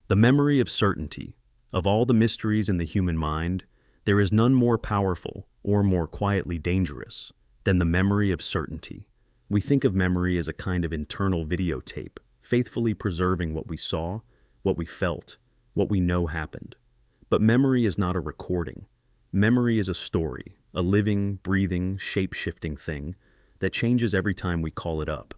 The memory of certainty. Of all the mysteries in the human mind, there is none more powerful or more quietly dangerous than the memory of certainty. We think of memory as a kind of internal videotape, faithfully preserving what we saw, what we felt, what we know happened. But memory is not a recording. Memory is a story, a living, breathing, shape-shifting thing that changes every time we call it up.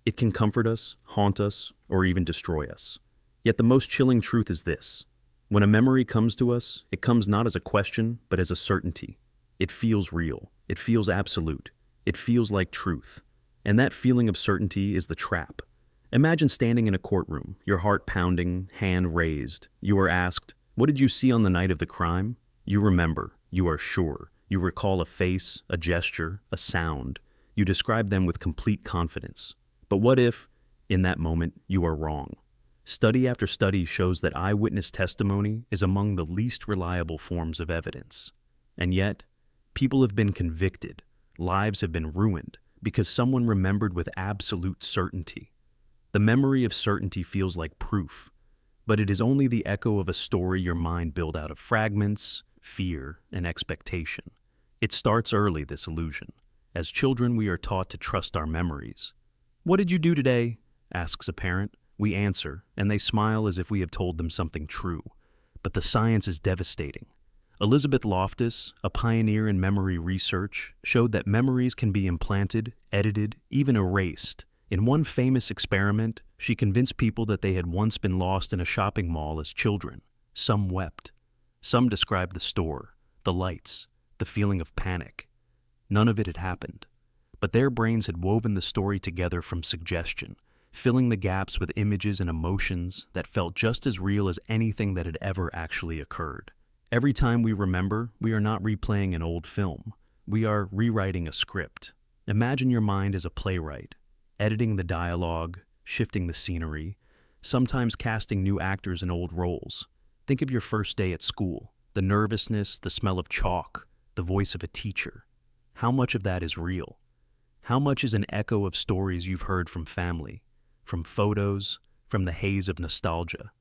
It can comfort us, haunt us, or even destroy us. Yet the most chilling truth is this. When a memory comes to us, it comes not as a question, but as a certainty. It feels real. It feels absolute. It feels like truth. And that feeling of certainty is the trap. Imagine standing in a courtroom, your heart pounding, hand raised. You are asked, "What did you see on the night of the crime?" You remember. You are sure. You recall a face, a gesture, a sound. You describe them with complete confidence. But what if, in that moment, you are wrong? Study after study shows that eyewitness testimony is among the least reliable forms of evidence. And yet, people have been convicted, lives have been ruined, because someone remembered with absolute certainty. The memory of certainty feels like proof, but it is only the echo of a story your mind built out of fragments, fear, and expectation. It starts early, this illusion. As children, we are taught to trust our memories. "What did you do today?" asks a parent. We answer, and they smile as if we have told them something true. But the science is devastating. Elizabeth Loftus, a pioneer in memory research, showed that memories can be implanted, edited, even erased. In one famous experiment, she convinced people that they had once been lost in a shopping mall as children. Some wept. Some described the store, the lights, the feeling of panic. None of it had happened. But their brains had woven the story together from suggestion, filling the gaps with images and emotions that felt just as real as anything that had ever actually occurred. Every time we remember, we are not replaying an old film. We are rewriting a script. Imagine your mind as a playwright, editing the dialogue, shifting the scenery, sometimes casting new actors in old roles. Think of your first day at school, the nervousness, the smell of chalk, the voice of a teacher. How much of that is real? How much is an echo of stories you've heard from family, from photos, from the haze of nostalgia?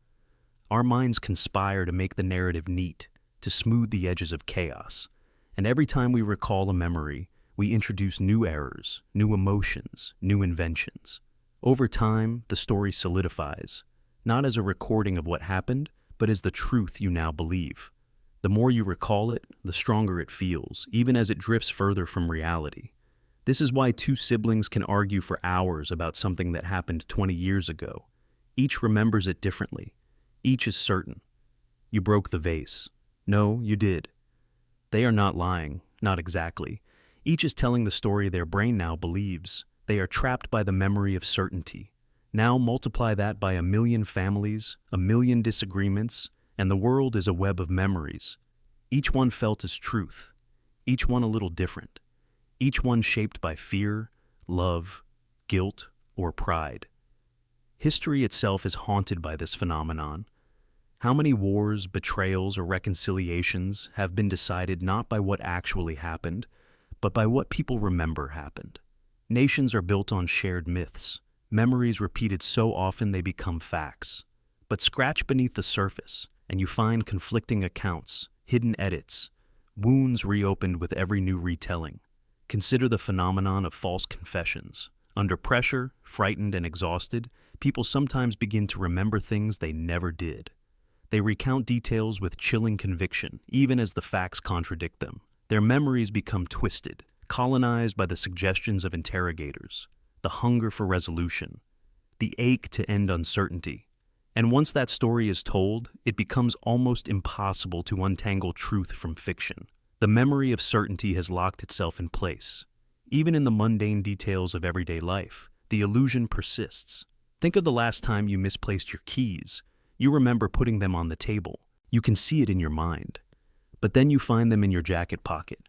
Our minds conspire to make the narrative neat, to smooth the edges of chaos. And every time we recall a memory, we introduce new errors, new emotions, new inventions. Over time, the story solidifies, not as a recording of what happened, but as the truth you now believe. The more you recall it, the stronger it feels, even as it drifts further from reality. This is why two siblings can argue for hours about something that happened 20 years ago. Each remembers it differently. Each is certain. You broke the vase. No, you did. They are not lying, not exactly. Each is telling the story their brain now believes. They are trapped by the memory of certainty. Now multiply that by 1,000,000 families, 1,000,000 disagreements, and the world is a web of memories. Each one felt as truth. Each one a little different. Each one shaped by fear, love, guilt, or pride. History itself is haunted by this phenomenon. How many wars, betrayals, or reconciliations have been decided not by what actually happened, but by what people remember happened? Nations are built on shared myths, memories repeated so often they become facts. But scratch beneath the surface, and you find conflicting accounts, hidden edits, wounds reopened with every new retelling. Consider the phenomenon of false confessions. Under pressure, frightened and exhausted, people sometimes begin to remember things they never did. They recount details with chilling conviction, even as the facts contradict them. Their memories become twisted, colonized by the suggestions of interrogators, the hunger for resolution, the ache to end uncertainty. And once that story is told, it becomes almost impossible to untangle truth from fiction. The memory of certainty has locked itself in place. Even in the mundane details of everyday life, the illusion persists. Think of the last time you misplaced your keys. You remember putting them on the table. You can see it in your mind. But then you find them in your jacket pocket.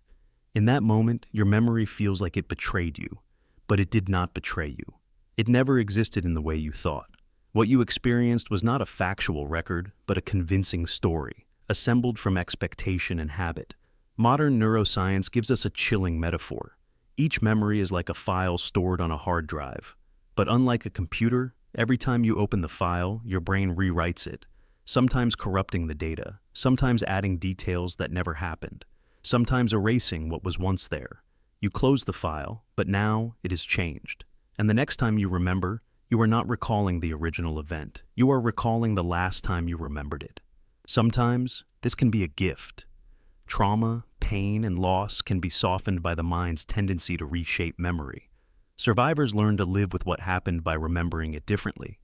In that moment, your memory feels like it betrayed you. But it did not betray you. It never existed in the way you thought. What you experienced was not a factual record, but a convincing story, assembled from expectation and habit. Modern neuroscience gives us a chilling metaphor. Each memory is like a file stored on a hard drive. But unlike a computer, every time you open the file, your brain rewrites it. sometimes corrupting the data, sometimes adding details that never happened, sometimes erasing what was once there. You close the file, but now it is changed. And the next time you remember, you are not recalling the original event. You are recalling the last time you remembered it. Sometimes this can be a gift. Trauma, pain, and loss can be softened by the mind's tendency to reshape memory. Survivors learn to live with what happened by remembering it differently,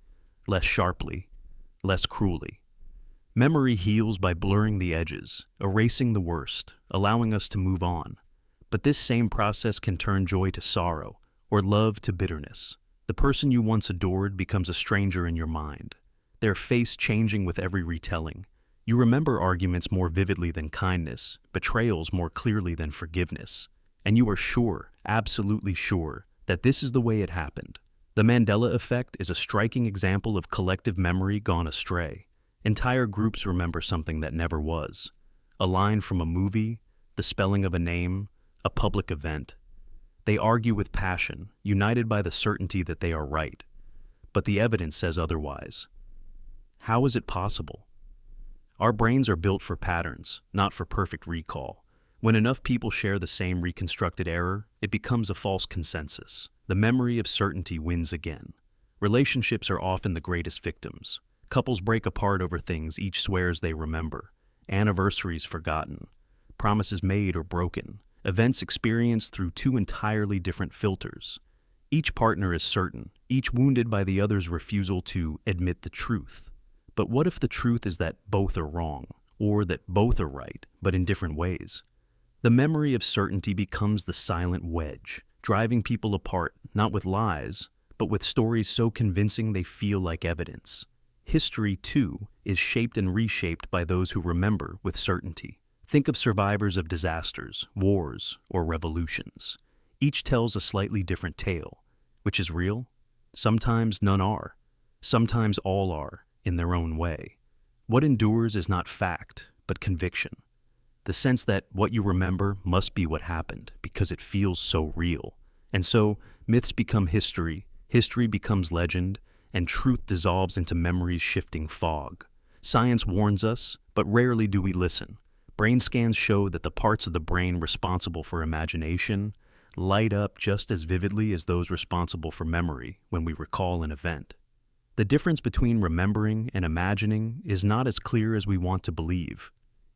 less sharply, less cruelly. Memory heals by blurring the edges, erasing the worst, allowing us to move on. But this same process can turn joy to sorrow, or love to bitterness. The person you once adored becomes a stranger in your mind, their face changing with every retelling. You remember arguments more vividly than kindness, betrayals more clearly than forgiveness, and you are sure, absolutely sure, that this is the way it happened. The Mandela effect is a striking example of collective memory gone astray. Entire groups remember something that never was. A line from a movie, the spelling of a name, a public event. They argue with passion, united by the certainty that they are right. But the evidence says otherwise. How is it possible? Our brains are built for patterns, not for perfect recall. When enough people share the same reconstructed error, it becomes a false consensus. The memory of certainty wins again. Relationships are often the greatest victims. Couples break apart over things each swears they remember. Anniversaries forgotten. Promises made or broken. Events experienced through two entirely different filters. Each partner is certain, each wounded by the other's refusal to admit the truth. But what if the truth is that both are wrong, or that both are right, but in different ways? The memory of certainty becomes the silent wedge, driving people apart, not with lies, but with stories so convincing they feel like evidence. History, too, is shaped and reshaped by those who remember with certainty. Think of survivors of disasters, wars, or revolutions. Each tells a slightly different tale. Which is real? Sometimes none are. Sometimes all are, in their own way. What endures is not fact, but conviction. The sense that what you remember must be what happened because it feels so real. And so, myths become history, history becomes legend, and truth dissolves into memory's shifting fog. Science warns us, but rarely do we listen. Brain scans show that the parts of the brain responsible for imagination light up just as vividly as those responsible for memory when we recall an event. The difference between remembering and imagining is not as clear as we want to believe.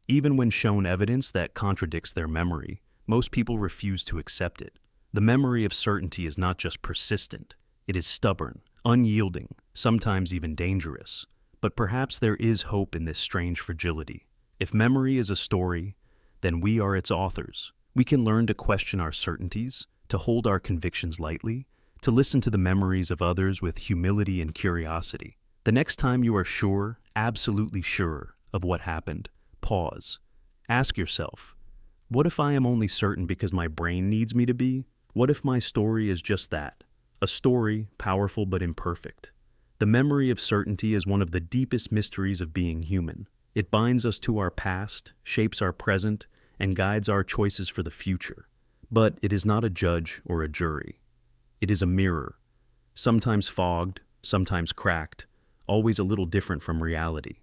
Even when shown evidence that contradicts their memory, most people refuse to accept it. The memory of certainty is not just persistent, it is stubborn, unyielding, sometimes even dangerous. But perhaps there is hope in this strange fragility. If memory is a story, then we are its authors. We can learn to question our certainties, to hold our convictions lightly, to listen to the memories of others with humility and curiosity. The next time you are sure, absolutely sure, of what happened, pause. Ask yourself, what if I am only certain because my brain needs me to be? What if my story is just that? A story, powerful but imperfect. The memory of certainty is one of the deepest mysteries of being human. It binds us to our past, shapes our present, and guides our choices for the future. But it is not a judge or a jury. It is a mirror, sometimes fogged, sometimes cracked, always a little different from reality.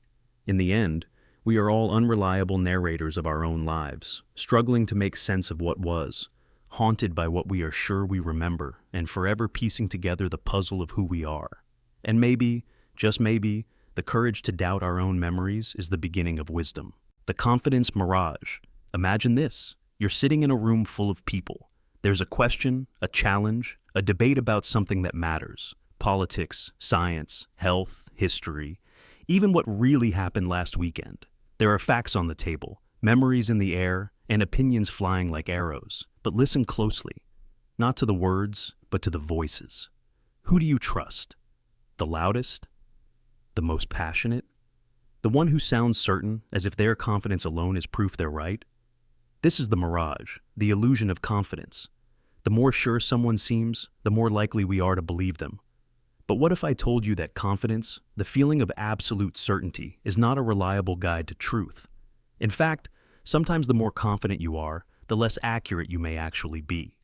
In the end, we are all unreliable narrators of our own lives, struggling to make sense of what was, haunted by what we are sure we remember, and forever piecing together the puzzle of who we are. And maybe, just maybe, the courage to doubt our own memories is the beginning of wisdom. The Confidence Mirage. Imagine this. You're sitting in a room full of people. There's a question, a challenge, a debate about something that matters. Politics, science, health, history, even what really happened last weekend. There are facts on the table, memories in the air, and opinions flying like arrows. But listen closely. Not to the words, but to the voices. Who do you trust? The loudest? The most passionate? The one who sounds certain, as if their confidence alone is proof they're right? This is the mirage, the illusion of confidence. The more sure someone seems, the more likely we are to believe them. But what if I told you that confidence, the feeling of absolute certainty, is not a reliable guide to truth? In fact, sometimes the more confident you are, the less accurate you may actually be.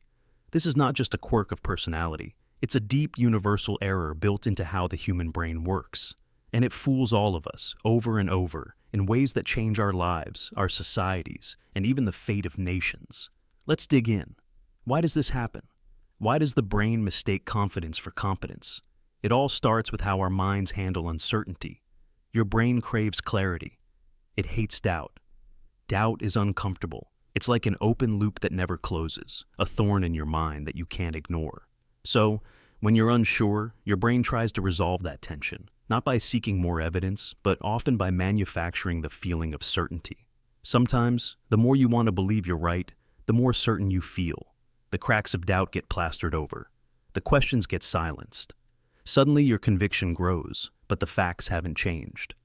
This is not just a quirk of personality. It's a deep universal error built into how the human brain works. And it fools all of us, over and over, in ways that change our lives, our societies, and even the fate of nations. Let's dig in. Why does this happen? Why does the brain mistake confidence for competence? It all starts with how our minds handle uncertainty. Your brain craves clarity. It hates doubt. Doubt is uncomfortable. It's like an open loop that never closes, a thorn in your mind that you can't ignore. So, when you're unsure, your brain tries to resolve that tension, not by seeking more evidence, but often by manufacturing the feeling of certainty. Sometimes, the more you want to believe you're right, the more certain you feel. The cracks of doubt get plastered over. The questions get silenced. Suddenly your conviction grows, but the facts haven't changed.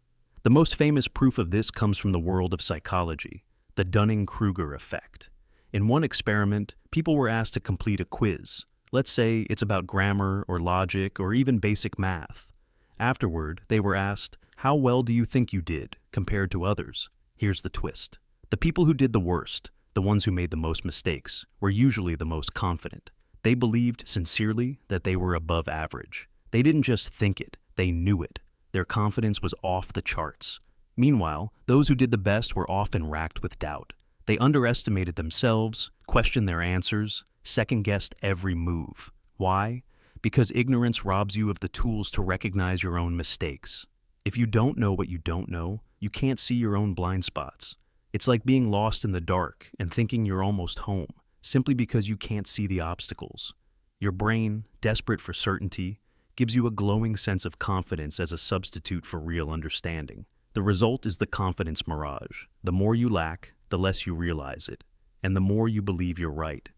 The most famous proof of this comes from the world of psychology, the Dunning-Kruger effect. In one experiment, people were asked to complete a quiz. Let's say it's about grammar or logic or even basic math. Afterward, they were asked, "How well do you think you did compared to others?" Here's the twist. The people who did the worst, the ones who made the most mistakes, were usually the most confident. They believed sincerely that they were above average. They didn't just think it, they knew it. Their confidence was off the charts. Meanwhile, those who did the best were often racked with doubt. They underestimated themselves, questioned their answers, second-guessed every move. Why? Because ignorance robs you of the tools to recognize your own mistakes. If you don't know what you don't know, you can't see your own blind spots. It's like being lost in the dark and thinking you're almost home, simply because you can't see the obstacles. Your brain, desperate for certainty, gives you a glowing sense of confidence as a substitute for real understanding. The result is the confidence mirage. The more you lack, the less you realize it, and the more you believe you're right.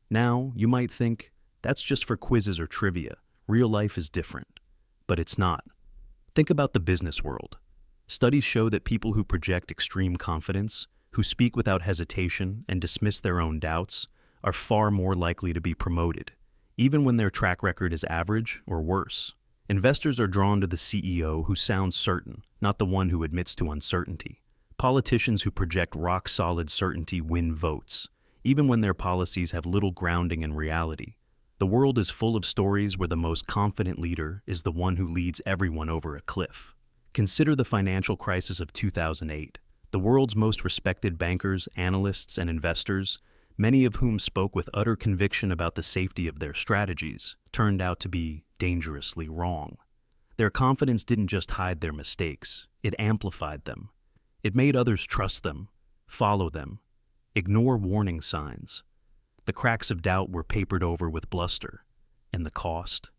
Now, you might think, that's just for quizzes or trivia. Real life is different. But it's not. Think about the business world. Studies show that people who project extreme confidence, who speak without hesitation and dismiss their own doubts, are far more likely to be promoted, even when their track record is average or worse. Investors are drawn to the CEO who sounds certain, not the one who admits to uncertainty. Politicians who project rock-solid certainty win votes, even when their policies have little grounding in reality. The world is full of stories where the most confident leader is the one who leads everyone over a cliff. Consider the financial crisis of 2008. The world's most respected bankers, analysts, and investors, many of whom spoke with utter conviction about the safety of their strategies, turned out to be dangerously wrong. Their confidence didn't just hide their mistakes, it amplified them. It made others trust them, follow them, ignore warning signs. The cracks of doubt were papered over with bluster. And the cost?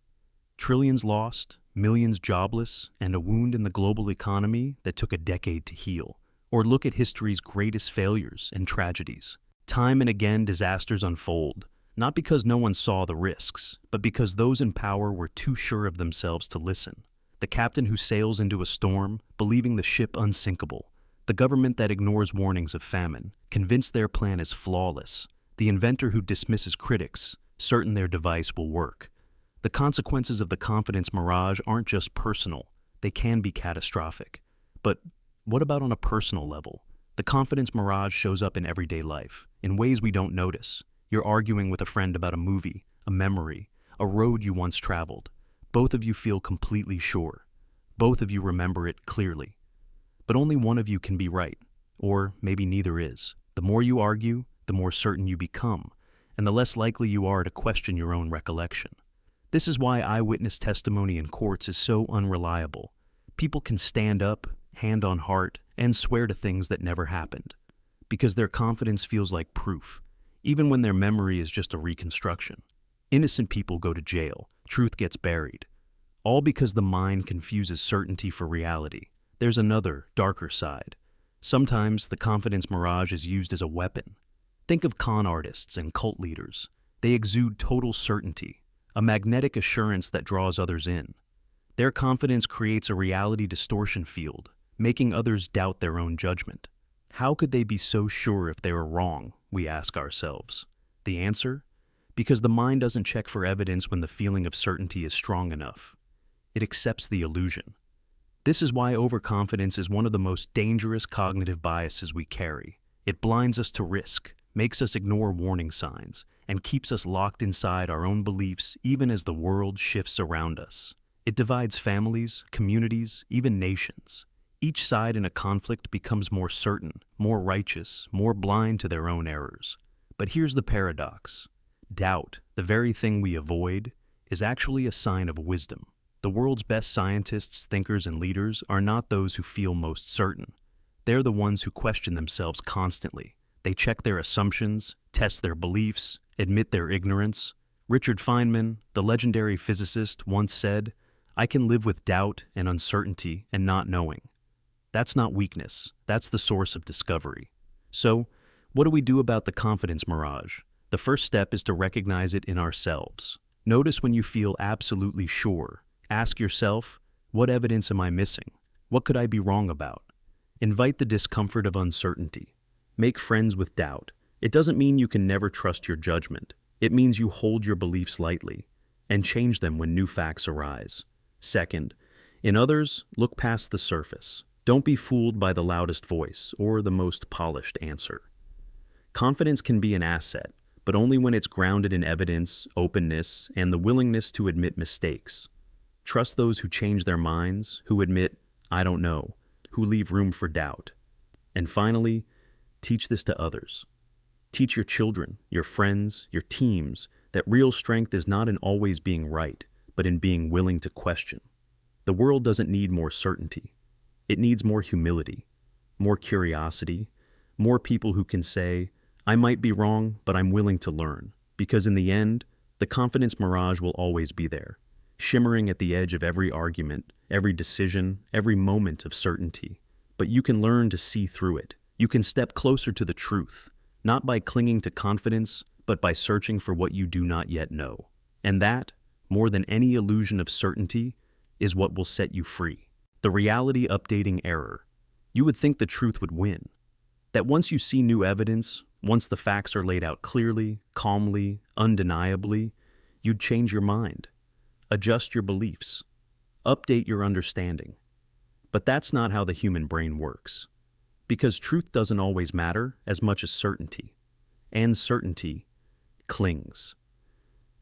Trillions lost, millions jobless, and a wound in the global economy that took a decade to heal. Or look at history's greatest failures and tragedies. Time and again, disasters unfold, not because no one saw the risks, but because those in power were too sure of themselves to listen. The captain who sails into a storm, believing the ship unsinkable. The government that ignores warnings of famine, convinced their plan is flawless. The inventor who dismisses critics, certain their device will work. The consequences of the confidence mirage aren't just personal, they can be catastrophic. But what about on a personal level? The confidence mirage shows up in everyday life, in ways we don't notice. You're arguing with a friend about a movie, a memory, a road you once traveled. Both of you feel completely sure. Both of you remember it clearly. But only one of you can be right, or maybe neither is. The more you argue, the more certain you become, and the less likely you are to question your own recollection. This is why eyewitness testimony in courts is so unreliable. People can stand up, hand on heart, and swear to things that never happened, because their confidence feels like proof, even when their memory is just a reconstruction. Innocent people go to jail, truth gets buried, all because the mind confuses certainty for reality. There's another, darker side. Sometimes the confidence mirage is used as a weapon. Think of con artists and cult leaders. They exude total certainty, a magnetic assurance that draws others in. Their confidence creates a reality distortion field, making others doubt their own judgment. How could they be so sure if they were wrong, we ask ourselves. The answer? Because the mind doesn't check for evidence when the feeling of certainty is strong enough. It accepts the illusion. This is why overconfidence is one of the most dangerous cognitive biases we carry. It blinds us to risk, makes us ignore warning signs, and keeps us locked inside our own beliefs even as the world shifts around us. It divides families, communities, even nations. Each side in a conflict becomes more certain, more righteous, more blind to their own errors. But here's the paradox. Doubt, the very thing we avoid, is actually a sign of wisdom. The world's best scientists, thinkers, and leaders are not those who feel most certain. They're the ones who question themselves constantly. They check their assumptions, test their beliefs, admit their ignorance. Richard Feynman, the legendary physicist, once said, "I can live with doubt and uncertainty and not knowing." That's not weakness. That's the source of discovery. So, what do we do about the confidence mirage? The first step is to recognize it in ourselves. Notice when you feel absolutely sure. Ask yourself, what evidence am I missing? What could I be wrong about? Invite the discomfort of uncertainty. Make friends with doubt. It doesn't mean you can never trust your judgment. It means you hold your beliefs lightly and change them when new facts arise. Second, in others, look past the surface. Don't be fooled by the loudest voice or the most polished answer. Confidence can be an asset, but only when it's grounded in evidence, openness, and the willingness to admit mistakes. Trust those who change their minds, who admit, "I don't know," who leave room for doubt. And finally, teach this to others. Teach your children, your friends, your teams, that real strength is not in always being right, but in being willing to question. The world doesn't need more certainty. It needs more humility, more curiosity, more people who can say, "I might be wrong, but I'm willing to learn." Because in the end, the confidence mirage will always be there, shimmering at the edge of every argument, every decision, every moment of certainty. But you can learn to see through it. You can step closer to the truth, not by clinging to confidence, but by searching for what you do not yet know. And that, more than any illusion of certainty, is what will set you free. The reality updating error. You would think the truth would win. That once you see new evidence, once the facts are laid out clearly, calmly, undeniably, you'd change your mind. Adjust your beliefs. Update your understanding. But that's not how the human brain works. Because truth doesn't always matter as much as certainty. And certainty clings.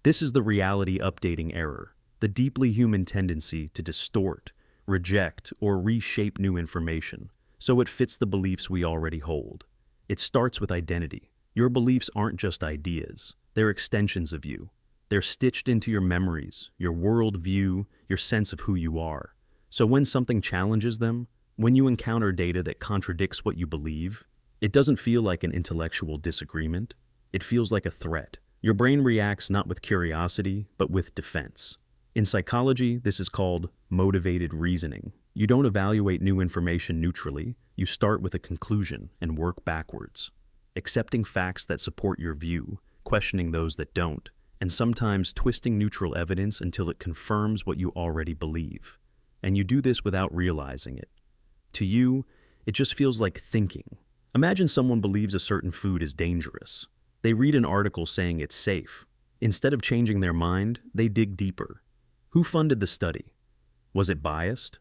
This is the reality updating error, the deeply human tendency to distort, reject, or reshape new information so it fits the beliefs we already hold. It starts with identity. Your beliefs aren't just ideas. They're extensions of you. They're stitched into your memories, your worldview, your sense of who you are. So when something challenges them, when you encounter data that contradicts what you believe, it doesn't feel like an intellectual disagreement. It feels like a threat. Your brain reacts not with curiosity, but with defense. In psychology, this is called motivated reasoning. You don't evaluate new information neutrally. You start with a conclusion and work backwards, accepting facts that support your view, questioning those that don't, and sometimes twisting neutral evidence until it confirms what you already believe. And you do this without realizing it. To you, it just feels like thinking. Imagine someone believes a certain food is dangerous. They read an article saying it's safe. Instead of changing their mind, they dig deeper. Who funded the study? Was it biased?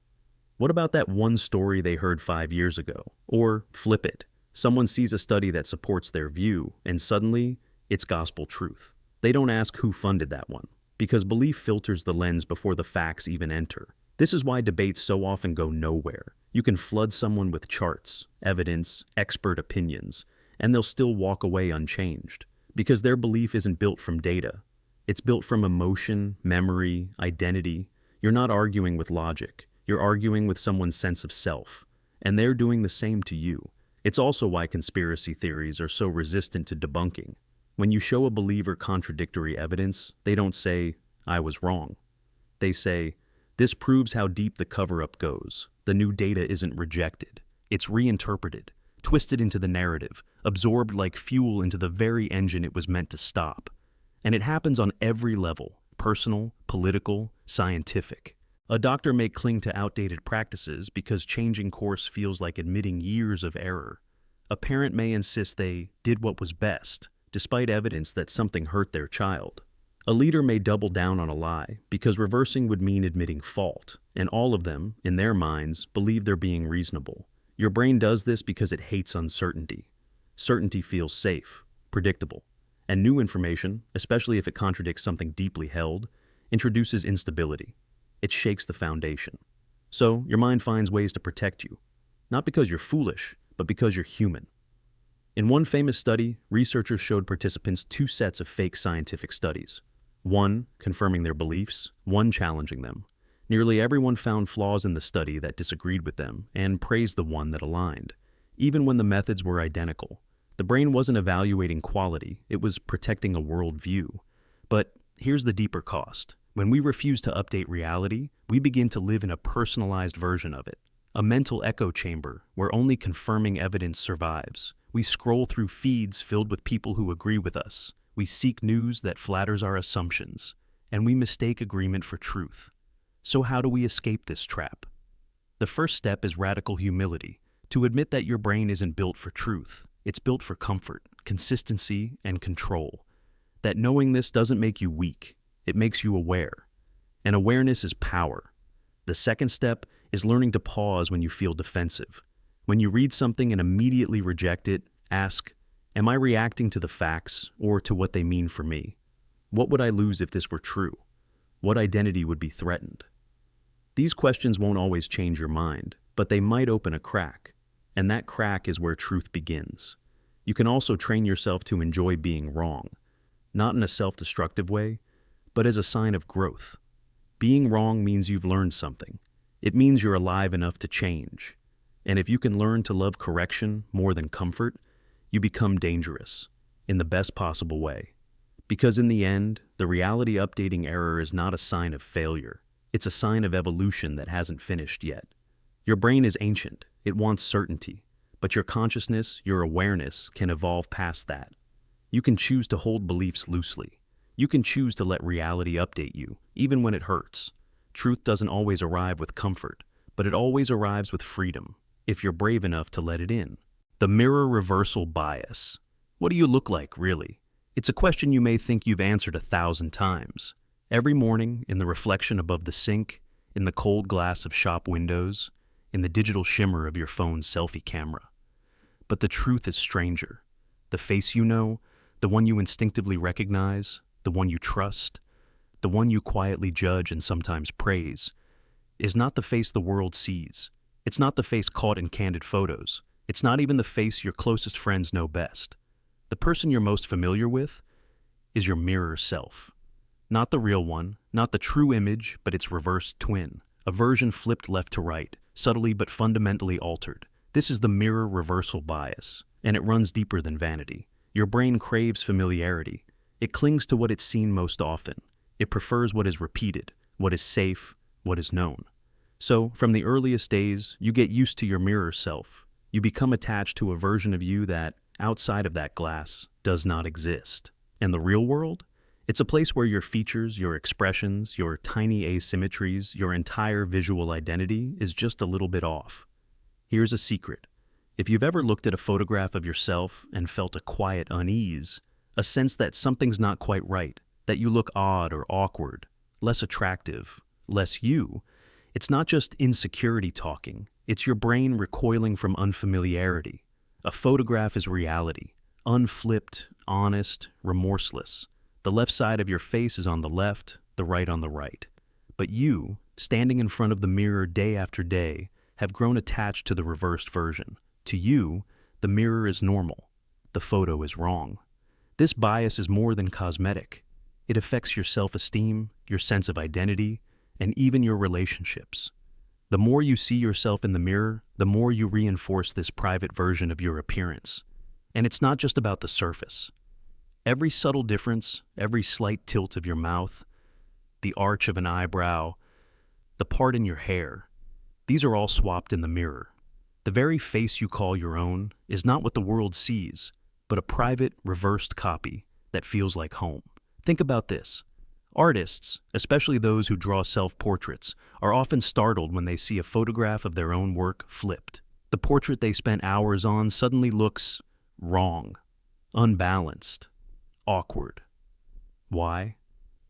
What about that one story they heard 5 years ago? Or flip it. Someone sees a study that supports their view, and suddenly, it's gospel truth. They don't ask who funded that one, because belief filters the lens before the facts even enter. This is why debates so often go nowhere. You can flood someone with charts, evidence, expert opinions, and they'll still walk away unchanged, because their belief isn't built from data. It's built from emotion, memory, identity. You're not arguing with logic. You're arguing with someone's sense of self, and they're doing the same to you. It's also why conspiracy theories are so resistant to debunking. When you show a believer contradictory evidence, they don't say, "I was wrong." They say, "This proves how deep the cover-up goes. The new data isn't rejected. It's reinterpreted, twisted into the narrative, absorbed like fuel into the very engine it was meant to stop." And it happens on every level: personal, political, scientific. A doctor may cling to outdated practices because changing course feels like admitting years of error. A parent may insist they did what was best, despite evidence that something hurt their child. A leader may double down on a lie because reversing would mean admitting fault, and all of them, in their minds, believe they're being reasonable. Your brain does this because it hates uncertainty. Certainty feels safe, predictable, and new information, especially if it contradicts something deeply held, introduces instability. it shakes the foundation. So your mind finds ways to protect you, not because you're foolish, but because you're human. In one famous study, researchers showed participants two sets of fake scientific studies. One confirming their beliefs, one challenging them. Nearly everyone found flaws in the study that disagreed with them and praised the one that aligned, even when the methods were identical. The brain wasn't evaluating quality, it was protecting a worldview. But here's the deeper cost. When we refuse to update reality, we begin to live in a personalized version of it, a mental echo chamber where only confirming evidence survives. We scroll through feeds filled with people who agree with us. We seek news that flatters our assumptions, and we mistake agreement for truth. So how do we escape this trap? The first step is radical humility, to admit that your brain isn't built for truth. It's built for comfort, consistency, and control. That knowing this doesn't make you weak, it makes you aware. And awareness is power. The second step is learning to pause when you feel defensive. When you read something and immediately reject it, ask, am I reacting to the facts or to what they mean for me? What would I lose if this were true? What identity would be threatened? These questions won't always change your mind, but they might open a crack. And that crack is where truth begins. You can also train yourself to enjoy being wrong, not in a self-destructive way, but as a sign of growth. Being wrong means you've learned something. It means you're alive enough to change. And if you can learn to love correction more than comfort, you become dangerous, in the best possible way. Because in the end, the reality updating error is not a sign of failure. It's a sign of evolution that hasn't finished yet. Your brain is ancient. It wants certainty. But your consciousness, your awareness, can evolve past that. You can choose to hold beliefs loosely. You can choose to let reality update you, even when it hurts. Truth doesn't always arrive with comfort, but it always arrives with freedom, if you're brave enough to let it in. The mirror reversal bias. What do you look like, really? It's a question you may think you've answered 1,000 times. Every morning, in the reflection above the sink, in the cold glass of shop windows, in the digital shimmer of your phone's selfie camera. But the truth is stranger. The face you know, the one you instinctively recognize, the one you trust, the one you quietly judge and sometimes praise, is not the face the world sees. It's not the face caught in candid photos. It's not even the face your closest friends know best. The person you're most familiar with is your mirror self. Not the real one, not the true image, but its reversed twin, a version flipped left to right, subtly but fundamentally altered. This is the mirror reversal bias, and it runs deeper than vanity. Your brain craves familiarity. It clings to what it's seen most often. It prefers what is repeated, what is safe, what is known. So, from the earliest days, you get used to your mirror self. You become attached to a version of you that, outside of that glass, does not exist. And the real world? It's a place where your features, your expressions, your tiny asymmetries, your entire visual identity is just a little bit off. Here's a secret. If you've ever looked at a photograph of yourself and felt a quiet unease, a sense that something's not quite right, that you look odd or awkward, less attractive, less you, it's not just insecurity talking, it's your brain recoiling from unfamiliarity. A photograph is reality, unflipped, honest, remorseless. The left side of your face is on the left, the right on the right. But you, standing in front of the mirror day after day, have grown attached to the reversed version. To you, the mirror is normal. The photo is wrong. This bias is more than cosmetic. It affects your self-esteem, your sense of identity, and even your relationships. The more you see yourself in the mirror, the more you reinforce this private version of your appearance. And it's not just about the surface. Every subtle difference, every slight tilt of your mouth, the arch of an eyebrow, the part in your hair, these are all swapped in the mirror. The very face you call your own is not what the world sees, but a private, reversed copy that feels like home. Think about this. Artists, especially those who draw self-portraits, are often startled when they see a photograph of their own work flipped. The portrait they spent hours on suddenly looks wrong, unbalanced, awkward. Why?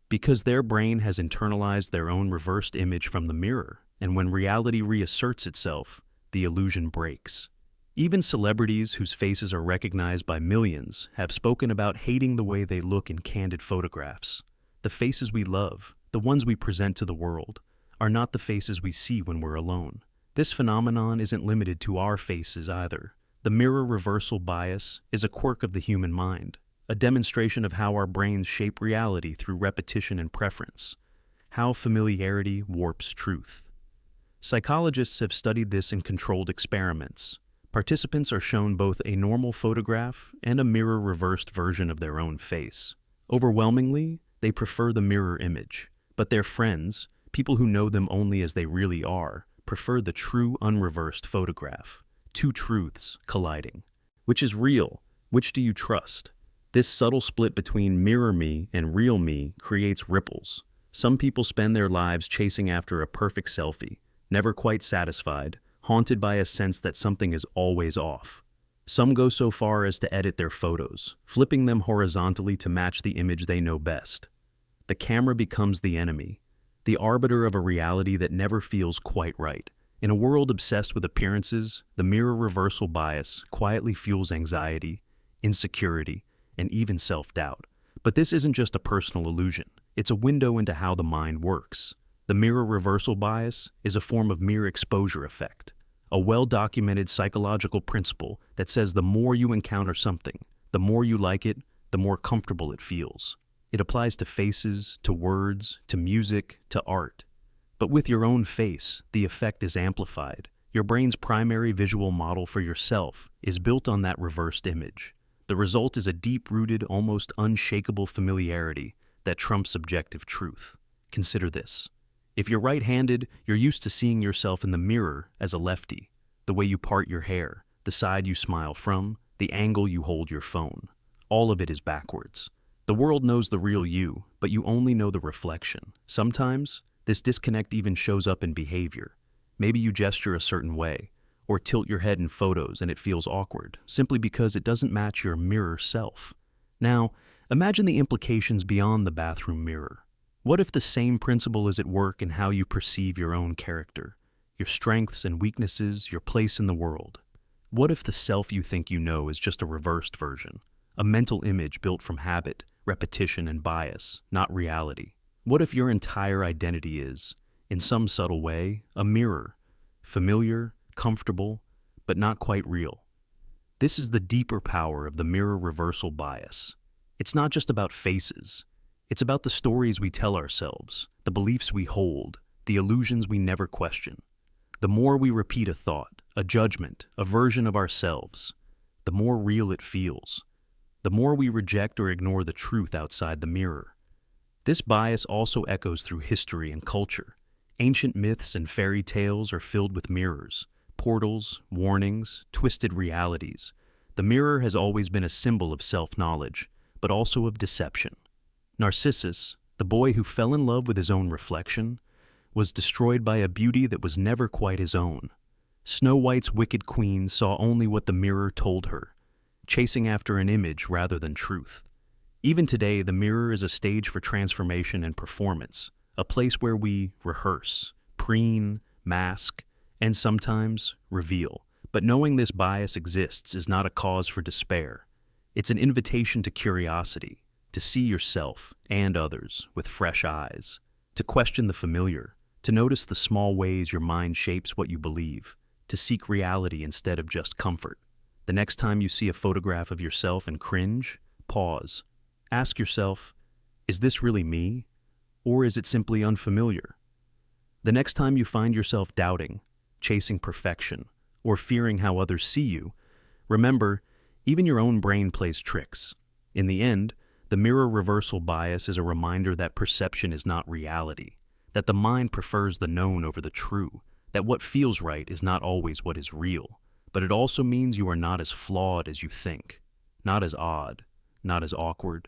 Because their brain has internalized their own reversed image from the mirror, and when reality reasserts itself, the illusion breaks. Even celebrities whose faces are recognized by millions have spoken about hating the way they look in candid photographs. The faces we love, the ones we present to the world, are not the faces we see when we're alone. This phenomenon isn't limited to our faces either. The mirror reversal bias is a quirk of the human mind, a demonstration of how our brains shape reality through repetition and preference, how familiarity warps truth. Psychologists have studied this in controlled experiments. Participants are shown both a normal photograph and a mirror-reversed version of their own face. Overwhelmingly, they prefer the mirror image, but their friends, people who know them only as they really are, prefer the true unreversed photograph. Two truths colliding. Which is real? Which do you trust? This subtle split between mirror me and real me creates ripples. Some people spend their lives chasing after a perfect selfie, never quite satisfied, haunted by a sense that something is always off. Some go so far as to edit their photos, flipping them horizontally to match the image they know best. The camera becomes the enemy, the arbiter of a reality that never feels quite right. In a world obsessed with appearances, the mirror reversal bias quietly fuels anxiety, insecurity, and even self-doubt. But this isn't just a personal illusion. It's a window into how the mind works. The mirror reversal bias is a form of mirror exposure effect, a well-documented psychological principle that says the more you encounter something, the more you like it, the more comfortable it feels. It applies to faces, to words, to music, to art. But with your own face, the effect is amplified. Your brain's primary visual model for yourself is built on that reversed image. The result is a deep-rooted, almost unshakable familiarity that trumps objective truth. Consider this. If you're right-handed, you're used to seeing yourself in the mirror as a lefty. The way you part your hair, the side you smile from, the angle you hold your phone. All of it is backwards. The world knows the real you, but you only know the reflection. Sometimes, this disconnect even shows up in behavior. Maybe you gesture a certain way, or tilt your head in photos and it feels awkward, simply because it doesn't match your mirror self. Now, imagine the implications beyond the bathroom mirror. What if the same principle is at work in how you perceive your own character, your strengths and weaknesses, your place in the world? What if the self you think you know is just a reversed version, a mental image built from habit, repetition, and bias, not reality? What if your entire identity is, in some subtle way, a mirror, familiar, comfortable, but not quite real? This is the deeper power of the mirror reversal bias. It's not just about faces. It's about the stories we tell ourselves, the beliefs we hold, the illusions we never question. The more we repeat a thought, a judgment, a version of ourselves, the more real it feels. The more we reject or ignore the truth outside the mirror. This bias also echoes through history and culture. Ancient myths and fairy tales are filled with mirrors, portals, warnings, twisted realities. The mirror has always been a symbol of self-knowledge, but also of deception. Narcissus, the boy who fell in love with his own reflection, was destroyed by a beauty that was never quite his own. Snow White's wicked queen saw only what the mirror told her, chasing after an image rather than truth. Even today, the mirror is a stage for transformation and performance, a place where we rehearse, preen, mask, and sometimes reveal. But knowing this bias exists is not a cause for despair. It's an invitation to curiosity, to see yourself and others with fresh eyes, to question the familiar, to notice the small ways your mind shapes what you believe, to seek reality instead of just comfort. The next time you see a photograph of yourself and cringe, pause. Ask yourself, is this really me, or is it simply unfamiliar? The next time you find yourself doubting, chasing perfection, or fearing how others see you, remember, even your own brain plays tricks. In the end, the mirror reversal bias is a reminder that perception is not reality, that the mind prefers the known over the true, that what feels right is not always what is real, but it also means you are not as flawed as you think, not as odd, not as awkward,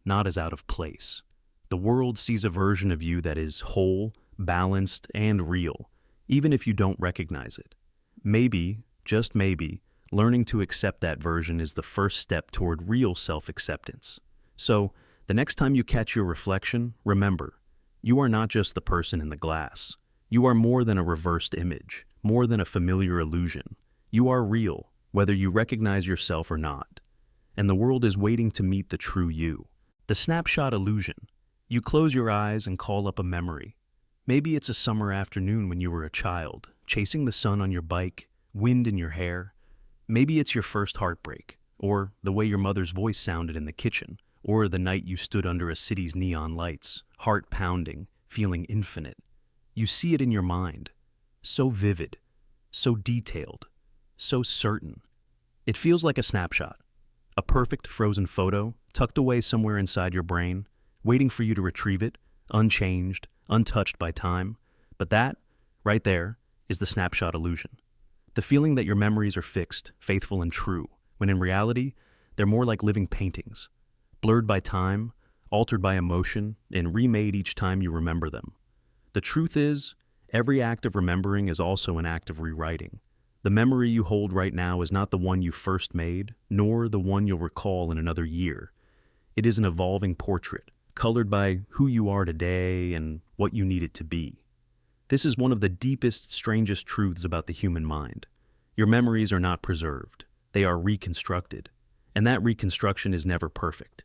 not as out of place. The world sees a version of you that is whole, balanced, and real, even if you don't recognize it. Maybe, just maybe, learning to accept that version is the first step toward real self-acceptance. So, the next time you catch your reflection, remember, you are not just the person in the glass. You are more than a reversed image, more than a familiar illusion. You are real, whether you recognize yourself or not. And the world is waiting to meet the true you. The Snapshot Illusion. You close your eyes and call up a memory. Maybe it's a summer afternoon when you were a child, chasing the sun on your bike, wind in your hair. Maybe it's your first heartbreak, or the way your mother's voice sounded in the kitchen, or the night you stood under a city's neon lights, heart pounding, feeling infinite. You see it in your mind. So vivid, so detailed, so certain. It feels like a snapshot, a perfect frozen photo tucked away somewhere inside your brain, waiting for you to retrieve it, unchanged, untouched by time. But that, right there, is the snapshot illusion. The feeling that your memories are fixed, faithful, and true, when in reality, they're more like living paintings, blurred by time, altered by emotion, and remade each time you remember them. The truth is, every act of remembering is also an act of rewriting. The memory you hold right now is not the one you first made, nor the one you'll recall in another year. It is an evolving portrait, colored by who you are today and what you need it to be. This is one of the deepest, strangest truths about the human mind. Your memories are not preserved. They are reconstructed. And that reconstruction is never perfect.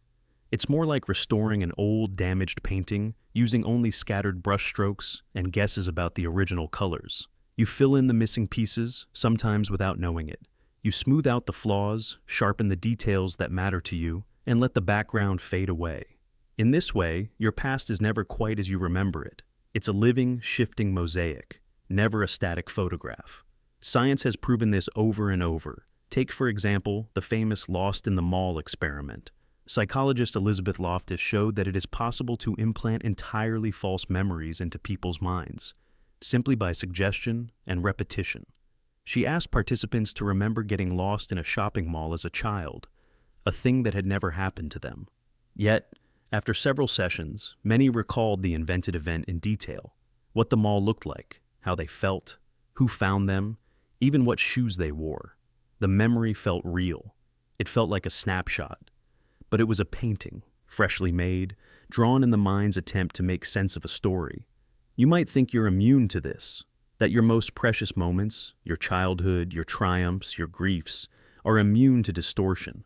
It's more like restoring an old, damaged painting using only scattered brushstrokes and guesses about the original colors. You fill in the missing pieces, sometimes without knowing it. You smooth out the flaws, sharpen the details that matter to you, and let the background fade away. In this way, your past is never quite as you remember it. It's a living, shifting mosaic, never a static photograph. Science has proven this over and over. Take, for example, the famous Lost in the Mall experiment. Psychologist Elizabeth Loftus showed that it is possible to implant entirely false memories into people's minds, simply by suggestion and repetition. She asked participants to remember getting lost in a shopping mall as a child, a thing that had never happened to them. Yet, after several sessions, many recalled the invented event in detail, what the mall looked like, how they felt, who found them, even what shoes they wore. The memory felt real. It felt like a snapshot. But it was a painting, freshly made, drawn in the mind's attempt to make sense of a story. You might think you're immune to this, that your most precious moments, your childhood, your triumphs, your griefs, are immune to distortion.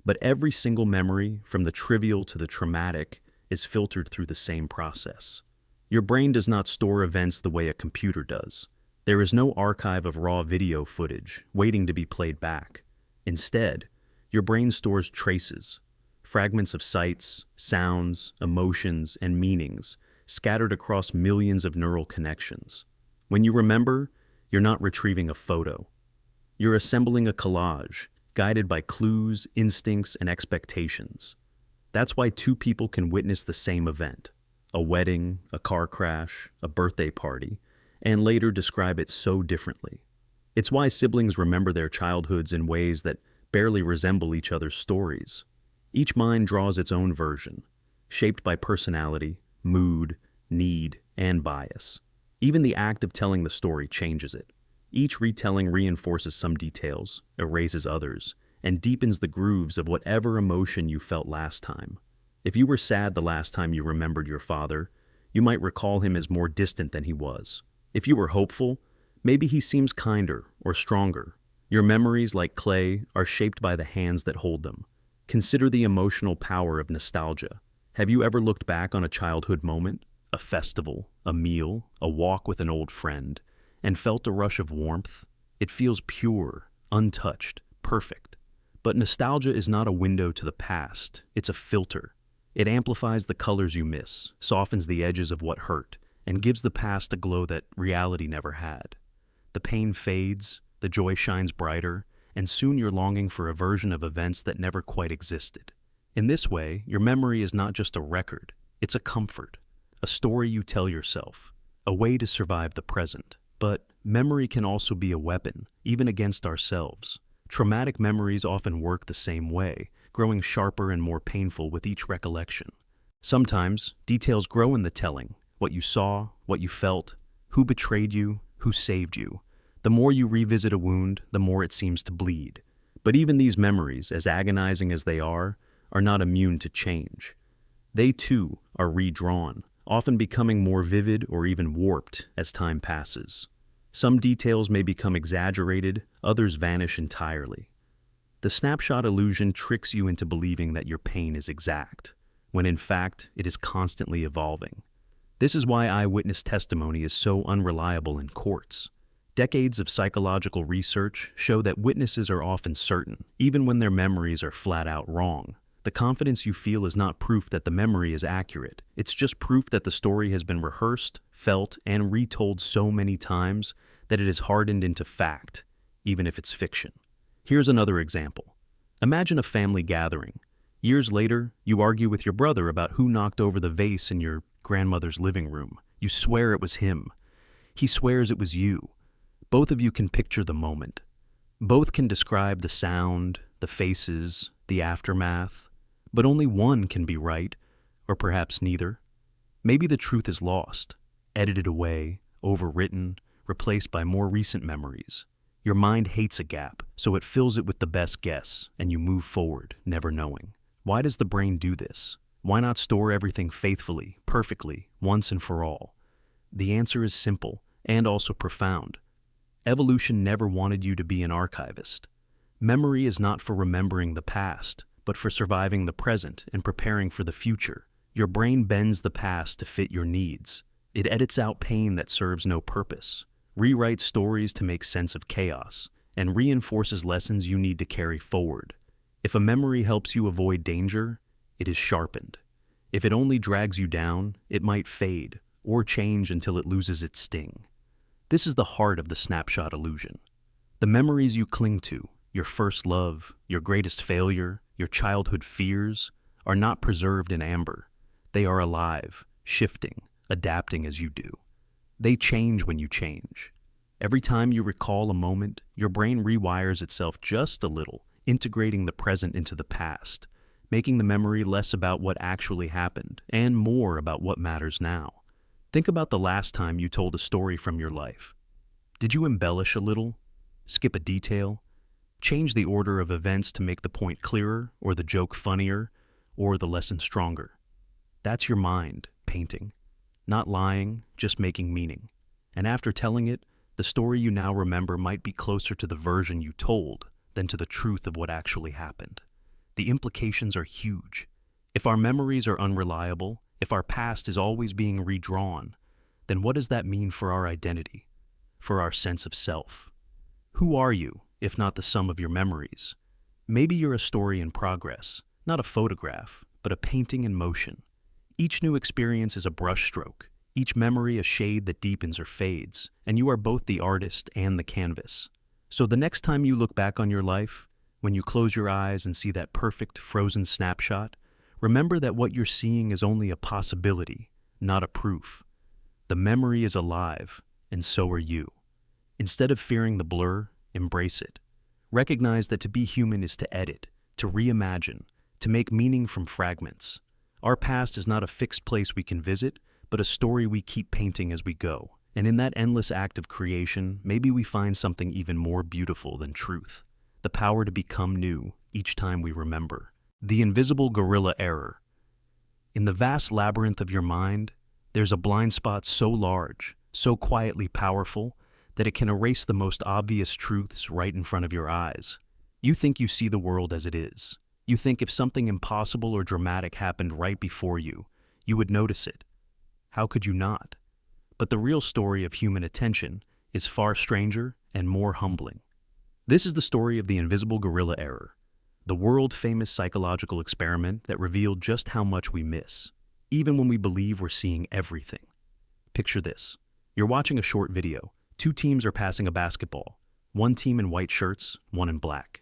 But every single memory, from the trivial to the traumatic, is filtered through the same process. Your brain does not store events the way a computer does. There is no archive of raw video footage waiting to be played back. Instead, your brain stores traces, fragments of sights, sounds, emotions, and meanings scattered across millions of neural connections. When you remember, you're not retrieving a photo. You're assembling a collage, guided by clues, instincts, and expectations. That's why two people can witness the same event, a wedding, a car crash, a birthday party, and later describe it so differently. It's why siblings remember their childhoods in ways that barely resemble each other's stories. Each mind draws its own version, shaped by personality, mood, need, and bias. Even the act of telling the story changes it. Each retelling reinforces some details, erases others, and deepens the grooves of whatever emotion you felt last time. If you were sad the last time you remembered your father, you might recall him as more distant than he was. If you were hopeful, maybe he seems kinder or stronger. Your memories, like clay, are shaped by the hands that hold them. Consider the emotional power of nostalgia. Have you ever looked back on a childhood moment, a festival, a meal, a walk with an old friend, and felt a rush of warmth? It feels pure, untouched, perfect. But nostalgia is not a window to the past, it's a filter. It amplifies the colors you miss, softens the edges of what hurt, and gives the past a glow that reality never had. The pain fades, the joy shines brighter, and soon you're longing for a version of events that never quite existed. In this way, your memory is not just a record, it's a comfort, a story you tell yourself, a way to survive the present. But memory can also be a weapon, even against ourselves. Traumatic memories often work the same way, growing sharper and more painful with each recollection. Sometimes, details grow in the telling, what you saw, what you felt, who betrayed you, who saved you. The more you revisit a wound, the more it seems to bleed. But even these memories, as agonizing as they are not immune to change. They too are redrawn, often becoming more vivid or even warped as time passes. Some details may become exaggerated, others vanish entirely. The snapshot illusion tricks you into believing that your pain is exact, when in fact it is constantly evolving. This is why eyewitness testimony is so unreliable in courts. Decades of psychological research show that witnesses are often certain, even when their memories are flat out wrong. The confidence you feel is not proof that the memory is accurate. It's just proof that the story has been rehearsed, felt, and retold so many times that it is hardened into fact, even if it's fiction. Here's another example. Imagine a family gathering. Years later, you argue with your brother about who knocked over the vase in your grandmother's living room. You swear it was him. He swears it was you. Both of you can picture the moment. Both can describe the sound, the faces, the aftermath, but only one can be right, or perhaps neither. Maybe the truth is lost, edited away, overwritten, replaced by more recent memories. Your mind hates a gap, so it fills it with the best guess, and you move forward, never knowing. Why does the brain do this? Why not store everything faithfully, perfectly, once and for all? The answer is simple, and also profound. Evolution never wanted you to be an archivist. Memory is not for remembering the past, but for surviving the present and preparing for the future. Your brain bends the past to fit your needs. It edits out pain that serves no purpose, rewrites stories to make sense of chaos, and reinforces lessons you need to carry forward. If a memory helps you avoid danger, it is sharpened. If it only drags you down, it might fade or change until it loses its sting. This is the heart of the snapshot illusion. The memories you cling to, your first love, your greatest failure, your childhood fears, are not preserved in amber. They are alive, shifting, adapting as you do. They change when you change. Every time you recall a moment, your brain rewires itself just a little, integrating the present into the past, making the memory less about what actually happened and more about what matters now. Think about the last time you told a story from your life. Did you embellish a little? Skip a detail? Change the order of events to make the point clearer, or the joke funnier, or the lesson stronger? That's your mind, painting. Not lying, just making meaning. And after telling it, the story you now remember might be closer to the version you told than to the truth of what actually happened. The implications are huge. If our memories are unreliable, if our past is always being redrawn, then what does that mean for our identity, for our sense of self? Who are you, if not the sum of your memories? Maybe you're a story in progress, not a photograph, but a painting in motion. Each new experience is a brushstroke, each memory a shade that deepens or fades, and you are both the artist and the canvas. So the next time you look back on your life, when you close your eyes and see that perfect frozen snapshot, remember that what you're seeing is only a possibility, not a proof. The memory is alive, and so are you. Instead of fearing the blur, embrace it. Recognize that to be human is to edit, to reimagine, to make meaning from fragments. Our past is not a fixed place we can visit, but a story we keep painting as we go. And in that endless act of creation, maybe we find something even more beautiful than truth. The power to become new each time we remember. The invisible gorilla error. In the vast labyrinth of your mind, there's a blind spot so large, so quietly powerful, that it can erase the most obvious truths right in front of your eyes. You think you see the world as it is. You think if something impossible or dramatic happened right before you, you would notice it. How could you not? But the real story of human attention is far stranger and more humbling. This is the story of the invisible gorilla error, the world-famous psychological experiment that revealed just how much we miss, even when we believe we're seeing everything. Picture this. You're watching a short video. Two teams are passing a basketball. One team in white shirts, one in black.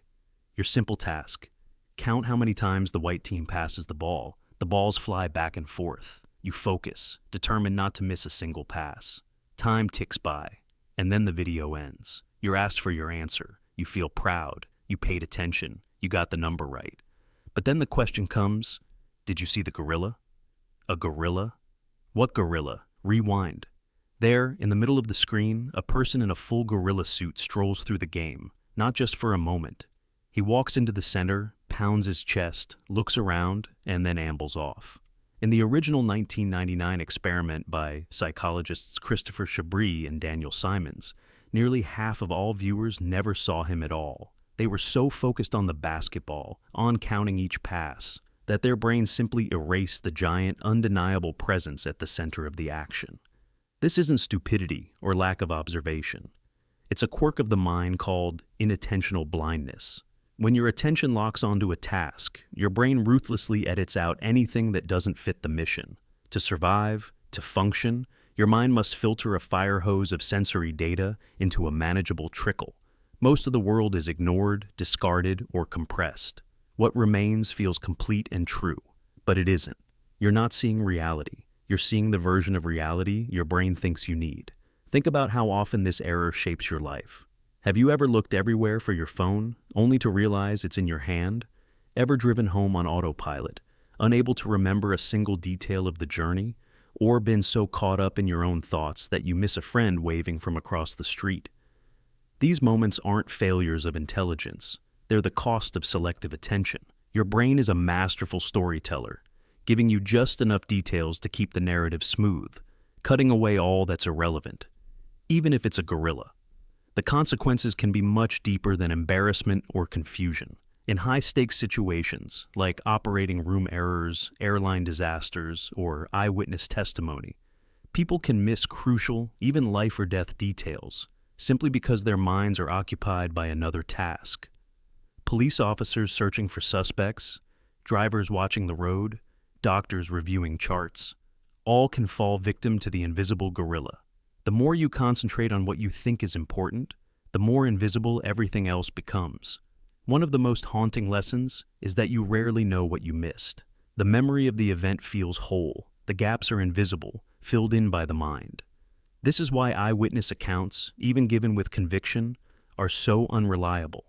Your simple task: count how many times the white team passes the ball. The balls fly back and forth. You focus, determined not to miss a single pass. Time ticks by, and then the video ends. You're asked for your answer. You feel proud. You paid attention. You got the number right. But then the question comes, did you see the gorilla? A gorilla? What gorilla? Rewind. There, in the middle of the screen, a person in a full gorilla suit strolls through the game, not just for a moment. He walks into the center, pounds his chest, looks around, and then ambles off. In the original 1999 experiment by psychologists Christopher Chabris and Daniel Simons, nearly half of all viewers never saw him at all. They were so focused on the basketball, on counting each pass, that their brains simply erase the giant, undeniable presence at the center of the action. This isn't stupidity or lack of observation. It's a quirk of the mind called inattentional blindness. When your attention locks onto a task, your brain ruthlessly edits out anything that doesn't fit the mission. To survive, to function, your mind must filter a fire hose of sensory data into a manageable trickle. Most of the world is ignored, discarded, or compressed. What remains feels complete and true, but it isn't. You're not seeing reality. You're seeing the version of reality your brain thinks you need. Think about how often this error shapes your life. Have you ever looked everywhere for your phone, only to realize it's in your hand? Ever driven home on autopilot, unable to remember a single detail of the journey? Or been so caught up in your own thoughts that you miss a friend waving from across the street? These moments aren't failures of intelligence. They're the cost of selective attention. Your brain is a masterful storyteller, giving you just enough details to keep the narrative smooth, cutting away all that's irrelevant, even if it's a gorilla. The consequences can be much deeper than embarrassment or confusion. In high-stakes situations, like operating room errors, airline disasters, or eyewitness testimony, people can miss crucial, even life-or-death details, simply because their minds are occupied by another task. Police officers searching for suspects, drivers watching the road, doctors reviewing charts, all can fall victim to the invisible gorilla. The more you concentrate on what you think is important, the more invisible everything else becomes. One of the most haunting lessons is that you rarely know what you missed. The memory of the event feels whole. The gaps are invisible, filled in by the mind. This is why eyewitness accounts, even given with conviction, are so unreliable.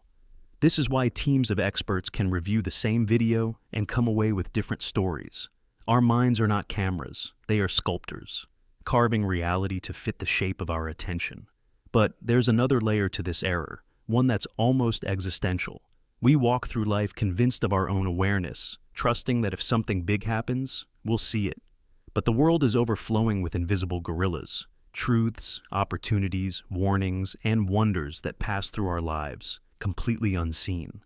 This is why teams of experts can review the same video and come away with different stories. Our minds are not cameras, they are sculptors, carving reality to fit the shape of our attention. But there's another layer to this error, one that's almost existential. We walk through life convinced of our own awareness, trusting that if something big happens, we'll see it. But the world is overflowing with invisible gorillas, truths, opportunities, warnings, and wonders that pass through our lives, completely unseen.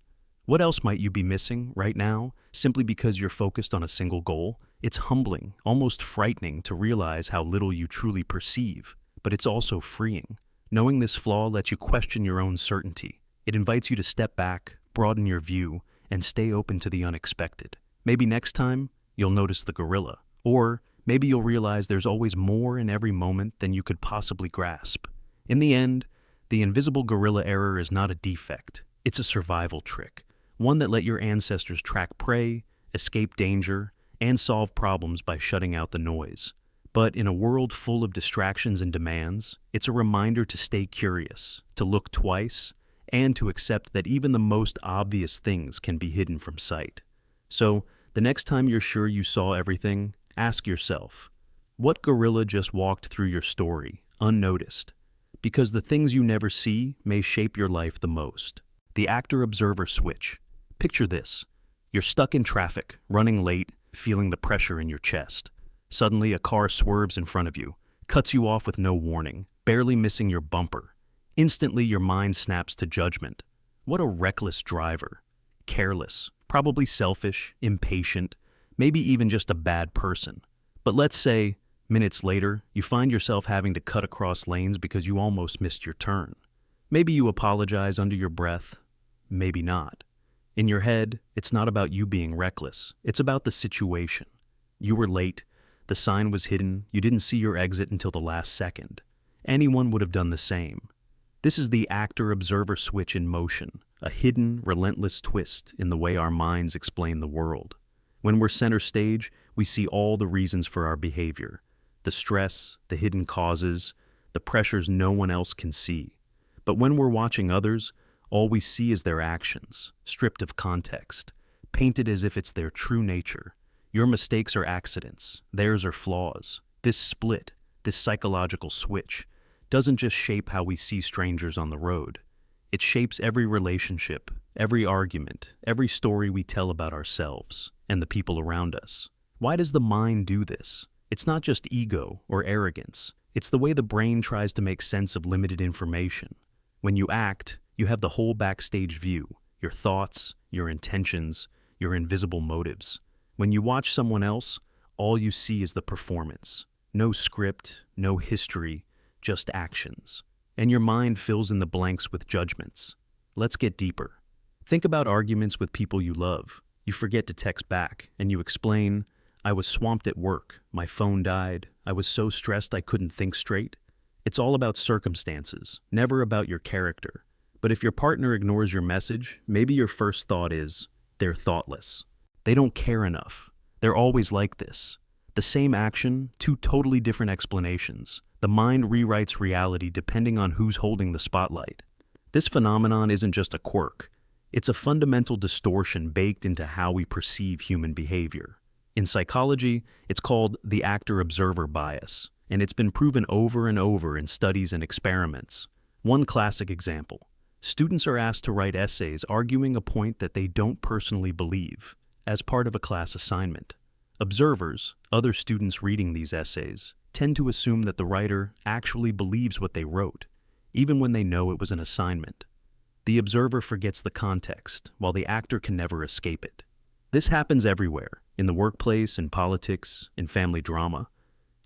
What else might you be missing right now, simply because you're focused on a single goal? It's humbling, almost frightening to realize how little you truly perceive, but it's also freeing. Knowing this flaw lets you question your own certainty. It invites you to step back, broaden your view, and stay open to the unexpected. Maybe next time, you'll notice the gorilla. Or maybe you'll realize there's always more in every moment than you could possibly grasp. In the end, the invisible gorilla error is not a defect. It's a survival trick, one that let your ancestors track prey, escape danger, and solve problems by shutting out the noise. But in a world full of distractions and demands, it's a reminder to stay curious, to look twice, and to accept that even the most obvious things can be hidden from sight. So, the next time you're sure you saw everything, ask yourself, what gorilla just walked through your story, unnoticed? Because the things you never see may shape your life the most. The actor-observer switch. Picture this. You're stuck in traffic, running late, feeling the pressure in your chest. Suddenly, a car swerves in front of you, cuts you off with no warning, barely missing your bumper. Instantly, your mind snaps to judgment. What a reckless driver. Careless, probably selfish, impatient, maybe even just a bad person. But let's say, minutes later, you find yourself having to cut across lanes because you almost missed your turn. Maybe you apologize under your breath, maybe not. In your head, it's not about you being reckless, it's about the situation. You were late, the sign was hidden, you didn't see your exit until the last second. Anyone would have done the same. This is the actor-observer switch in motion, a hidden, relentless twist in the way our minds explain the world. When we're center stage, we see all the reasons for our behavior. The stress, the hidden causes, the pressures no one else can see. But when we're watching others, all we see is their actions, stripped of context, painted as if it's their true nature. Your mistakes are accidents, theirs are flaws. This split, this psychological switch, doesn't just shape how we see strangers on the road. It shapes every relationship, every argument, every story we tell about ourselves and the people around us. Why does the mind do this? It's not just ego or arrogance. It's the way the brain tries to make sense of limited information. When you act, you have the whole backstage view, your thoughts, your intentions, your invisible motives. When you watch someone else, all you see is the performance. No script, no history, just actions. And your mind fills in the blanks with judgments. Let's get deeper. Think about arguments with people you love. You forget to text back, and you explain, "I was swamped at work, my phone died, I was so stressed I couldn't think straight." It's all about circumstances, never about your character. But if your partner ignores your message, maybe your first thought is, they're thoughtless. They don't care enough. They're always like this. The same action, two totally different explanations. The mind rewrites reality depending on who's holding the spotlight. This phenomenon isn't just a quirk. It's a fundamental distortion baked into how we perceive human behavior. In psychology, it's called the actor-observer bias, and it's been proven over and over in studies and experiments. One classic example. Students are asked to write essays arguing a point that they don't personally believe, as part of a class assignment. Observers, other students reading these essays, tend to assume that the writer actually believes what they wrote, even when they know it was an assignment. The observer forgets the context, while the actor can never escape it. This happens everywhere, in the workplace, in politics, in family drama.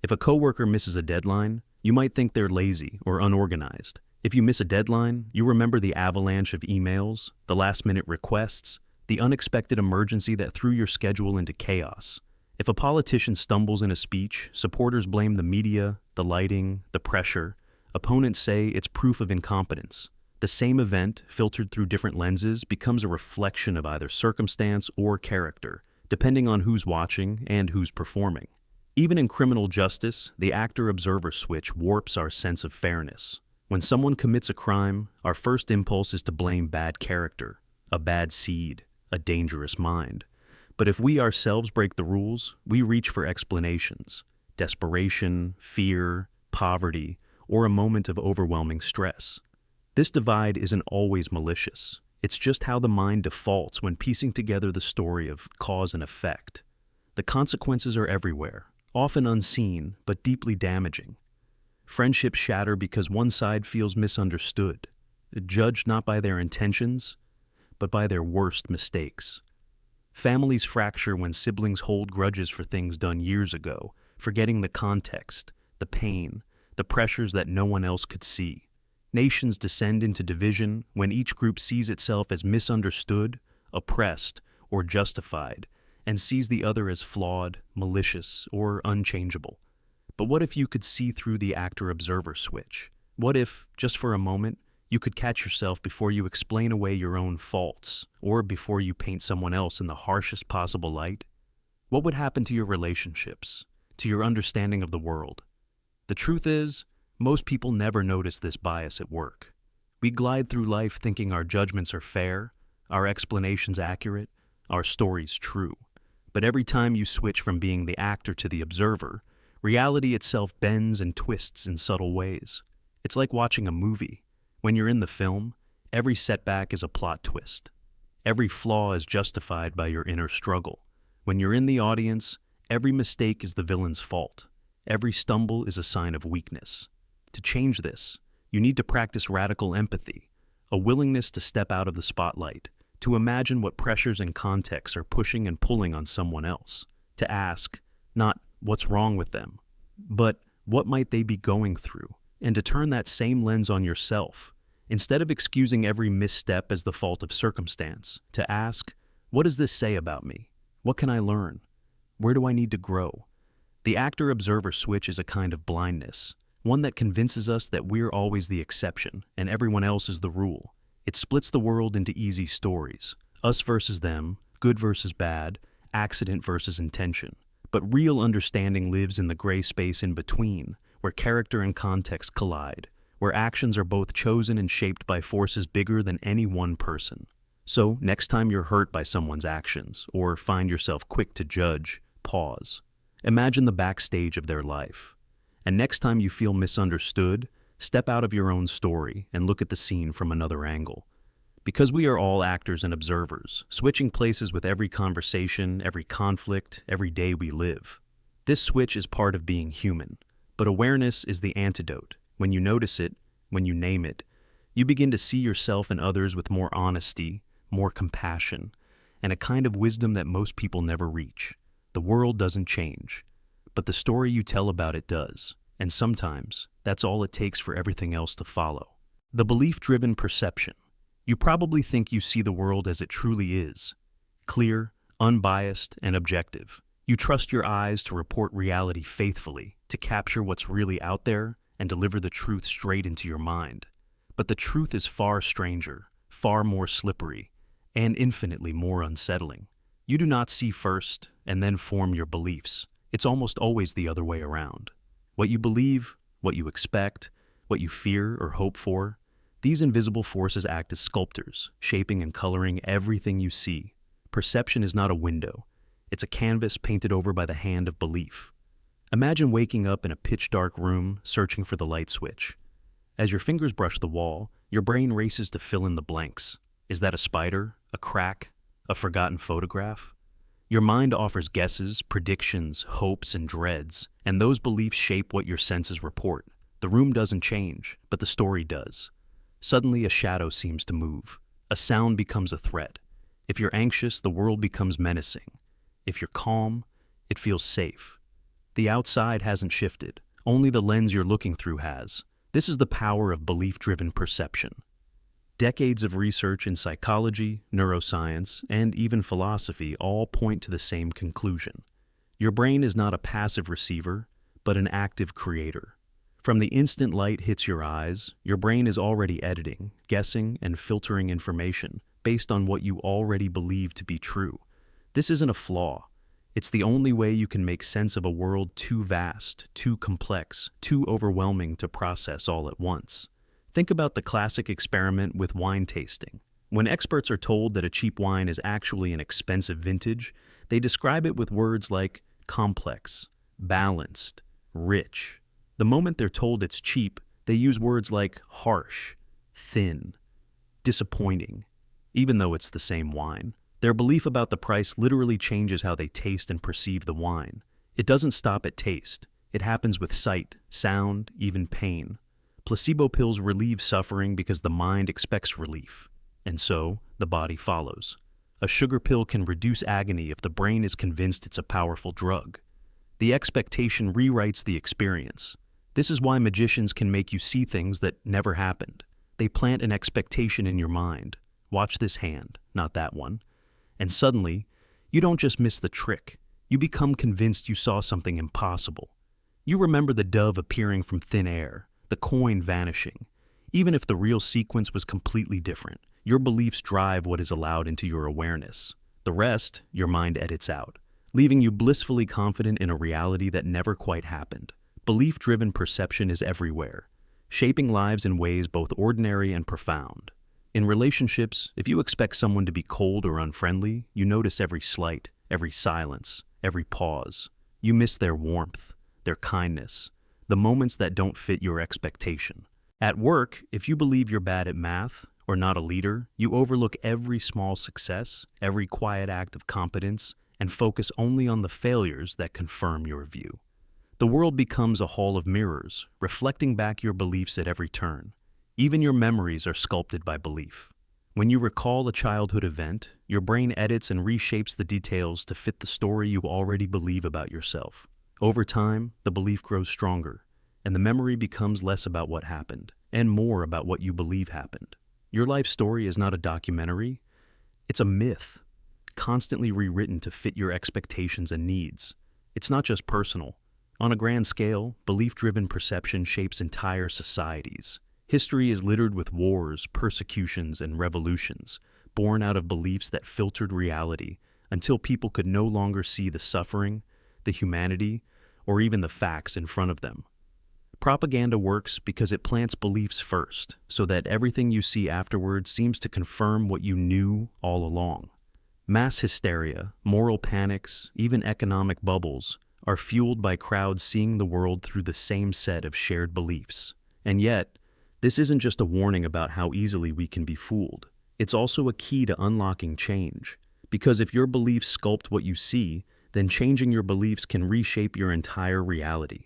If a coworker misses a deadline, you might think they're lazy or unorganized. If you miss a deadline, you remember the avalanche of emails, the last-minute requests, the unexpected emergency that threw your schedule into chaos. If a politician stumbles in a speech, supporters blame the media, the lighting, the pressure. Opponents say it's proof of incompetence. The same event, filtered through different lenses, becomes a reflection of either circumstance or character, depending on who's watching and who's performing. Even in criminal justice, the actor-observer switch warps our sense of fairness. When someone commits a crime, our first impulse is to blame bad character, a bad seed, a dangerous mind. But if we ourselves break the rules, we reach for explanations, desperation, fear, poverty, or a moment of overwhelming stress. This divide isn't always malicious. It's just how the mind defaults when piecing together the story of cause and effect. The consequences are everywhere, often unseen, but deeply damaging. Friendships shatter because one side feels misunderstood, judged not by their intentions, but by their worst mistakes. Families fracture when siblings hold grudges for things done years ago, forgetting the context, the pain, the pressures that no one else could see. Nations descend into division when each group sees itself as misunderstood, oppressed, or justified, and sees the other as flawed, malicious, or unchangeable. But what if you could see through the actor-observer switch? What if, just for a moment, you could catch yourself before you explain away your own faults, or before you paint someone else in the harshest possible light? What would happen to your relationships, to your understanding of the world? The truth is, most people never notice this bias at work. We glide through life thinking our judgments are fair, our explanations accurate, our stories true. But every time you switch from being the actor to the observer, reality itself bends and twists in subtle ways. It's like watching a movie. When you're in the film, every setback is a plot twist. Every flaw is justified by your inner struggle. When you're in the audience, every mistake is the villain's fault. Every stumble is a sign of weakness. To change this, you need to practice radical empathy, a willingness to step out of the spotlight, to imagine what pressures and contexts are pushing and pulling on someone else, to ask, not what's wrong with them, but what might they be going through, and to turn that same lens on yourself. Instead of excusing every misstep as the fault of circumstance, to ask, what does this say about me? What can I learn? Where do I need to grow? The actor-observer switch is a kind of blindness, one that convinces us that we're always the exception and everyone else is the rule. It splits the world into easy stories, us versus them, good versus bad, accident versus intention. But real understanding lives in the gray space in between, where character and context collide, where actions are both chosen and shaped by forces bigger than any one person. So, next time you're hurt by someone's actions, or find yourself quick to judge, pause. Imagine the backstage of their life. And next time you feel misunderstood, step out of your own story and look at the scene from another angle. Because we are all actors and observers, switching places with every conversation, every conflict, every day we live. This switch is part of being human, but awareness is the antidote. When you notice it, when you name it, you begin to see yourself and others with more honesty, more compassion, and a kind of wisdom that most people never reach. The world doesn't change, but the story you tell about it does, and sometimes that's all it takes for everything else to follow. The belief-driven perception. You probably think you see the world as it truly is, clear, unbiased, and objective. You trust your eyes to report reality faithfully, to capture what's really out there and deliver the truth straight into your mind. But the truth is far stranger, far more slippery, and infinitely more unsettling. You do not see first and then form your beliefs. It's almost always the other way around. What you believe, what you expect, what you fear or hope for, these invisible forces act as sculptors, shaping and coloring everything you see. Perception is not a window. It's a canvas painted over by the hand of belief. Imagine waking up in a pitch-dark room, searching for the light switch. As your fingers brush the wall, your brain races to fill in the blanks. Is that a spider, a crack, a forgotten photograph? Your mind offers guesses, predictions, hopes, and dreads, and those beliefs shape what your senses report. The room doesn't change, but the story does. Suddenly, a shadow seems to move. A sound becomes a threat. If you're anxious, the world becomes menacing. If you're calm, it feels safe. The outside hasn't shifted. Only the lens you're looking through has. This is the power of belief-driven perception. Decades of research in psychology, neuroscience, and even philosophy all point to the same conclusion. Your brain is not a passive receiver, but an active creator. From the instant light hits your eyes, your brain is already editing, guessing, and filtering information based on what you already believe to be true. This isn't a flaw. It's the only way you can make sense of a world too vast, too complex, too overwhelming to process all at once. Think about the classic experiment with wine tasting. When experts are told that a cheap wine is actually an expensive vintage, they describe it with words like complex, balanced, rich. The moment they're told it's cheap, they use words like harsh, thin, disappointing, even though it's the same wine. Their belief about the price literally changes how they taste and perceive the wine. It doesn't stop at taste. It happens with sight, sound, even pain. Placebo pills relieve suffering because the mind expects relief, and so the body follows. A sugar pill can reduce agony if the brain is convinced it's a powerful drug. The expectation rewrites the experience. This is why magicians can make you see things that never happened. They plant an expectation in your mind. Watch this hand, not that one. And suddenly, you don't just miss the trick. You become convinced you saw something impossible. You remember the dove appearing from thin air, the coin vanishing. Even if the real sequence was completely different, your beliefs drive what is allowed into your awareness. The rest, your mind edits out, leaving you blissfully confident in a reality that never quite happened. Belief-driven perception is everywhere, shaping lives in ways both ordinary and profound. In relationships, if you expect someone to be cold or unfriendly, you notice every slight, every silence, every pause. You miss their warmth, their kindness, the moments that don't fit your expectation. At work, if you believe you're bad at math or not a leader, you overlook every small success, every quiet act of competence, and focus only on the failures that confirm your view. The world becomes a hall of mirrors, reflecting back your beliefs at every turn. Even your memories are sculpted by belief. When you recall a childhood event, your brain edits and reshapes the details to fit the story you already believe about yourself. Over time, the belief grows stronger, and the memory becomes less about what happened, and more about what you believe happened. Your life story is not a documentary, it's a myth, constantly rewritten to fit your expectations and needs. It's not just personal. On a grand scale, belief-driven perception shapes entire societies. History is littered with wars, persecutions, and revolutions, born out of beliefs that filtered reality until people could no longer see the suffering, the humanity, or even the facts in front of them. Propaganda works because it plants beliefs first, so that everything you see afterwards seems to confirm what you knew all along. Mass hysteria, moral panics, even economic bubbles are fueled by crowds seeing the world through the same set of shared beliefs. And yet, this isn't just a warning about how easily we can be fooled. It's also a key to unlocking change. Because if your beliefs sculpt what you see, then changing your beliefs can reshape your entire reality.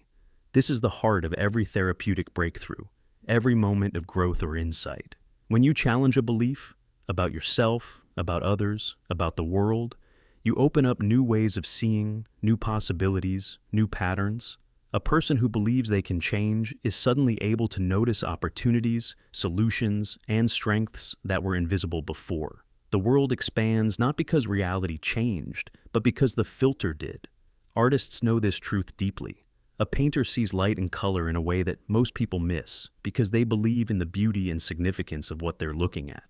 This is the heart of every therapeutic breakthrough, every moment of growth or insight. When you challenge a belief about yourself, about others, about the world, You open up new ways of seeing, new possibilities, new patterns. A person who believes they can change is suddenly able to notice opportunities, solutions, and strengths that were invisible before. The world expands not because reality changed, but because the filter did. Artists know this truth deeply. A painter sees light and color in a way that most people miss because they believe in the beauty and significance of what they're looking at.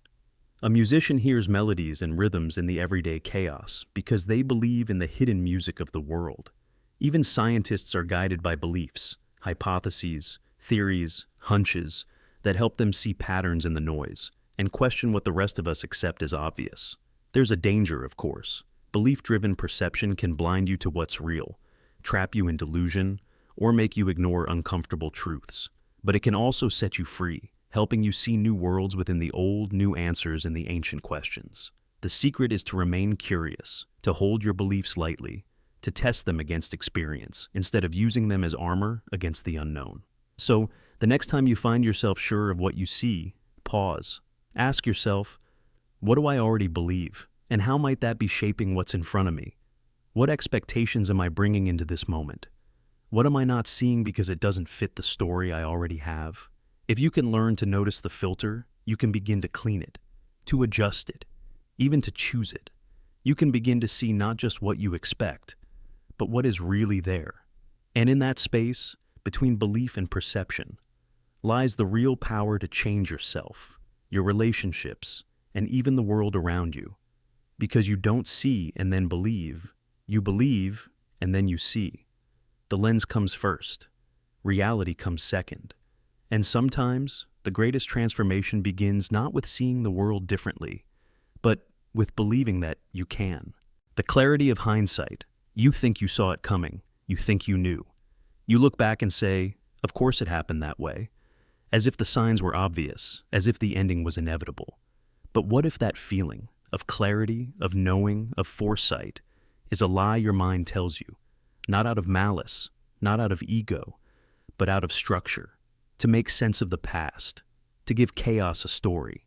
A musician hears melodies and rhythms in the everyday chaos because they believe in the hidden music of the world. Even scientists are guided by beliefs, hypotheses, theories, hunches that help them see patterns in the noise and question what the rest of us accept as obvious. There's a danger, of course. Belief-driven perception can blind you to what's real, trap you in delusion, or make you ignore uncomfortable truths. But it can also set you free, helping you see new worlds within the old, new answers in the ancient questions. The secret is to remain curious, to hold your beliefs lightly, to test them against experience, instead of using them as armor against the unknown. So, the next time you find yourself sure of what you see, pause. Ask yourself, what do I already believe, and how might that be shaping what's in front of me? What expectations am I bringing into this moment? What am I not seeing because it doesn't fit the story I already have? If you can learn to notice the filter, you can begin to clean it, to adjust it, even to choose it. You can begin to see not just what you expect, but what is really there. And in that space, between belief and perception, lies the real power to change yourself, your relationships, and even the world around you. Because you don't see and then believe, you believe and then you see. The lens comes first, reality comes second. And sometimes, the greatest transformation begins not with seeing the world differently, but with believing that you can. The clarity of hindsight. You think you saw it coming. You think you knew. You look back and say, of course it happened that way, as if the signs were obvious, as if the ending was inevitable. But what if that feeling of clarity, of knowing, of foresight, is a lie your mind tells you, not out of malice, not out of ego, but out of structure, to make sense of the past, to give chaos a story?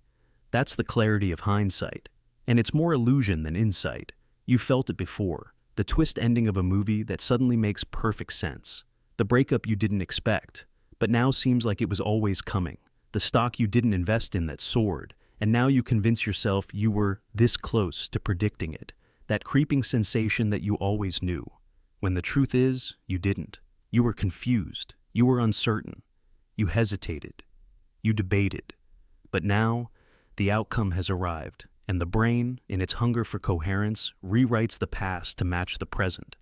That's the clarity of hindsight, and it's more illusion than insight. You felt it before. The twist ending of a movie that suddenly makes perfect sense. The breakup you didn't expect, but now seems like it was always coming. The stock you didn't invest in that soared, and now you convince yourself you were this close to predicting it. That creeping sensation that you always knew. When the truth is, you didn't. You were confused. You were uncertain. You hesitated. You debated. But now, the outcome has arrived. And the brain, in its hunger for coherence, rewrites the past to match the present.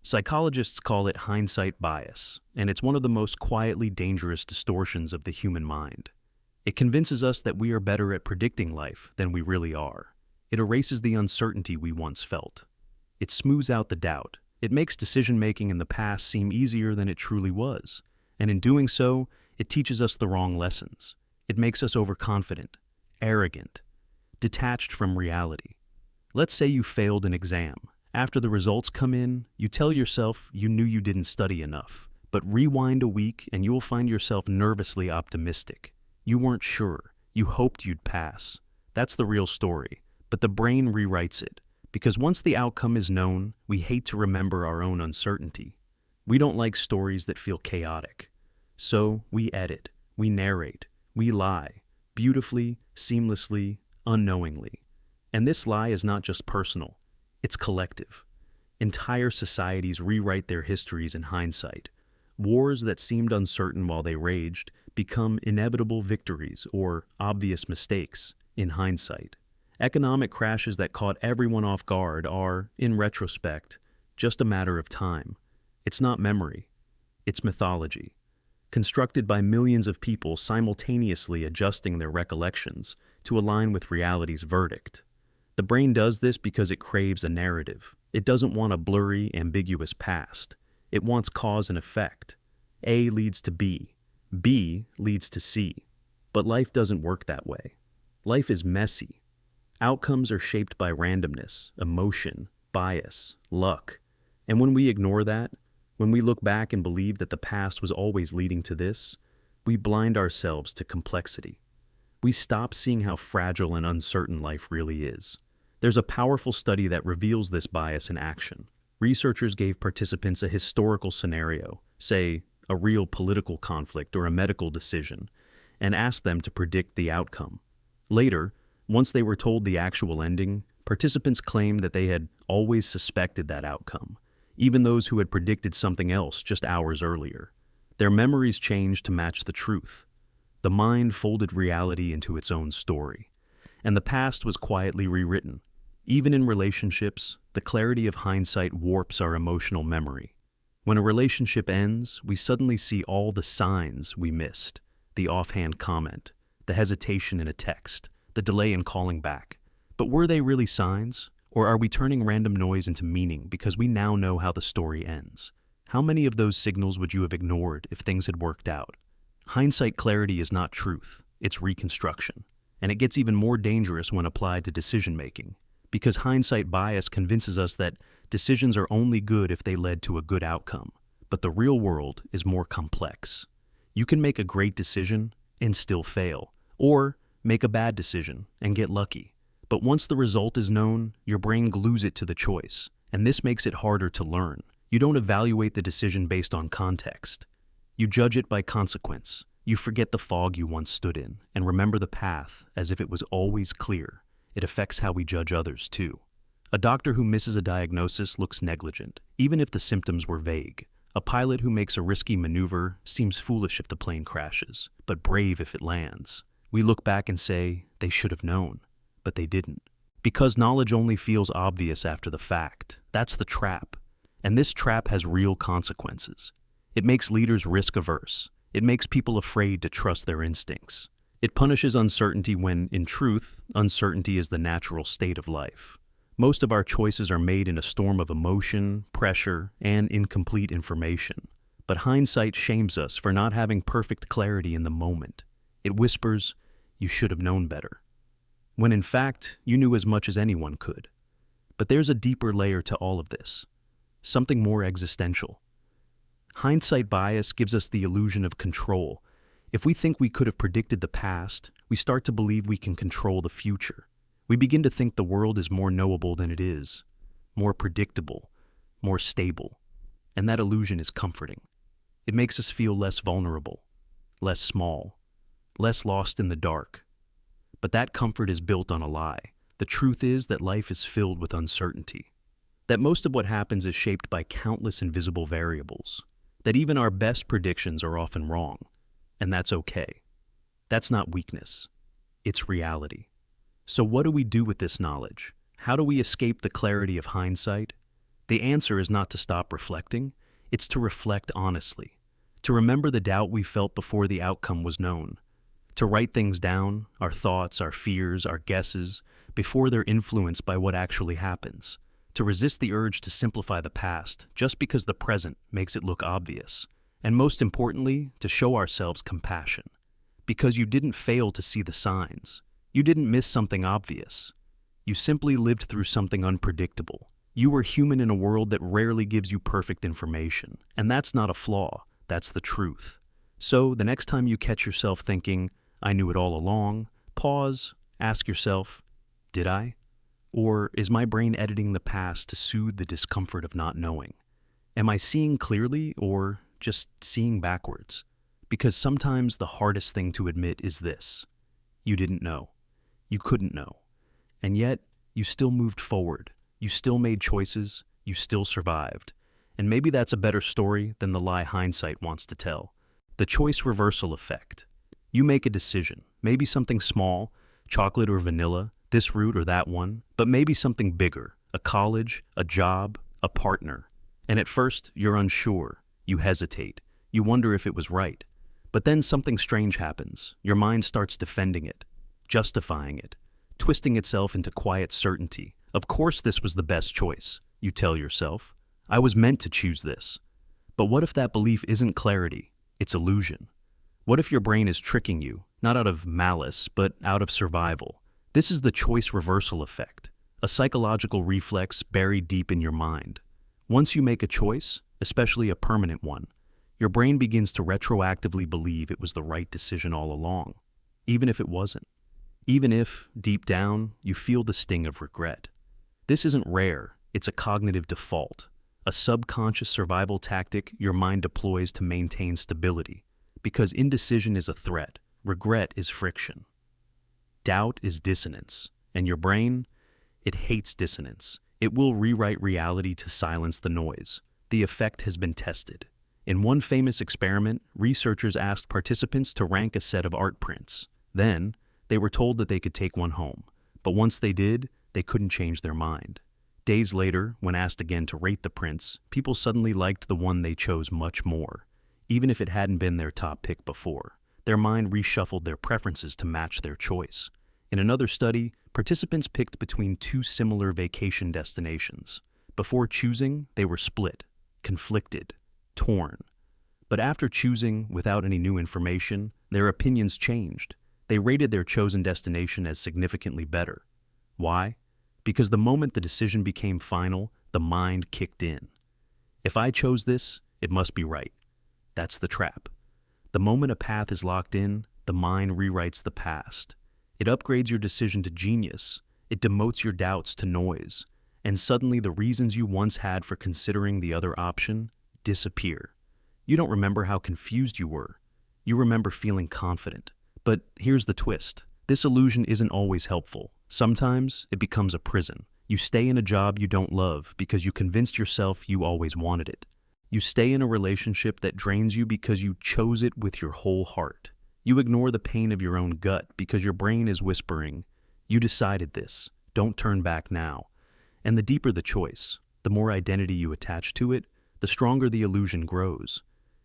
Psychologists call it hindsight bias, and it's one of the most quietly dangerous distortions of the human mind. It convinces us that we are better at predicting life than we really are. It erases the uncertainty we once felt. It smooths out the doubt. It makes decision-making in the past seem easier than it truly was. And in doing so, it teaches us the wrong lessons. It makes us overconfident, arrogant, detached from reality. Let's say you failed an exam. After the results come in, you tell yourself you knew you didn't study enough. But rewind a week and you will find yourself nervously optimistic. You weren't sure. You hoped you'd pass. That's the real story. But the brain rewrites it. Because once the outcome is known, we hate to remember our own uncertainty. We don't like stories that feel chaotic. So we edit, we narrate, we lie, beautifully, seamlessly, unknowingly. And this lie is not just personal, it's collective. Entire societies rewrite their histories in hindsight. Wars that seemed uncertain while they raged become inevitable victories or obvious mistakes in hindsight. Economic crashes that caught everyone off guard are, in retrospect, just a matter of time. It's not memory, it's mythology, constructed by millions of people simultaneously adjusting their recollections to align with reality's verdict. The brain does this because it craves a narrative. It doesn't want a blurry, ambiguous past. It wants cause and effect. A leads to B. B leads to C. But life doesn't work that way. Life is messy. Outcomes are shaped by randomness, emotion, bias, luck. And when we ignore that, when we look back and believe that the past was always leading to this, we blind ourselves to complexity. We stop seeing how fragile and uncertain life really is. There's a powerful study that reveals this bias in action. Researchers gave participants a historical scenario, say, a real political conflict or a medical decision, and asked them to predict the outcome. Later, once they were told the actual ending, participants claimed that they had always suspected that outcome, even those who had predicted something else just hours earlier. Their memories changed to match the truth. The mind folded reality into its own story, and the past was quietly rewritten. Even in relationships, the clarity of hindsight warps our emotional memory. When a relationship ends, we suddenly see all the signs we missed: the offhand comment, the hesitation in a text, the delay in calling back. But were they really signs? Or are we turning random noise into meaning because we now know how the story ends? How many of those signals would you have ignored if things had worked out? Hindsight clarity is not truth, it's reconstruction. And it gets even more dangerous when applied to decision-making, because hindsight bias convinces us that decisions are only good if they led to a good outcome. But the real world is more complex. You can make a great decision and still fail, or make a bad decision and get lucky. But once the result is known, your brain glues it to the choice, and this makes it harder to learn. You don't evaluate the decision based on context. You judge it by consequence. You forget the fog you once stood in, and remember the path as if it was always clear. It affects how we judge others, too. A doctor who misses a diagnosis looks negligent, even if the symptoms were vague. A pilot who makes a risky maneuver seems foolish if the plane crashes, but brave if it lands. We look back and say, they should have known, but they didn't. Because knowledge only feels obvious after the fact. That's the trap. And this trap has real consequences. It makes leaders risk-averse. It makes people afraid to trust their instincts. It punishes uncertainty when, in truth, uncertainty is the natural state of life. Most of our choices are made in a storm of emotion, pressure, and incomplete information. But hindsight shames us for not having perfect clarity in the moment. It whispers, "You should have known better," when in fact, you knew as much as anyone could. But there's a deeper layer to all of this, something more existential. Hindsight bias gives us the illusion of control. If we think we could have predicted the past, we start to believe we can control the future. We begin to think the world is more knowable than it is, more predictable, more stable. And that illusion is comforting. It makes us feel less vulnerable, less small, less lost in the dark. But that comfort is built on a lie. The truth is that life is filled with uncertainty, that most of what happens is shaped by countless invisible variables, that even our best predictions are often wrong, and that's okay. That's not weakness. It's reality. So what do we do with this knowledge? How do we escape the clarity of hindsight? The answer is not to stop reflecting, it's to reflect honestly, to remember the doubt we felt before the outcome was known, to write things down, our thoughts, our fears, our guesses, before they're influenced by what actually happens, to resist the urge to simplify the past just because the present makes it look obvious, and most importantly, to show ourselves compassion. Because you didn't fail to see the signs. You didn't miss something obvious. You simply lived through something unpredictable. You were human in a world that rarely gives you perfect information, and that's not a flaw, that's the truth. So the next time you catch yourself thinking, "I knew it all along," pause, ask yourself, "Did I? Or is my brain editing the past to soothe the discomfort of not knowing? Am I seeing clearly or just seeing backwards?" Because sometimes the hardest thing to admit is this: you didn't know. You couldn't know. And yet, you still moved forward. You still made choices. You still survived. And maybe that's a better story than the lie hindsight wants to tell. The choice reversal effect. You make a decision, maybe something small, chocolate or vanilla, this route or that one, but maybe something bigger, a college, a job, a partner. And at first, you're unsure. You hesitate. You wonder if it was right. But then something strange happens. Your mind starts defending it, justifying it, twisting itself into quiet certainty. Of course this was the best choice, you tell yourself. I was meant to choose this. But what if that belief isn't clarity? It's illusion. What if your brain is tricking you, not out of malice, but out of survival? This is the choice reversal effect, a psychological reflex buried deep in your mind. Once you make a choice, especially a permanent one, your brain begins to retroactively believe it was the right decision all along, even if it wasn't. even if, deep down, you feel the sting of regret. This isn't rare, it's a cognitive default, a subconscious survival tactic your mind deploys to maintain stability, because indecision is a threat, regret is friction. Doubt is dissonance, and your brain, it hates dissonance. It will rewrite reality to silence the noise. The effect has been tested. In one famous experiment, researchers asked participants to rank a set of art prints. Then, they were told that they could take one home, but once they did, they couldn't change their mind. Days later, when asked again to rate the prints, people suddenly liked the one they chose much more, even if it hadn't been their top pick before. Their mind reshuffled their preferences to match their choice. In another study, participants picked between two similar vacation destinations. Before choosing, they were split, conflicted, torn. But after choosing without any new information, their opinions changed. They rated their chosen destination as significantly better. Why? Because the moment the decision became final, the mind kicked in. If I chose this, it must be right. That's the trap. The moment a path is locked in, the mind rewrites the past. It upgrades your decision to genius. It demotes your doubts to noise. And suddenly the reasons you once had for considering the other option disappear. You don't remember how confused you were. You remember feeling confident. But here's the twist. This illusion isn't always helpful. Sometimes it becomes a prison. You stay in a job you don't love because you convinced yourself you always wanted it. You stay in a relationship that drains you because you chose it with your whole heart. You ignore the pain of your own gut because your brain is whispering, "You decided this. Don't turn back now." And the deeper the choice, the more identity you attach to it, the stronger the illusion grows.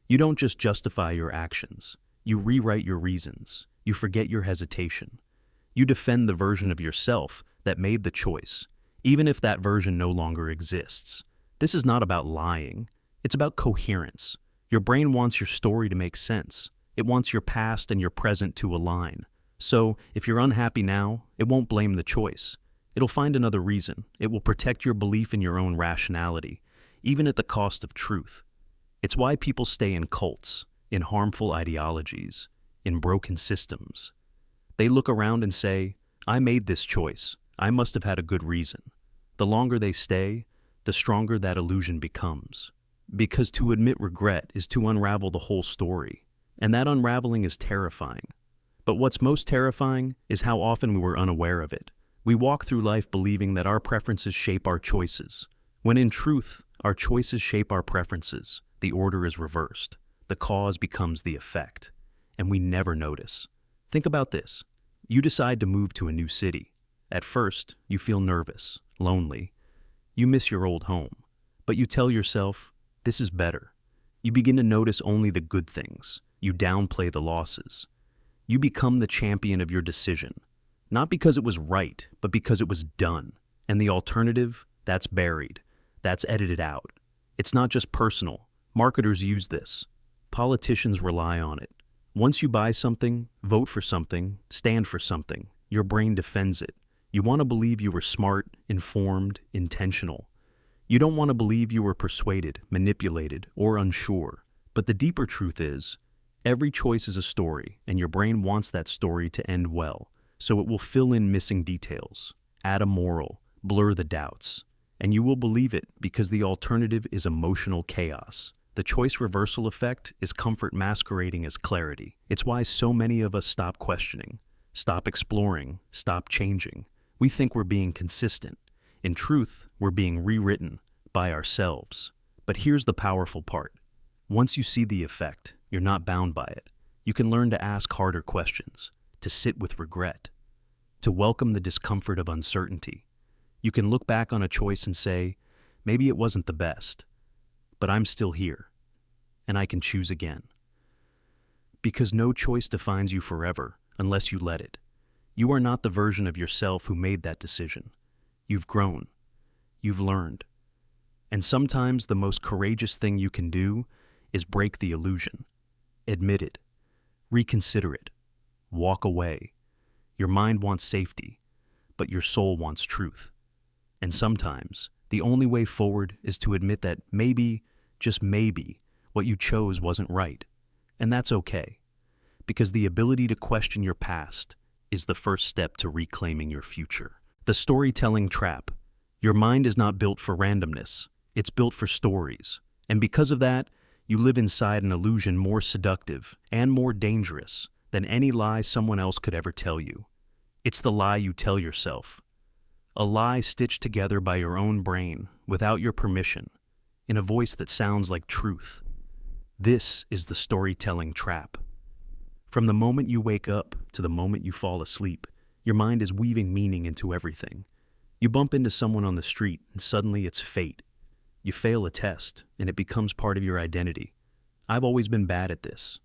You don't just justify your actions. You rewrite your reasons. You forget your hesitation. You defend the version of yourself that made the choice, even if that version no longer exists. This is not about lying. It's about coherence. Your brain wants your story to make sense. It wants your past and your present to align. So, if you're unhappy now, it won't blame the choice. It'll find another reason. It will protect your belief in your own rationality, even at the cost of truth. It's why people stay in cults, in harmful ideologies, in broken systems. They look around and say, "I made this choice. I must have had a good reason." The longer they stay, the stronger that illusion becomes. Because to admit regret is to unravel the whole story, and that unraveling is terrifying. But what's most terrifying is how often we were unaware of it. We walk through life believing that our preferences shape our choices, when in truth, our choices shape our preferences. The order is reversed. The cause becomes the effect, and we never notice. Think about this. You decide to move to a new city. At first, you feel nervous, lonely. You miss your old home, but you tell yourself, "This is better." You begin to notice only the good things. You downplay the losses. You become the champion of your decision, not because it was right, but because it was done. And the alternative, that's buried. That's edited out. It's not just personal. Marketers use this. Politicians rely on it. Once you buy something, vote for something, stand for something, your brain defends it. You want to believe you were smart, informed, intentional. You don't want to believe you were persuaded, manipulated, or unsure. But the deeper truth is, every choice is a story, and your brain wants that story to end well, so it will fill in missing details, add a moral, blur the doubts. And you will believe it because the alternative is emotional chaos. The choice reversal effect is comfort masquerading as clarity. It's why so many of us stop questioning, stop exploring, stop changing. We think we're being consistent. In truth, we're being rewritten by ourselves. But here's the powerful part. Once you see the effect, you're not bound by it. You can learn to ask harder questions, to sit with regret, to welcome the discomfort of uncertainty. You can look back on a choice and say, maybe it wasn't the best, but I'm still here, and I can choose again. Because no choice defines you forever unless you let it. You are not the version of yourself who made that decision. You've grown. You've learned. And sometimes the most courageous thing you can do is break the illusion. Admit it. Reconsider it. Walk away. Your mind wants safety, but your soul wants truth. And sometimes, the only way forward is to admit that maybe, just maybe, what you chose wasn't right. And that's okay. Because the ability to question your past is the first step to reclaiming your future. The storytelling trap. Your mind is not built for randomness. It's built for stories. And because of that, you live inside an illusion more seductive and more dangerous than any lie someone else could ever tell you. It's the lie you tell yourself. A lie stitched together by your own brain, without your permission, in a voice that sounds like truth. This is the storytelling trap. From the moment you wake up to the moment you fall asleep, your mind is weaving meaning into everything. You bump into someone on the street and suddenly it's fate. You fail a test and it becomes part of your identity. I've always been bad at this.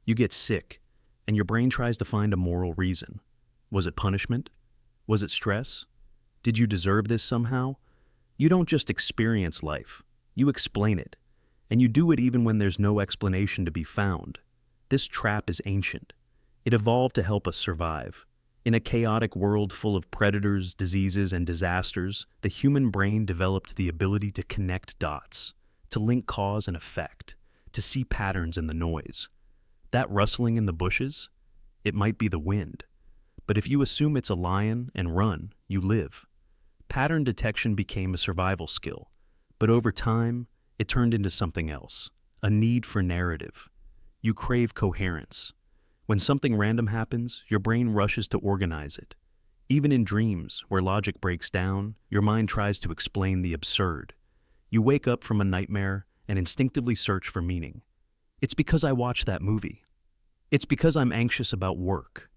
You get sick and your brain tries to find a moral reason. Was it punishment? Was it stress? Did you deserve this somehow? You don't just experience life, you explain it. And you do it even when there's no explanation to be found. This trap is ancient. It evolved to help us survive. In a chaotic world full of predators, diseases, and disasters, the human brain developed the ability to connect dots, to link cause and effect, to see patterns in the noise. That rustling in the bushes? It might be the wind. But if you assume it's a lion and run, you live. Pattern detection became a survival skill, but over time, it turned into something else, a need for narrative. You crave coherence. When something random happens, your brain rushes to organize it. Even in dreams, where logic breaks down, your mind tries to explain the absurd. You wake up from a nightmare and instinctively search for meaning. It's because I watched that movie. It's because I'm anxious about work.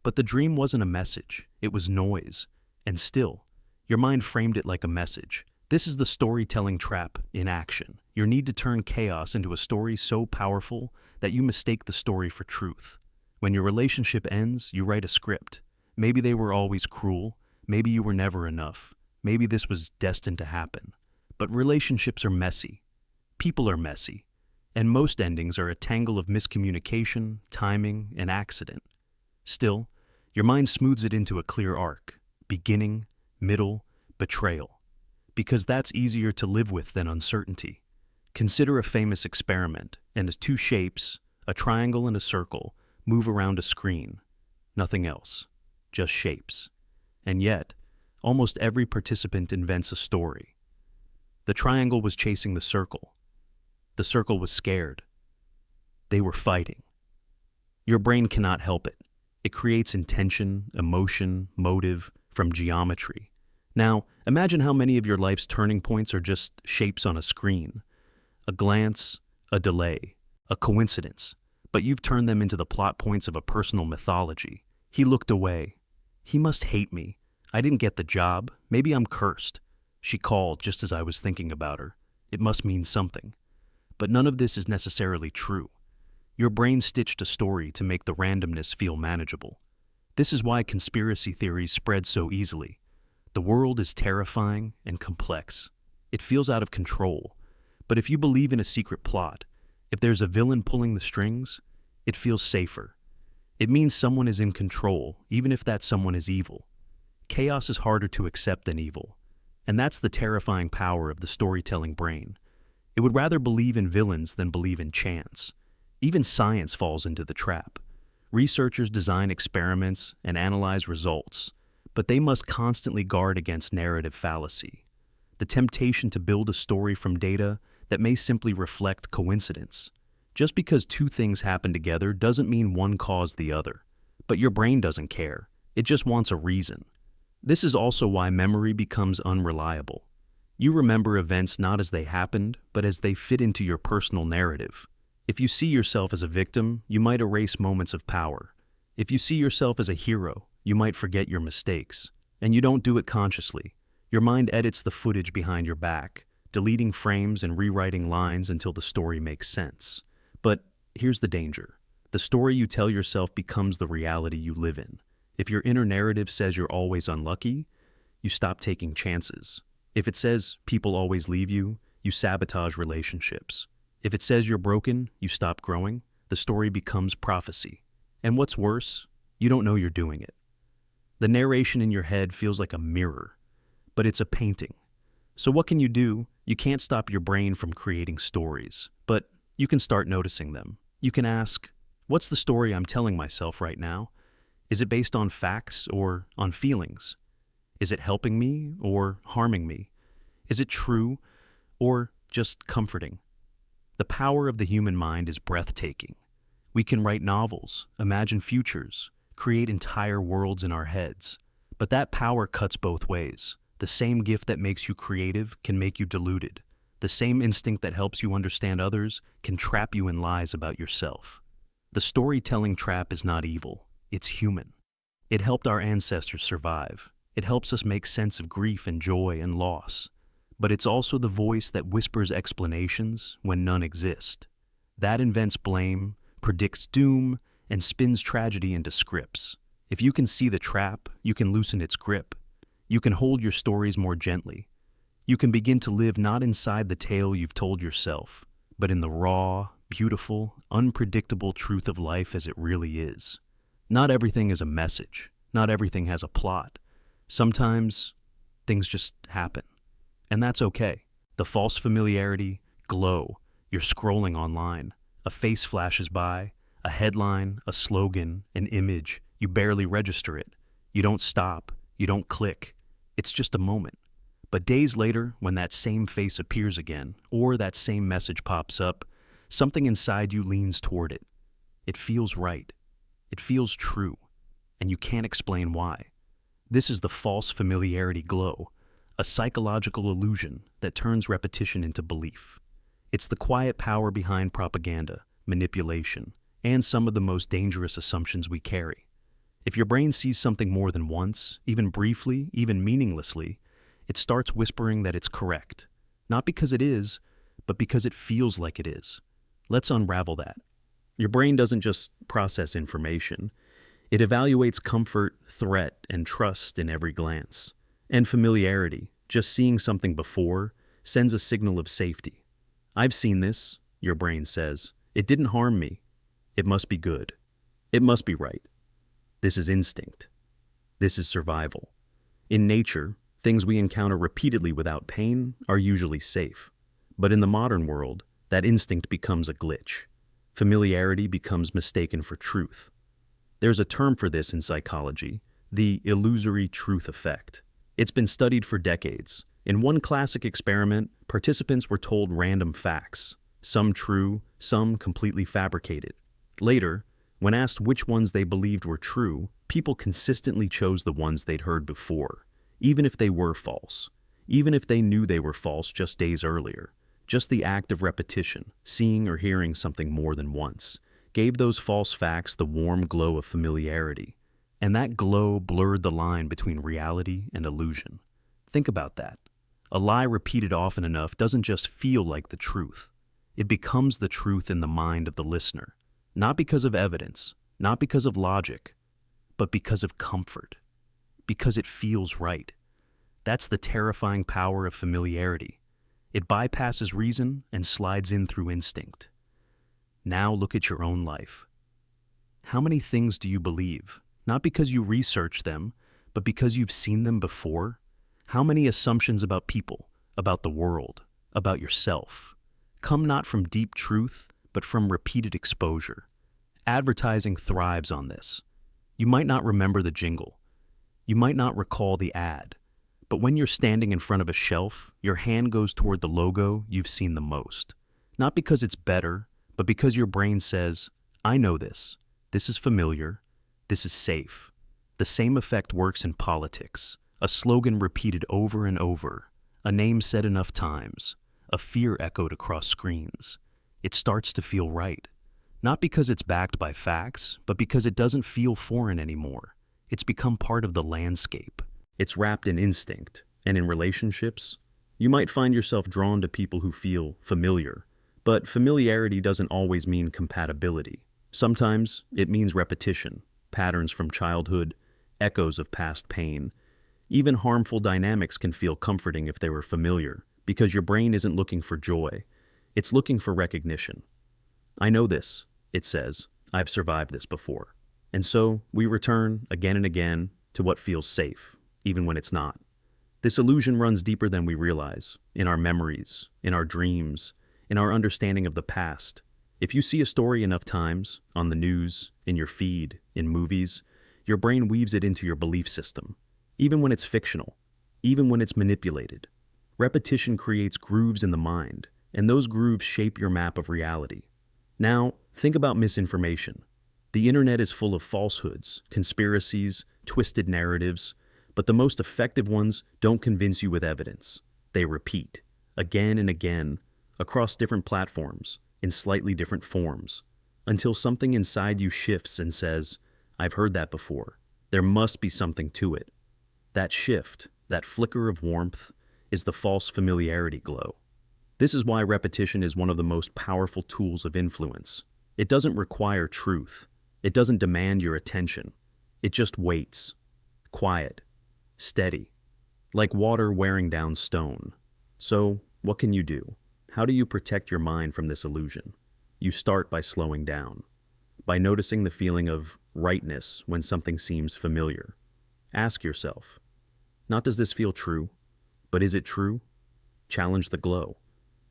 But the dream wasn't a message, it was noise. And still, your mind framed it like a message. This is the storytelling trap in action. Your need to turn chaos into a story so powerful that you mistake the story for truth. When your relationship ends, you write a script. Maybe they were always cruel. Maybe you were never enough. Maybe this was destined to happen. But relationships are messy. People are messy. And most endings are a tangle of miscommunication, timing, and accident. Still, your mind smooths it into a clear arc. Beginning, middle, betrayal. Because that's easier to live with than uncertainty. Consider a famous experiment, and as two shapes, a triangle and a circle, move around a screen. Nothing else. Just shapes. And yet, almost every participant invents a story. The triangle was chasing the circle. The circle was scared. They were fighting. Your brain cannot help it. It creates intention, emotion, motive from geometry. Now, imagine how many of your life's turning points are just shapes on a screen. A glance, a delay, a coincidence. But you've turned them into the plot points of a personal mythology. He looked away. He must hate me. I didn't get the job. Maybe I'm cursed. She called just as I was thinking about her. It must mean something. But none of this is necessarily true. Your brain stitched a story to make the randomness feel manageable. This is why conspiracy theories spread so easily. The world is terrifying and complex. It feels out of control. But if you believe in a secret plot, if there's a villain pulling the strings, it feels safer. It means someone is in control, even if that someone is evil. Chaos is harder to accept than evil. And that's the terrifying power of the storytelling brain. It would rather believe in villains than believe in chance. Even science falls into the trap. Researchers design experiments and analyze results, but they must constantly guard against narrative fallacy. The temptation to build a story from data that may simply reflect coincidence. Just because two things happen together doesn't mean one caused the other. But your brain doesn't care. It just wants a reason. This is also why memory becomes unreliable. You remember events not as they happened, but as they fit into your personal narrative. If you see yourself as a victim, you might erase moments of power. If you see yourself as a hero, you might forget your mistakes. And you don't do it consciously. Your mind edits the footage behind your back, deleting frames and rewriting lines until the story makes sense. But here's the danger. The story you tell yourself becomes the reality you live in. If your inner narrative says you're always unlucky, you stop taking chances. If it says people always leave you, you sabotage relationships. If it says you're broken, you stop growing. The story becomes prophecy. And what's worse, you don't know you're doing it. The narration in your head feels like a mirror, but it's a painting. So what can you do? You can't stop your brain from creating stories, but you can start noticing them. You can ask, what's the story I'm telling myself right now? Is it based on facts or on feelings? Is it helping me or harming me? Is it true or just comforting? The power of the human mind is breathtaking. We can write novels, imagine futures, create entire worlds in our heads. But that power cuts both ways. The same gift that makes you creative can make you deluded. The same instinct that helps you understand others can trap you in lies about yourself. The storytelling trap is not evil, it's human. It helped our ancestors survive. It helps us make sense of grief and joy and loss. But it's also the voice that whispers explanations when none exist. That invents blame, predicts doom, and spins tragedy into scripts. If you can see the trap, you can loosen its grip. You can hold your stories more gently. You can begin to live not inside the tale you've told yourself, but in the raw, beautiful, unpredictable truth of life as it really is. Not everything is a message. Not everything has a plot. Sometimes things just happen. And that's okay. The false familiarity, glow. You're scrolling online. A face flashes by, a headline, a slogan, an image. You barely register it. You don't stop. You don't click. It's just a moment. But days later, when that same face appears again, or that same message pops up, something inside you leans toward it. It feels right. It feels true. And you can't explain why. This is the false familiarity glow, a psychological illusion that turns repetition into belief. It's the quiet power behind propaganda, manipulation, and some of the most dangerous assumptions we carry. If your brain sees something more than once, even briefly, even meaninglessly, it starts whispering that it's correct. Not because it is, but because it feels like it is. Let's unravel that. Your brain doesn't just process information. It evaluates comfort, threat, and trust in every glance. And familiarity, just seeing something before, sends a signal of safety. I've seen this, your brain says. It didn't harm me. It must be good. It must be right. This is instinct. This is survival. In nature, things we encounter repeatedly without pain are usually safe. But in the modern world, that instinct becomes a glitch. Familiarity becomes mistaken for truth. There's a term for this in psychology, the illusory truth effect. It's been studied for decades. In one classic experiment, participants were told random facts, some true, some completely fabricated. Later, when asked which ones they believed were true, people consistently chose the ones they'd heard before, even if they were false, even if they knew they were false just days earlier. Just the act of repetition, seeing or hearing something more than once, gave those false facts the warm glow of familiarity. And that glow blurred the line between reality and illusion. Think about that. A lie repeated often enough doesn't just feel like the truth. It becomes the truth in the mind of the listener. Not because of evidence, not because of logic, but because of comfort. Because it feels right. That's the terrifying power of familiarity. It bypasses reason and slides in through instinct. Now look at your own life. How many things do you believe? Not because you research them, but because you've seen them before? How many assumptions about people, about the world, about yourself, come not from deep truth, but from repeated exposure? Advertising thrives on this. You might not remember the jingle. You might not recall the ad. But when you're standing in front of a shelf, your hand goes toward the logo you've seen the most. Not because it's better, but because your brain says, I know this. This is familiar. This is safe. The same effect works in politics. A slogan repeated over and over. A name said enough times. A fear echoed across screens. It starts to feel right. Not because it's backed by facts, but because it doesn't feel foreign anymore. It's become part of the landscape. It's wrapped in instinct, and in relationships, you might find yourself drawn to people who feel familiar. But familiarity doesn't always mean compatibility. Sometimes it means repetition, patterns from childhood, echoes of past pain. Even harmful dynamics can feel comforting if they were familiar, because your brain isn't looking for joy. It's looking for recognition. I know this, it says. I've survived this before. And so we return again and again to what feels safe, even when it's not. This illusion runs deeper than we realize, in our memories, in our dreams, in our understanding of the past. If you see a story enough times, on the news, in your feed, in movies, Your brain weaves it into your belief system, even when it's fictional, even when it's manipulated. Repetition creates grooves in the mind, and those grooves shape your map of reality. Now, think about misinformation. The internet is full of falsehoods, conspiracies, twisted narratives, but the most effective ones don't convince you with evidence. They repeat, again and again, across different platforms, in slightly different forms, until something inside you shifts and says, "I've heard that before. There must be something to it." That shift, that flicker of warmth, is the false familiarity glow. This is why repetition is one of the most powerful tools of influence. It doesn't require truth. It doesn't demand your attention. It just waits. Quiet. Steady. Like water wearing down stone. So, what can you do? How do you protect your mind from this illusion? You start by slowing down. By noticing the feeling of rightness when something seems familiar. Ask yourself, not does this feel true, but is it true? Challenge the glow.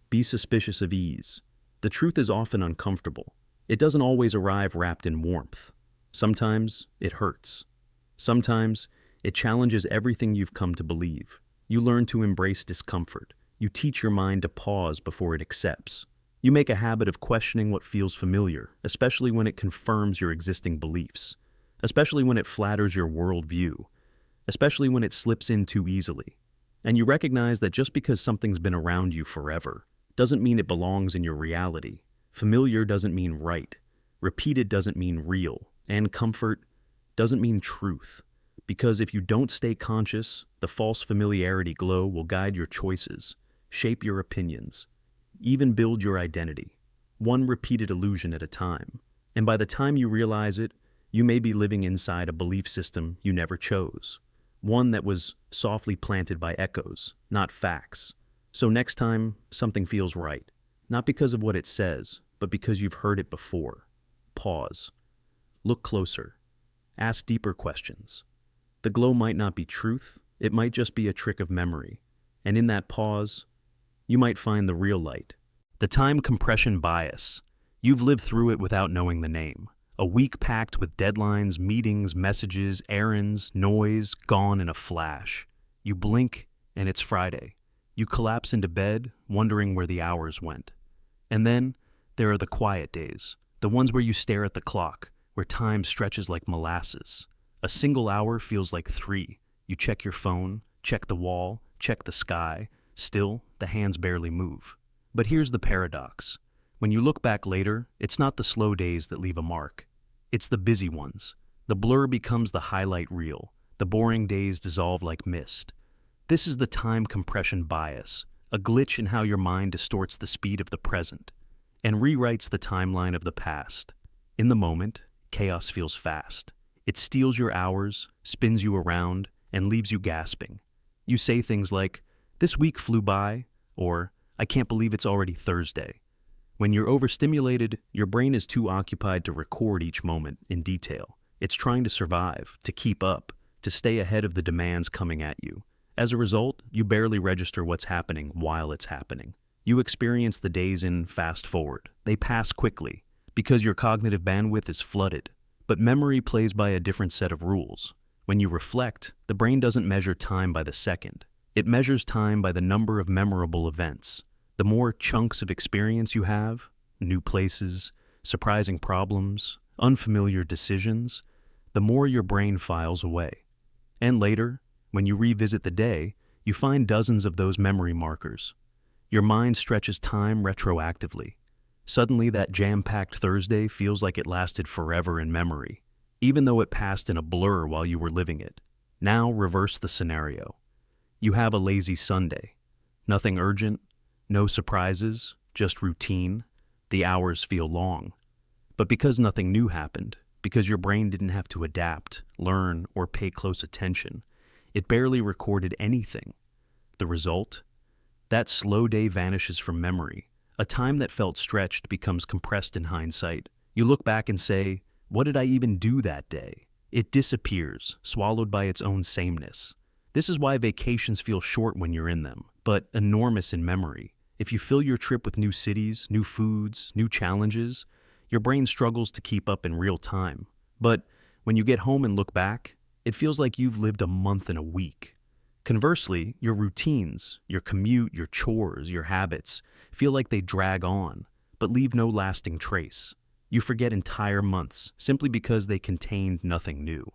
Be suspicious of ease. The truth is often uncomfortable. It doesn't always arrive wrapped in warmth. Sometimes it hurts. Sometimes it challenges everything you've come to believe. You learn to embrace discomfort. You teach your mind to pause before it accepts. You make a habit of questioning what feels familiar, especially when it confirms your existing beliefs, especially when it flatters your worldview, especially when it slips in too easily. And you recognize that just because something's been around you forever doesn't mean it belongs in your reality. Familiar doesn't mean right. Repeated doesn't mean real. And comfort doesn't mean truth. Because if you don't stay conscious, the false familiarity glow will guide your choices, shape your opinions, even build your identity, one repeated illusion at a time. And by the time you realize it, you may be living inside a belief system you never chose, one that was softly planted by echoes, not facts. So next time something feels right, not because of what it says, but because you've heard it before, pause. Look closer. Ask deeper questions. The glow might not be truth, it might just be a trick of memory. And in that pause, you might find the real light. The time compression bias. You've lived through it without knowing the name. A week packed with deadlines, meetings, messages, errands, noise, gone in a flash. You blink, and it's Friday. You collapse into bed, wondering where the hours went. And then, there are the quiet days, the ones where you stare at the clock, where time stretches like molasses. A single hour feels like 3. You check your phone, check the wall, check the sky. Still, the hands barely move. But here's the paradox. When you look back later, it's not the slow days that leave a mark. It's the busy ones. The blur becomes the highlight reel. The boring days dissolve like mist. This is the time compression bias, a glitch in how your mind distorts the speed of the present and rewrites the timeline of the past. In the moment, chaos feels fast. It steals your hours, spins you around, and leaves you gasping. You say things like, "This week flew by," or "I can't believe it's already Thursday." When you're overstimulated, your brain is too occupied to record each moment in detail. It's trying to survive, to keep up, to stay ahead of the demands coming at you. As a result, you barely register what's happening while it's happening. You experience the days in fast forward. They pass quickly, because your cognitive bandwidth is flooded. But memory plays by a different set of rules. When you reflect, the brain doesn't measure time by the second. It measures time by the number of memorable events. The more chunks of experience you have, new places, surprising problems, unfamiliar decisions, the more your brain files away. And later, when you revisit the day, you find dozens of those memory markers. Your mind stretches time retroactively. Suddenly, that jam-packed Thursday feels like it lasted forever in memory, even though it passed in a blur while you were living it. Now reverse the scenario. You have a lazy Sunday. Nothing urgent, no surprises, just routine. The hours feel long. But because nothing new happened, because your brain didn't have to adapt, learn, or pay close attention, it barely recorded anything. The result? That slow day vanishes from memory. A time that felt stretched becomes compressed in hindsight. You look back and say, "What did I even do that day?" It disappears, swallowed by its own sameness. This is why vacations feel short when you're in them, but enormous in memory. If you fill your trip with new cities, new foods, new challenges, your brain struggles to keep up in real time. But When you get home and look back, it feels like you've lived a month and a week. Conversely, your routines, your commute, your chores, your habits feel like they drag on, but leave no lasting trace. You forget entire months simply because they contained nothing new.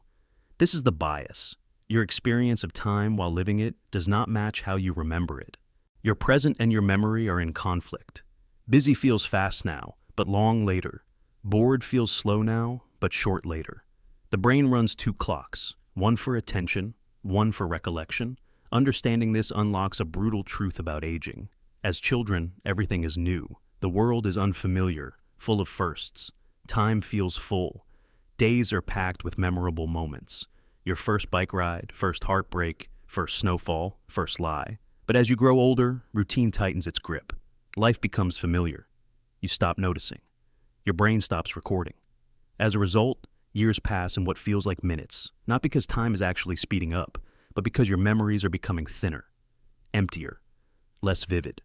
This is the bias. Your experience of time while living it does not match how you remember it. Your present and your memory are in conflict. Busy feels fast now, but long later. Bored feels slow now, but short later. The brain runs two clocks, one for attention, one for recollection. Understanding this unlocks a brutal truth about aging. As children, everything is new. The world is unfamiliar, full of firsts. Time feels full. Days are packed with memorable moments. Your first bike ride, first heartbreak, first snowfall, first lie. But as you grow older, routine tightens its grip. Life becomes familiar. You stop noticing. Your brain stops recording. As a result, years pass in what feels like minutes, not because time is actually speeding up, but because your memories are becoming thinner, emptier, less vivid.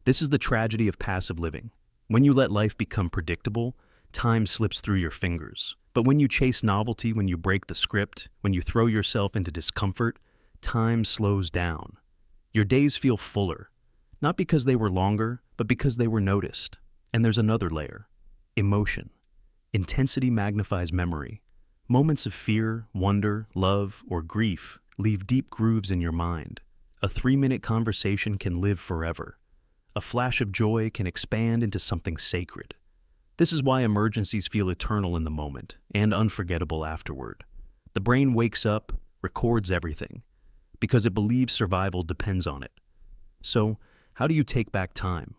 This is the tragedy of passive living. When you let life become predictable, time slips through your fingers. But when you chase novelty, when you break the script, when you throw yourself into discomfort, time slows down. Your days feel fuller, not because they were longer, but because they were noticed. And there's another layer: emotion. Intensity magnifies memory. Moments of fear, wonder, love, or grief leave deep grooves in your mind. A 3-minute conversation can live forever. A flash of joy can expand into something sacred. This is why emergencies feel eternal in the moment and unforgettable afterward. The brain wakes up, records everything, because it believes survival depends on it. So, how do you take back time?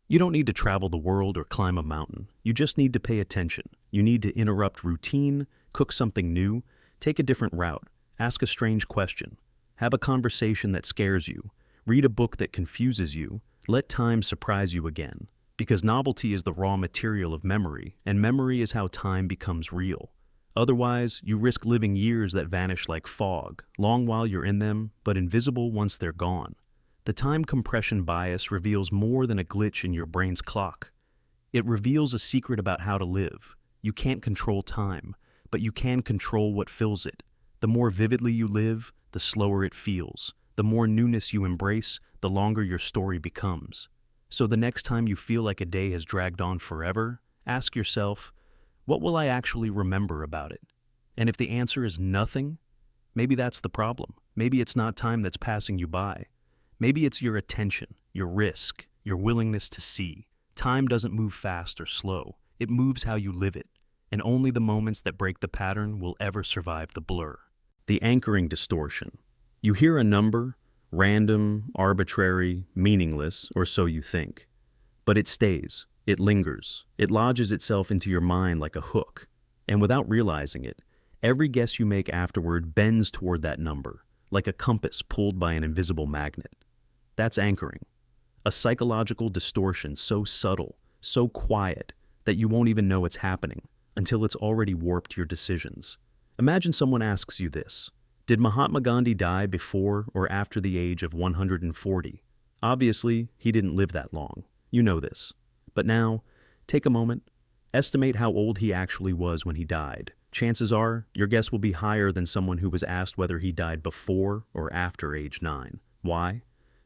You don't need to travel the world or climb a mountain. You just need to pay attention. You need to interrupt routine, cook something new, take a different route, ask a strange question, have a conversation that scares you, read a book that confuses you, let time surprise you again. Because novelty is the raw material of memory, and memory is how time becomes real. Otherwise, you risk living years that vanish like fog, long while you're in them, but invisible once they're gone. The time compression bias reveals more than a glitch in your brain's clock. It reveals a secret about how to live. You can't control time, but you can control what fills it. The more vividly you live, the slower it feels. The more newness you embrace, the longer your story becomes. So the next time you feel like a day has dragged on forever, ask yourself, what will I actually remember about it? And if the answer is nothing, maybe that's the problem. Maybe it's not time that's passing you by. Maybe it's your attention, your risk, your willingness to see. Time doesn't move fast or slow. It moves how you live it. And only the moments that break the pattern will ever survive the blur. The anchoring distortion. You hear a number, random, arbitrary, meaningless, or so you think. But it stays, it lingers, it lodges itself into your mind like a hook. And without realizing it, every guess you make afterward bends toward that number, like a compass pulled by an invisible magnet. That's anchoring. A psychological distortion so subtle, so quiet, that you won't even know it's happening until it's already warped your decisions. Imagine someone asks you this: did Mahatma Gandhi die before or after the age of 140? Obviously, he didn't live that long. You know this. But now, take a moment. Estimate how old he actually was when he died. Chances are, your guess will be higher than someone who was asked whether he died before or after age 9. Why?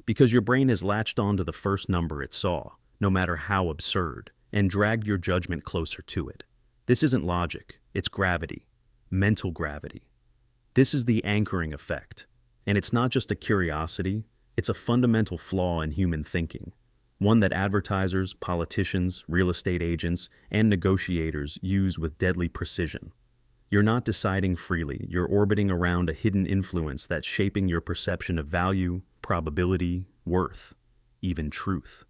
Because your brain has latched onto the first number it saw, no matter how absurd, and dragged your judgment closer to it. This isn't logic, it's gravity. Mental gravity. This is the anchoring effect, and it's not just a curiosity, it's a fundamental flaw in human thinking, one that advertisers, politicians, real estate agents, and negotiators use with deadly precision. You're not deciding freely, you're orbiting around a hidden influence that's shaping your perception of value, probability, worth, even truth.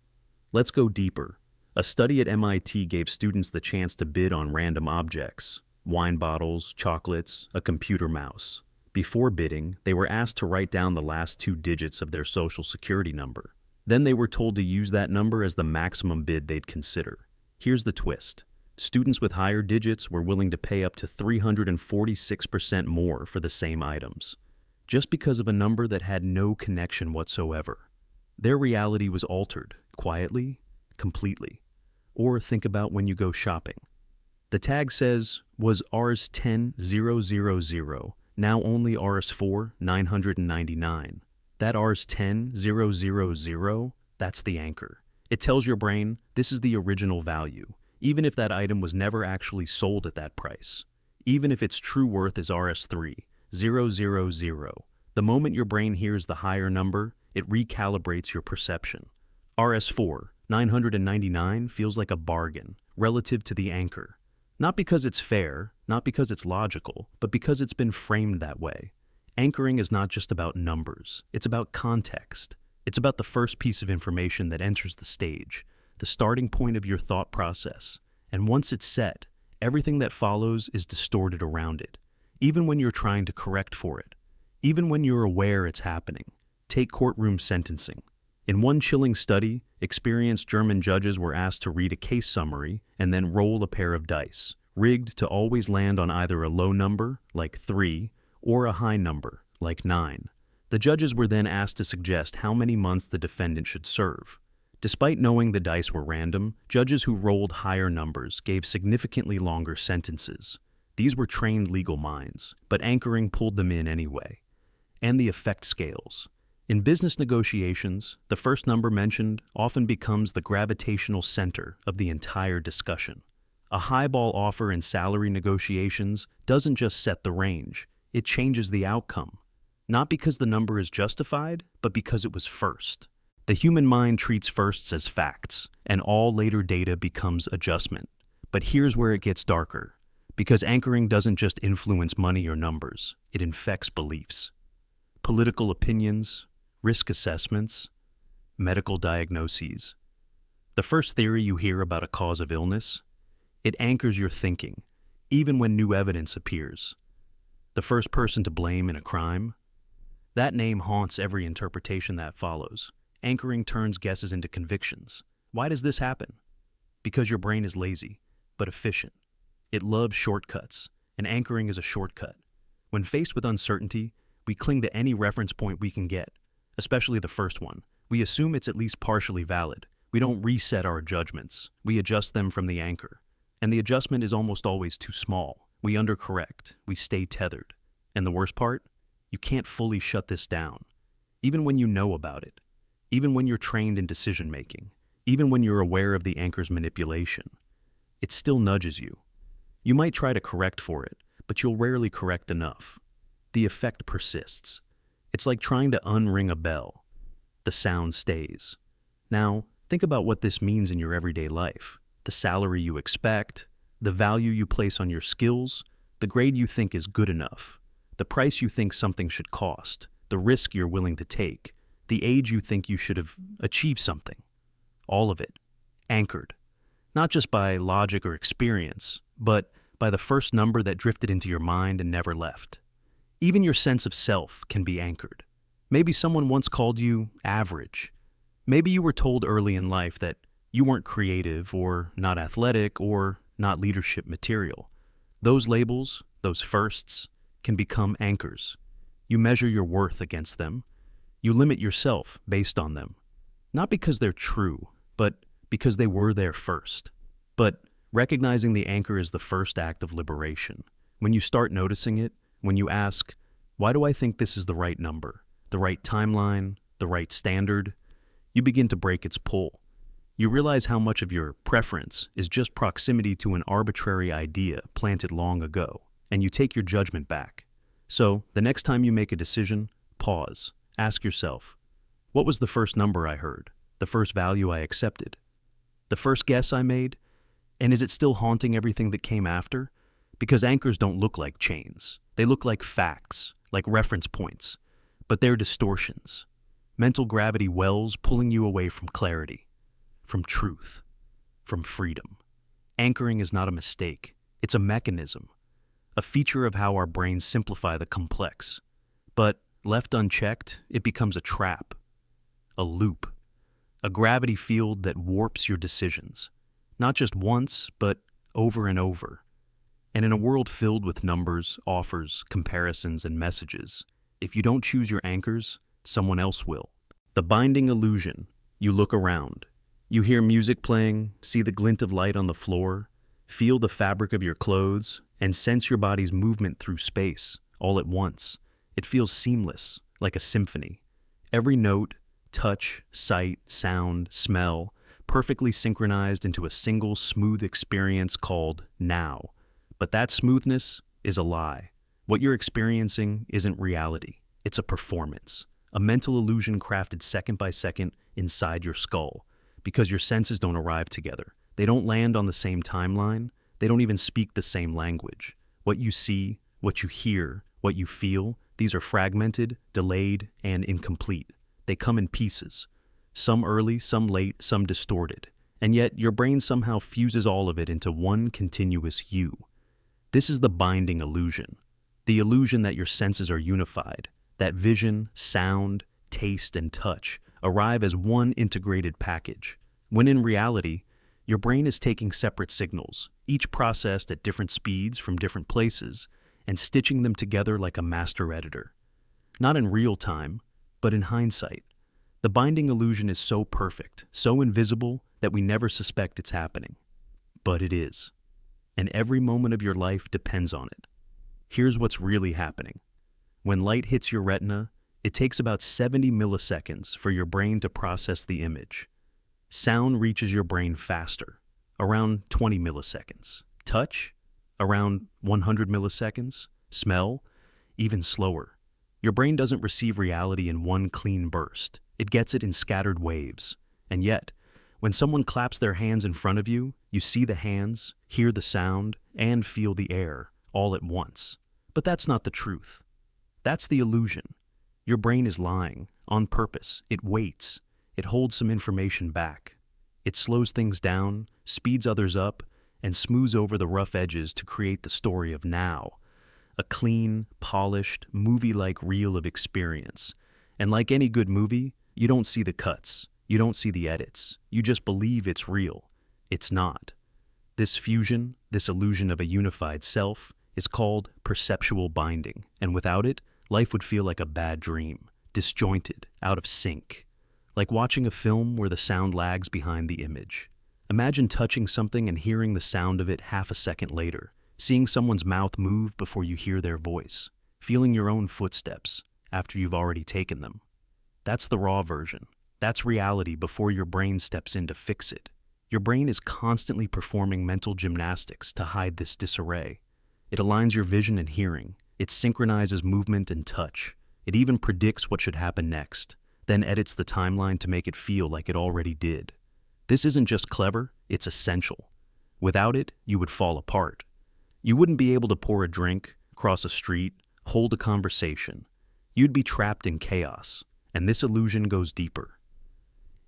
Let's go deeper. A study at MIT gave students the chance to bid on random objects: wine bottles, chocolates, a computer mouse. Before bidding, they were asked to write down the last 2 digits of their social security number. Then they were told to use that number as the maximum bid they'd consider. Here's the twist. Students with higher digits were willing to pay up to 346% more for the same items, just because of a number that had no connection whatsoever. Their reality was altered, quietly, completely. Or think about when you go shopping. The tag says, was Rs10,000, now only Rs4,999. That Rs10,000, that's the anchor. It tells your brain this is the original value, even if that item was never actually sold at that price. Even if its true worth is Rs3,000. The moment your brain hears the higher number, it recalibrates your perception. Rs4,999 feels like a bargain relative to the anchor. Not because it's fair, not because it's logical, but because it's been framed that way. Anchoring is not just about numbers, it's about context. It's about the first piece of information that enters the stage, the starting point of your thought process. And once it's set, everything that follows is distorted around it, even when you're trying to correct for it, even when you're aware it's happening. Take courtroom sentencing. In one chilling study, experienced German judges were asked to read a case summary and then roll a pair of dice, rigged to always land on either a low number, like 3, or a high number, like 9. The judges were then asked to suggest how many months the defendant should serve. Despite knowing the dice were random, judges who rolled higher numbers gave significantly longer sentences. These were trained legal minds, but anchoring pulled them in anyway. And the effect scales. In business negotiations, the first number mentioned often becomes the gravitational center of the entire discussion. A highball offer in salary negotiations doesn't just set the range, it changes the outcome. Not because the number is justified, but because it was first. The human mind treats firsts as facts, and all later data becomes adjustment. But here's where it gets darker. Because anchoring doesn't just influence money or numbers, it infects beliefs. Political opinions, risk assessments, medical diagnoses. The first theory you hear about a cause of illness, it anchors your thinking, even when new evidence appears. The first person to blame in a crime, that name haunts every interpretation that follows. Anchoring turns guesses into convictions. Why does this happen? Because your brain is lazy, but efficient. It loves shortcuts, and anchoring is a shortcut. When faced with uncertainty, we cling to any reference point we can get, especially the first one. We assume it's at least partially valid. We don't reset our judgments. We adjust them from the anchor. And the adjustment is almost always too small. We undercorrect. We stay tethered. And the worst part? You can't fully shut this down. Even when you know about it. Even when you're trained in decision-making. Even when you're aware of the anchor's manipulation. It still nudges you. You might try to correct for it, but you'll rarely correct enough. The effect persists. It's like trying to unring a bell. The sound stays. Now, think about what this means in your everyday life. The salary you expect, the value you place on your skills, the grade you think is good enough, the price you think something should cost, the risk you're willing to take, the age you think you should have achieved something. All of it. Anchored. Not just by logic or experience, but by the first number that drifted into your mind and never left. Even your sense of self can be anchored. Maybe someone once called you average. Maybe you were told early in life that you weren't creative or not athletic or not leadership material. Those labels, those firsts, can become anchors. You measure your worth against them. You limit yourself based on them. Not because they're true, but because they were there first. But recognizing the anchor is the first act of liberation. When you start noticing it, when you ask, why do I think this is the right number, the right timeline, the right standard, you begin to break its pull. You realize how much of your preference is just proximity to an arbitrary idea planted long ago, and you take your judgment back. So, the next time you make a decision, pause. Ask yourself, what was the first number I heard? The first value I accepted? The first guess I made? And is it still haunting everything that came after? Because anchors don't look like chains. They look like facts, like reference points. But they're distortions. Mental gravity wells pulling you away from clarity, from truth, from freedom. Anchoring is not a mistake. It's a mechanism, a feature of how our brains simplify the complex. But left unchecked, it becomes a trap, a loop, a gravity field that warps your decisions. Not just once, but over and over. And in a world filled with numbers, offers, comparisons, and messages, if you don't choose your anchors, someone else will. The binding illusion. You look around. You hear music playing, see the glint of light on the floor, feel the fabric of your clothes, and sense your body's movement through space, all at once. It feels seamless, like a symphony. Every note, touch, sight, sound, smell, perfectly synchronized into a single smooth experience called now. But that smoothness is a lie. What you're experiencing isn't reality. It's a performance, a mental illusion crafted second by second inside your skull, because your senses don't arrive together. They don't land on the same timeline. They don't even speak the same language. What you see, what you hear, what you feel, these are fragmented, delayed, and incomplete. They come in pieces. Some early, some late, some distorted. And yet, your brain somehow fuses all of it into one continuous you. This is the binding illusion. The illusion that your senses are unified, that vision, sound, taste, and touch arrive as one integrated package, when in reality, your brain is taking separate signals, each processed at different speeds from different places, and stitching them together like a master editor. Not in real time, but in hindsight. The binding illusion is so perfect, so invisible, that we never suspect it's happening. But it is. And every moment of your life depends on it. Here's what's really happening. When light hits your retina, it takes about 70 milliseconds for your brain to process the image. Sound reaches your brain faster, around 20 milliseconds. Touch, around 100 milliseconds. Smell, even slower. Your brain doesn't receive reality in one clean burst. It gets it in scattered waves. And yet, when someone claps their hands in front of you, you see the hands, hear the sound, and feel the air, all at once. But that's not the truth. That's the illusion. Your brain is lying, on purpose. It waits. It holds some information back. It slows things down, speeds others up, and smooths over the rough edges to create the story of now. A clean, polished, movie-like reel of experience. And like any good movie, you don't see the cuts. You don't see the edits. You just believe it's real. It's not. This fusion, this illusion of a unified self, is called perceptual binding, and without it, life would feel like a bad dream, disjointed, out of sync. Like watching a film where the sound lags behind the image. Imagine touching something and hearing the sound of it half a second later, seeing someone's mouth move before you hear their voice, feeling your own footsteps after you've already taken them. That's the raw version. That's reality before your brain steps in to fix it. Your brain is constantly performing mental gymnastics to hide this disarray. It aligns your vision and hearing. It synchronizes movement and touch. It even predicts what should happen next, then edits the timeline to make it feel like it already did. This isn't just clever, it's essential. Without it, you would fall apart. You wouldn't be able to pour a drink, cross a street, hold a conversation. You'd be trapped in chaos, and this illusion goes deeper.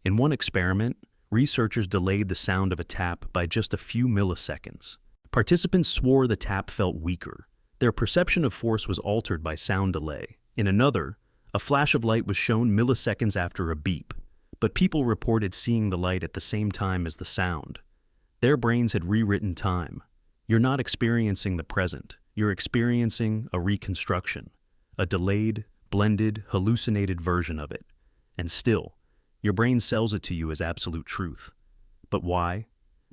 In one experiment, researchers delayed the sound of a tap by just a few milliseconds. Participants swore the tap felt weaker. Their perception of force was altered by sound delay. In another, a flash of light was shown milliseconds after a beep, but people reported seeing the light at the same time as the sound. Their brains had rewritten time. You're not experiencing the present. You're experiencing a reconstruction, a delayed, blended, hallucinated version of it. And still, your brain sells it to you as absolute truth. But why?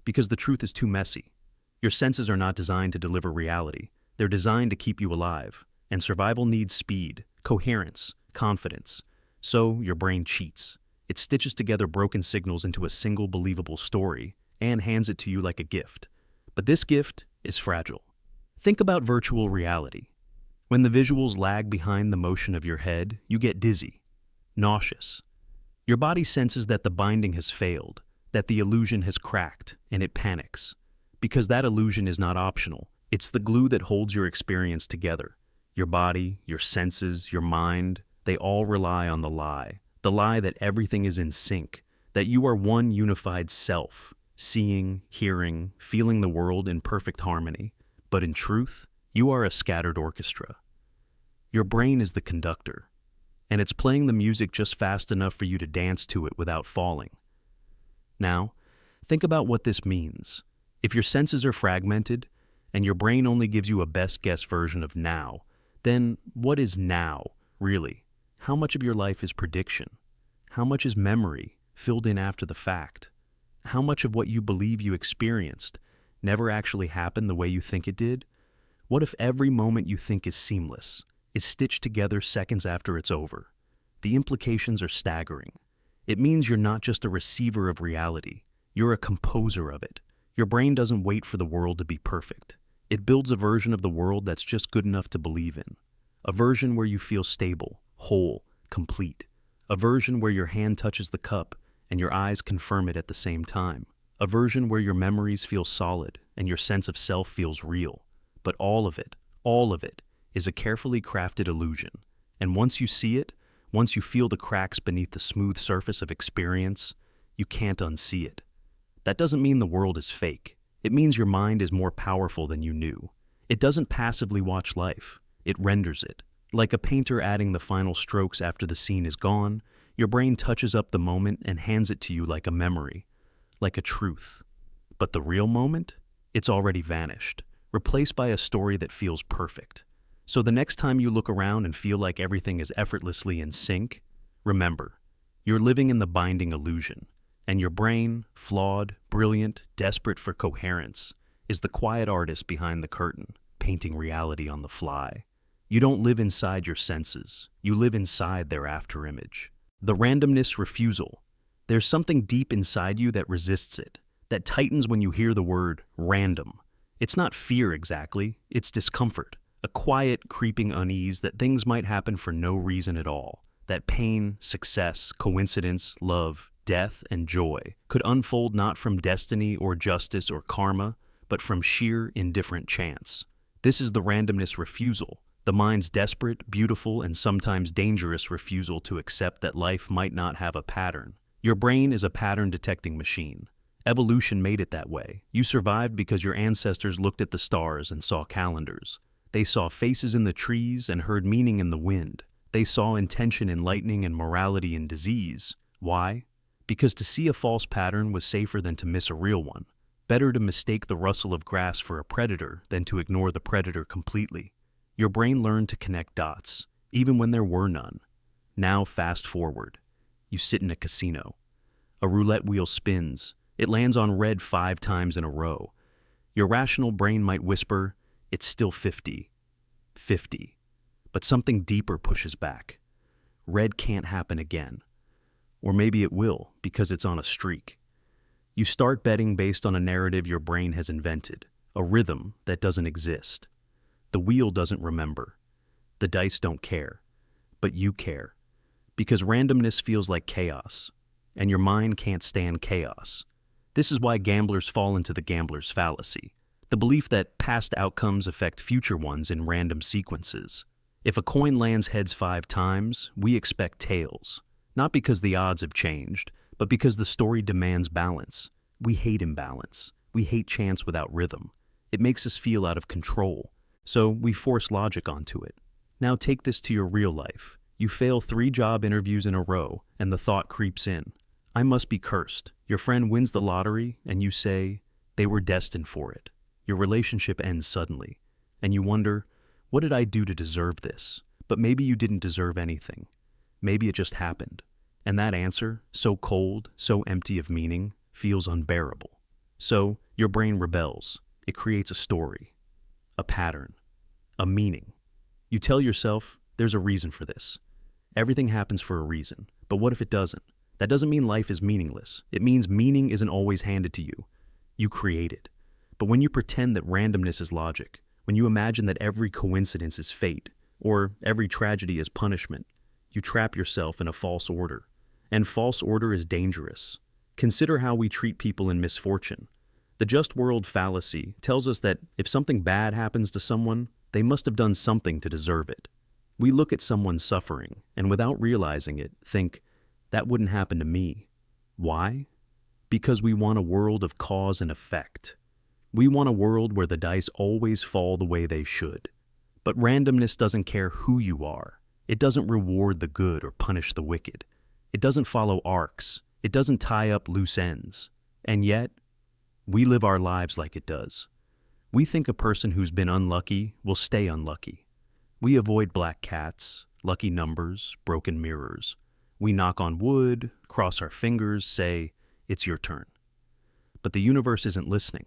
Because the truth is too messy. Your senses are not designed to deliver reality. They're designed to keep you alive. And survival needs speed, coherence, confidence. So your brain cheats. It stitches together broken signals into a single believable story and hands it to you like a gift. But this gift is fragile. Think about virtual reality. When the visuals lag behind the motion of your head, you get dizzy, nauseous. Your body senses that the binding has failed, that the illusion has cracked, and it panics. Because that illusion is not optional. It's the glue that holds your experience together. Your body, your senses, your mind, they all rely on the lie that everything is in sync, that you are one unified self, seeing, hearing, feeling the world in perfect harmony. But in truth, you are a scattered orchestra. Your brain is the conductor, and it's playing the music just fast enough for you to dance to it without falling. Now, think about what this means. If your senses are fragmented, and your brain only gives you a best-guess version of now, then what is now, really? How much of your life is prediction? How much is memory, filled in after the fact? How much of what you believe you experienced never actually happened the way you think it did? What if every moment you think is seamless, is stitched together seconds after it's over? The implications are staggering. It means you're not just a receiver of reality, you're a composer of it. Your brain doesn't wait for the world to be perfect. It builds a version of the world that's just good enough to believe in. A version where you feel stable, whole, complete. A version where your hand touches the cup and your eyes confirm it at the same time. A version where your memories feel solid and your sense of self feels real. But all of it, is a carefully crafted illusion. And once you see it, once you feel the cracks beneath the smooth surface of experience, you can't unsee it. That doesn't mean the world is fake. It means your mind is more powerful than you knew. It doesn't passively watch life. It renders it. Like a painter adding the final strokes after the scene is gone, your brain touches up the moment and hands it to you like a memory, like a truth. But the real moment? It's already vanished, replaced by a story that feels perfect. So the next time you look around and feel like everything is effortlessly in sync, remember, you're living in the binding illusion, and your brain, flawed, brilliant, desperate for coherence, is the quiet artist behind the curtain, painting reality on the fly. You don't live inside your senses, you live inside their afterimage. The randomness refusal. There's something deep inside you that resists it, that tightens when you hear the word random. It's not fear exactly, it's discomfort. A quiet, creeping unease that things might happen for no reason at all. That pain, success, coincidence, love, death, and joy could unfold not from destiny or justice or karma, but from sheer indifferent chance. This is the randomness refusal, the mind's desperate, beautiful, and sometimes dangerous refusal to accept that life might not have a pattern. Your brain is a pattern-detecting machine. Evolution made it that way. You survived because your ancestors looked at the stars and saw calendars. They saw faces in the trees and heard meaning in the wind. They saw intention in lightning and morality in disease. Why? Because to see a false pattern was safer than to miss a real one. Better to mistake the rustle of grass for a predator than to ignore the predator completely. Your brain learned to connect dots, even when there were none. Now fast forward. You sit in a casino. A roulette wheel spins. It lands on red 5 times in a row. Your rational brain might whisper, "It's still 50. 50. But something deeper pushes back. Red can't happen again. Or maybe it will, because it's on a streak. You start betting based on a narrative your brain has invented, a rhythm that doesn't exist. The wheel doesn't remember. The dice don't care. But you care. Because randomness feels like chaos, and your mind can't stand chaos. This is why gamblers fall into the gambler's fallacy. The belief that past outcomes affect future ones in random sequences. If a coin lands heads 5 times, we expect tails. Not because the odds have changed, but because the story demands balance. We hate imbalance. We hate chance without rhythm. It makes us feel out of control. So we force logic onto it. Now take this to your real life. You fail 3 job interviews in a row, and the thought creeps in. I must be cursed. Your friend wins the lottery, and you say, they were destined for it. Your relationship ends suddenly, and you wonder, what did I do to deserve this? But maybe you didn't deserve anything. Maybe it just happened. And that answer, so cold, so empty of meaning, feels unbearable. So your brain rebels. It creates a story, a pattern, a meaning. You tell yourself, there's a reason for this. Everything happens for a reason. But what if it doesn't? That doesn't mean life is meaningless. It means meaning isn't always handed to you. You create it. But when you pretend that randomness is logic, when you imagine that every coincidence is fate, or every tragedy is punishment, you trap yourself in a false order. And false order is dangerous. Consider how we treat people in misfortune. The just world fallacy tells us that if something bad happens to someone, they must have done something to deserve it. We look at someone suffering, and without realizing it, think, that wouldn't happen to me. Why? Because we want a world of cause and effect. We want a world where the dice always fall the way they should. But randomness doesn't care who you are. It doesn't reward the good or punish the wicked. It doesn't follow arcs. It doesn't tie up loose ends. And yet, we live our lives like it does. We think a person who's been unlucky will stay unlucky. We avoid black cats, lucky numbers, broken mirrors. We knock on wood, cross our fingers, say, it's your turn. But the universe isn't listening.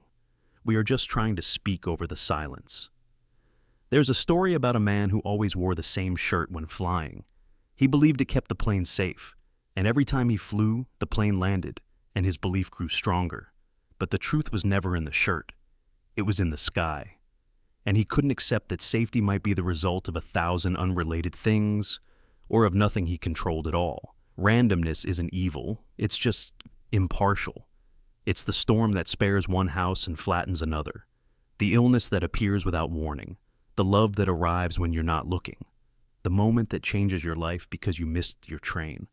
We are just trying to speak over the silence. There's a story about a man who always wore the same shirt when flying. He believed it kept the plane safe, and every time he flew, the plane landed, and his belief grew stronger. But the truth was never in the shirt. It was in the sky. And he couldn't accept that safety might be the result of 1,000 unrelated things, or of nothing he controlled at all. Randomness isn't evil, it's just impartial. It's the storm that spares one house and flattens another. The illness that appears without warning. The love that arrives when you're not looking. The moment that changes your life because you missed your train.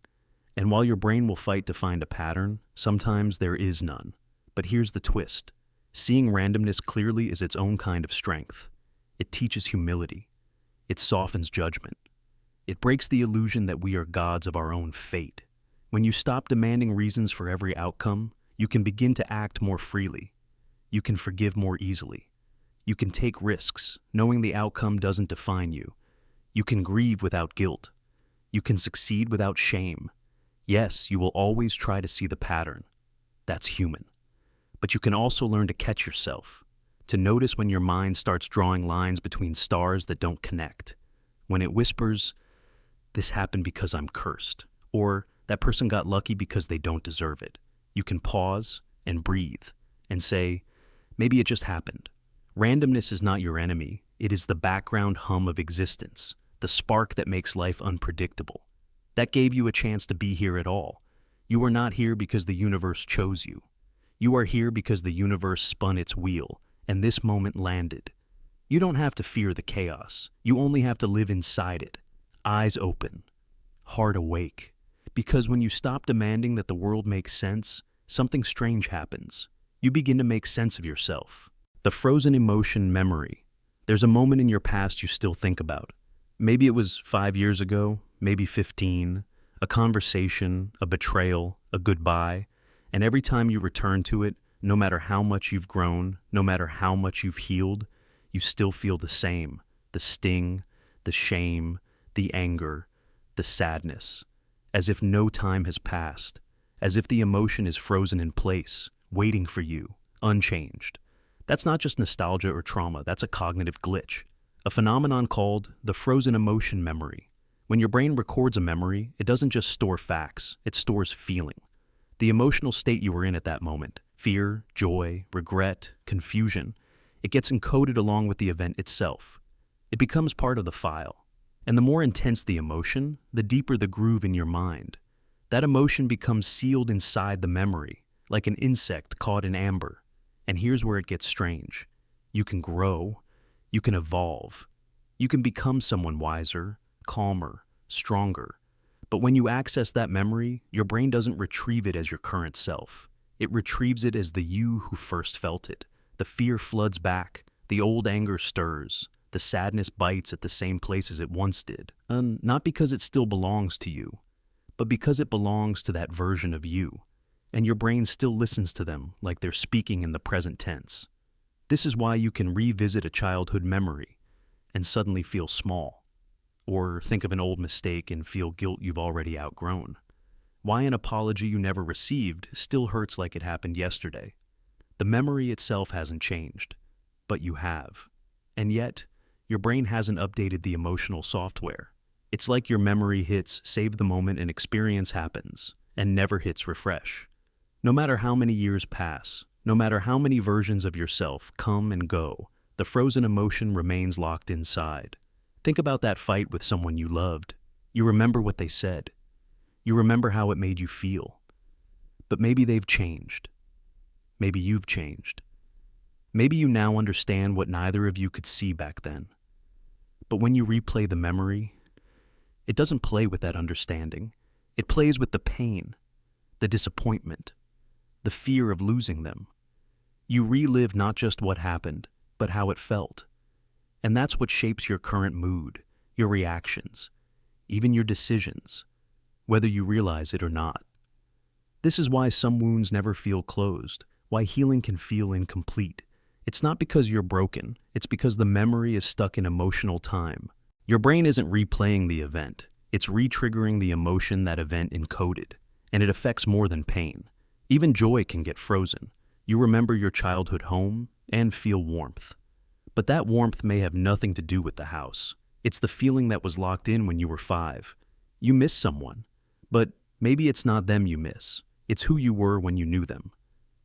And while your brain will fight to find a pattern, sometimes there is none. But here's the twist. Seeing randomness clearly is its own kind of strength. It teaches humility. It softens judgment. It breaks the illusion that we are gods of our own fate. When you stop demanding reasons for every outcome, you can begin to act more freely. You can forgive more easily. You can take risks, knowing the outcome doesn't define you. You can grieve without guilt. You can succeed without shame. Yes, you will always try to see the pattern. That's human. But you can also learn to catch yourself, to notice when your mind starts drawing lines between stars that don't connect. When it whispers, "This happened because I'm cursed," or "That person got lucky because they don't deserve it." You can pause and breathe and say, "Maybe it just happened." Randomness is not your enemy. It is the background hum of existence, the spark that makes life unpredictable. That gave you a chance to be here at all. You are not here because the universe chose you. You are here because the universe spun its wheel, and this moment landed. You don't have to fear the chaos. You only have to live inside it. Eyes open, heart awake. Because when you stop demanding that the world makes sense, something strange happens. You begin to make sense of yourself. The frozen emotion memory. There's a moment in your past you still think about. Maybe it was 5 years ago, maybe 15, a conversation, a betrayal, a goodbye, and every time you return to it, no matter how much you've grown, no matter how much you've healed, you still feel the same. The sting, the shame, the anger, the sadness. As if no time has passed. As if the emotion is frozen in place, waiting for you, unchanged. That's not just nostalgia or trauma, that's a cognitive glitch. A phenomenon called the frozen emotion memory. When your brain records a memory, it doesn't just store facts, it stores feeling. The emotional state you were in at that moment, fear, joy, regret, confusion, it gets encoded along with the event itself. It becomes part of the file. And the more intense the emotion, the deeper the groove in your mind. That emotion becomes sealed inside the memory, like an insect caught in amber. And here's where it gets strange. You can grow, you can evolve, you can become someone wiser, calmer, stronger. But when you access that memory, your brain doesn't retrieve it as your current self. It retrieves it as the you who first felt it. The fear floods back, the old anger stirs, the sadness bites at the same places it once did. Not because it still belongs to you, but because it belongs to that version of you. And your brain still listens to them like they're speaking in the present tense. This is why you can revisit a childhood memory and suddenly feel small, or think of an old mistake and feel guilt you've already outgrown. Why an apology you never received still hurts like it happened yesterday. The memory itself hasn't changed, but you have. And yet, your brain hasn't updated the emotional software. It's like your memory hits save the moment and experience happens, and never hits refresh. No matter how many years pass, no matter how many versions of yourself come and go, the frozen emotion remains locked inside. Think about that fight with someone you loved. You remember what they said. You remember how it made you feel. But maybe they've changed. Maybe you've changed. Maybe you now understand what neither of you could see back then. But when you replay the memory, it doesn't play with that understanding. It plays with the pain, the disappointment, the fear of losing them. You relive not just what happened, but how it felt. And that's what shapes your current mood, your reactions, even your decisions, whether you realize it or not. This is why some wounds never feel closed, why healing can feel incomplete. It's not because you're broken, it's because the memory is stuck in emotional time. Your brain isn't replaying the event, it's re-triggering the emotion that event encoded, and it affects more than pain. Even joy can get frozen. You remember your childhood home, and feel warmth. But that warmth may have nothing to do with the house. It's the feeling that was locked in when you were 5. You miss someone, but maybe it's not them you miss. It's who you were when you knew them.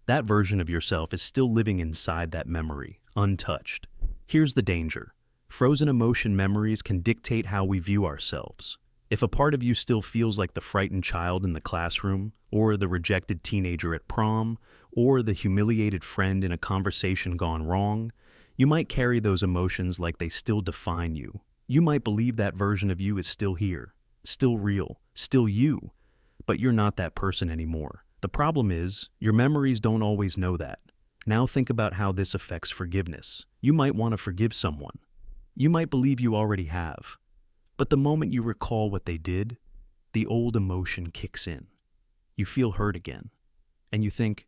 That version of yourself is still living inside that memory, untouched. Here's the danger. Frozen emotion memories can dictate how we view ourselves. If a part of you still feels like the frightened child in the classroom, or the rejected teenager at prom, or the humiliated friend in a conversation gone wrong, you might carry those emotions like they still define you. You might believe that version of you is still here, still real, still you, but you're not that person anymore. The problem is, your memories don't always know that. Now think about how this affects forgiveness. You might want to forgive someone. You might believe you already have. But the moment you recall what they did, the old emotion kicks in. You feel hurt again. And you think,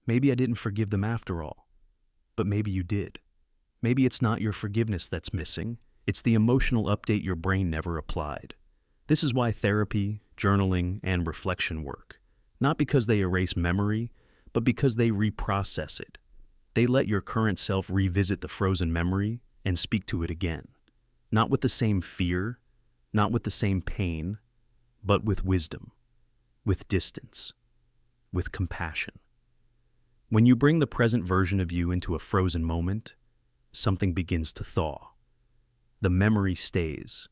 maybe I didn't forgive them after all. But maybe you did. Maybe it's not your forgiveness that's missing. It's the emotional update your brain never applied. This is why therapy, journaling, and reflection work. Not because they erase memory, but because they reprocess it. They let your current self revisit the frozen memory and speak to it again. Not with the same fear, not with the same pain, but with wisdom, with distance, with compassion. When you bring the present version of you into a frozen moment, something begins to thaw. The memory stays,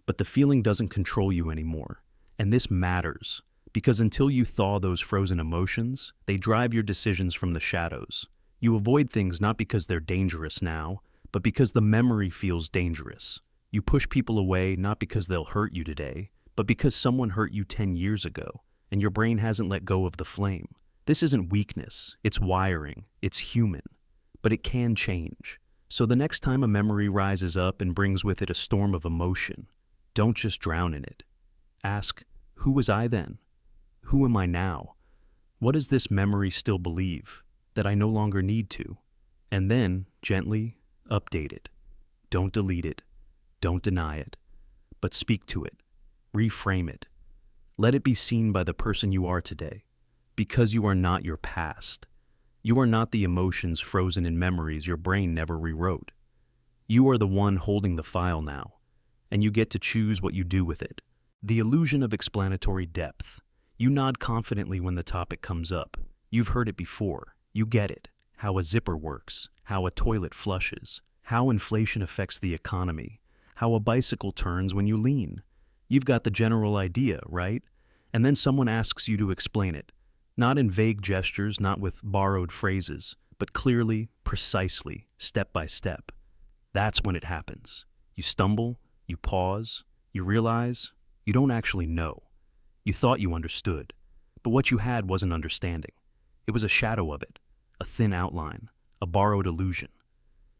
but the feeling doesn't control you anymore. And this matters, because until you thaw those frozen emotions, they drive your decisions from the shadows. You avoid things not because they're dangerous now, but because the memory feels dangerous. You push people away not because they'll hurt you today, but because someone hurt you 10 years ago, and your brain hasn't let go of the flame. This isn't weakness, it's wiring, it's human, but it can change. So the next time a memory rises up and brings with it a storm of emotion, don't just drown in it. Ask, who was I then? Who am I now? What does this memory still believe that I no longer need to? And then, gently, update it. Don't delete it. Don't deny it. But speak to it. Reframe it. Let it be seen by the person you are today. Because you are not your past. You are not the emotions frozen in memories your brain never rewrote. You are the one holding the file now, and you get to choose what you do with it. The illusion of explanatory depth. You nod confidently when the topic comes up. You've heard it before. You get it. How a zipper works, how a toilet flushes, how inflation affects the economy, how a bicycle turns when you lean. You've got the general idea, right? And then someone asks you to explain it. Not in vague gestures, not with borrowed phrases, but clearly, precisely, step by step. That's when it happens. You stumble, you pause, you realize you don't actually know. You thought you understood, but what you had wasn't understanding. It was a shadow of it, a thin outline, a borrowed illusion.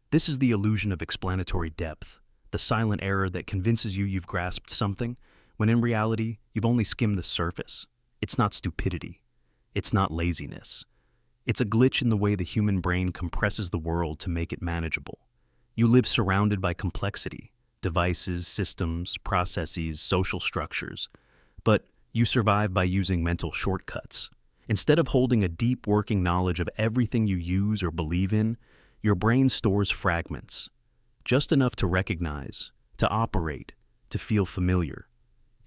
This is the illusion of explanatory depth, the silent error that convinces you you've grasped something, when in reality, you've only skimmed the surface. It's not stupidity. It's not laziness. It's a glitch in the way the human brain compresses the world to make it manageable. You live surrounded by complexity, devices, systems, processes, social structures, but you survive by using mental shortcuts. Instead of holding a deep working knowledge of everything you use or believe in, your brain stores fragments, just enough to recognize, to operate, to feel familiar.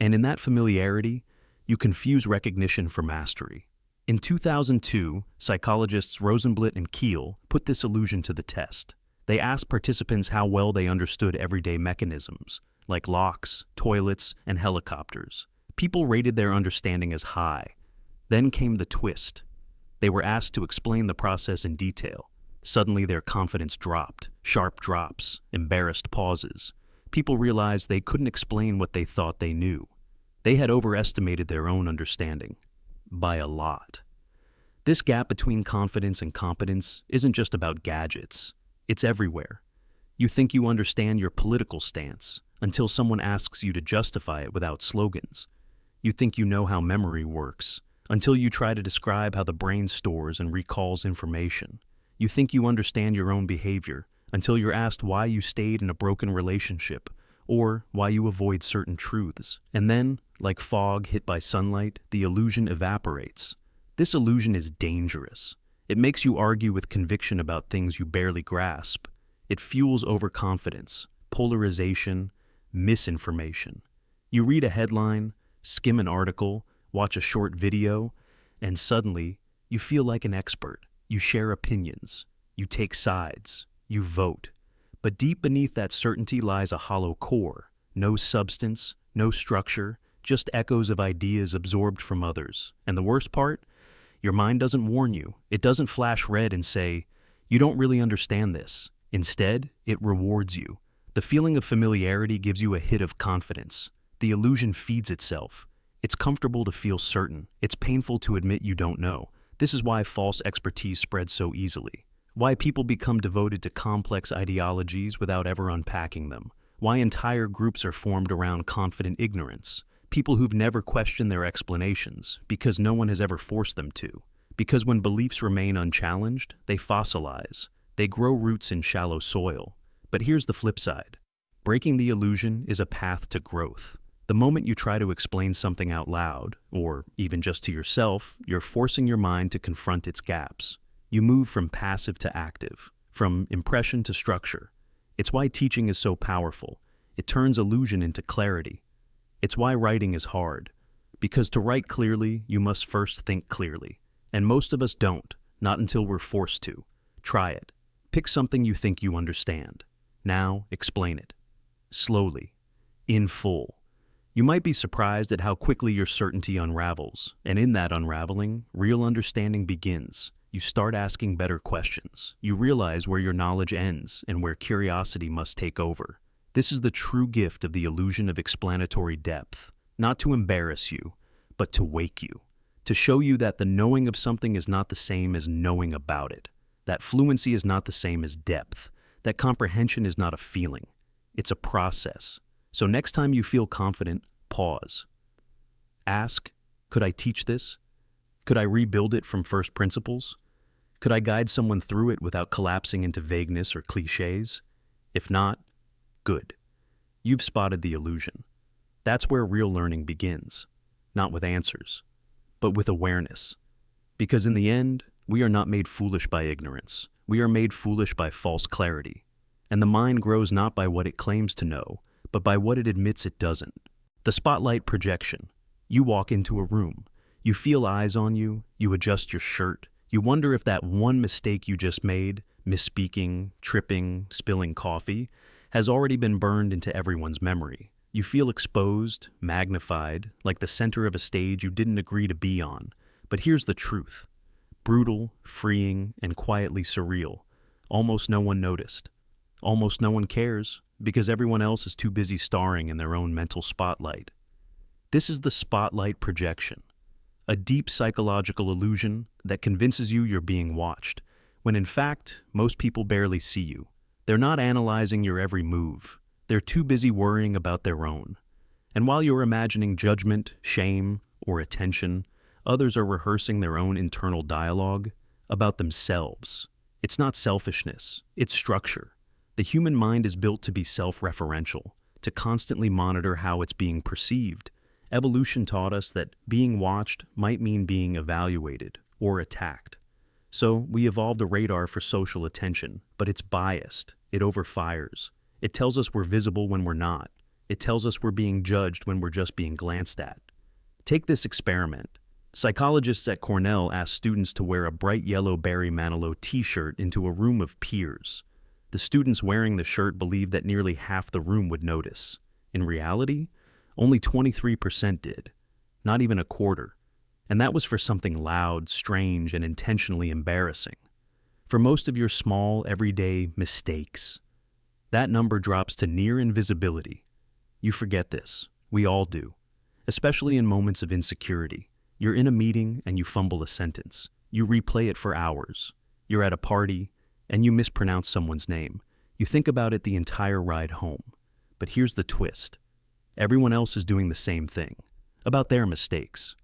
And in that familiarity, you confuse recognition for mastery. In 2002, psychologists Rosenblatt and Keel put this illusion to the test. They asked participants how well they understood everyday mechanisms, like locks, toilets, and helicopters. People rated their understanding as high. Then came the twist. They were asked to explain the process in detail. Suddenly their confidence dropped, sharp drops, embarrassed pauses. People realized they couldn't explain what they thought they knew. They had overestimated their own understanding. By a lot. This gap between confidence and competence isn't just about gadgets. It's everywhere. You think you understand your political stance until someone asks you to justify it without slogans. You think you know how memory works until you try to describe how the brain stores and recalls information. You think you understand your own behavior until you're asked why you stayed in a broken relationship or why you avoid certain truths. And then, like fog hit by sunlight, the illusion evaporates. This illusion is dangerous. It makes you argue with conviction about things you barely grasp. It fuels overconfidence, polarization, misinformation. You read a headline, skim an article, watch a short video, and suddenly you feel like an expert. You share opinions, you take sides, you vote. But deep beneath that certainty lies a hollow core. No substance, no structure, just echoes of ideas absorbed from others. And the worst part? Your mind doesn't warn you. It doesn't flash red and say, "You don't really understand this." Instead, it rewards you. The feeling of familiarity gives you a hit of confidence. The illusion feeds itself. It's comfortable to feel certain. It's painful to admit you don't know. This is why false expertise spreads so easily. Why people become devoted to complex ideologies without ever unpacking them. Why entire groups are formed around confident ignorance. People who've never questioned their explanations, because no one has ever forced them to. Because when beliefs remain unchallenged, they fossilize. They grow roots in shallow soil. But here's the flip side. Breaking the illusion is a path to growth. The moment you try to explain something out loud, or even just to yourself, you're forcing your mind to confront its gaps. You move from passive to active, from impression to structure. It's why teaching is so powerful. It turns illusion into clarity. It's why writing is hard. Because to write clearly, you must first think clearly. And most of us don't, not until we're forced to. Try it. Pick something you think you understand. Now, explain it. Slowly. In full. You might be surprised at how quickly your certainty unravels, and in that unraveling, real understanding begins. You start asking better questions. You realize where your knowledge ends and where curiosity must take over. This is the true gift of the illusion of explanatory depth, not to embarrass you, but to wake you, to show you that the knowing of something is not the same as knowing about it, that fluency is not the same as depth, that comprehension is not a feeling, it's a process. So next time you feel confident, pause. Ask, could I teach this? Could I rebuild it from first principles? Could I guide someone through it without collapsing into vagueness or cliches? If not, good. You've spotted the illusion. That's where real learning begins, not with answers, but with awareness. Because in the end, we are not made foolish by ignorance. We are made foolish by false clarity. And the mind grows not by what it claims to know, but by what it admits it doesn't. The spotlight projection. You walk into a room. You feel eyes on you. You adjust your shirt. You wonder if that one mistake you just made, misspeaking, tripping, spilling coffee, has already been burned into everyone's memory. You feel exposed, magnified, like the center of a stage you didn't agree to be on. But here's the truth. Brutal, freeing, and quietly surreal. Almost no one noticed. Almost no one cares, because everyone else is too busy starring in their own mental spotlight. This is the spotlight projection. A deep psychological illusion that convinces you you're being watched, when in fact, most people barely see you. They're not analyzing your every move. They're too busy worrying about their own. And while you're imagining judgment, shame, or attention, others are rehearsing their own internal dialogue about themselves. It's not selfishness, it's structure. The human mind is built to be self-referential, to constantly monitor how it's being perceived. Evolution taught us that being watched might mean being evaluated or attacked. So we evolved a radar for social attention, but it's biased. It overfires. It tells us we're visible when we're not. It tells us we're being judged when we're just being glanced at. Take this experiment. Psychologists at Cornell asked students to wear a bright yellow Barry Manilow t-shirt into a room of peers. The students wearing the shirt believed that nearly half the room would notice. In reality, only 23% did. Not even a quarter. And that was for something loud, strange, and intentionally embarrassing. For most of your small, everyday mistakes, that number drops to near invisibility. You forget this. We all do. Especially in moments of insecurity. You're in a meeting and you fumble a sentence. You replay it for hours. You're at a party and you mispronounce someone's name. You think about it the entire ride home. But here's the twist. Everyone else is doing the same thing. About their mistakes.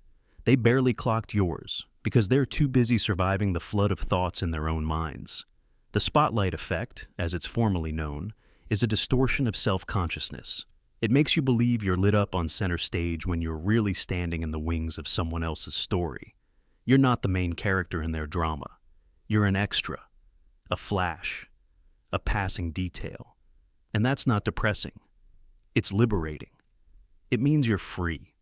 They barely clocked yours because they're too busy surviving the flood of thoughts in their own minds. The spotlight effect, as it's formally known, is a distortion of self-consciousness. It makes you believe you're lit up on center stage when you're really standing in the wings of someone else's story. You're not the main character in their drama. You're an extra, a flash, a passing detail. And that's not depressing. It's liberating. It means you're free.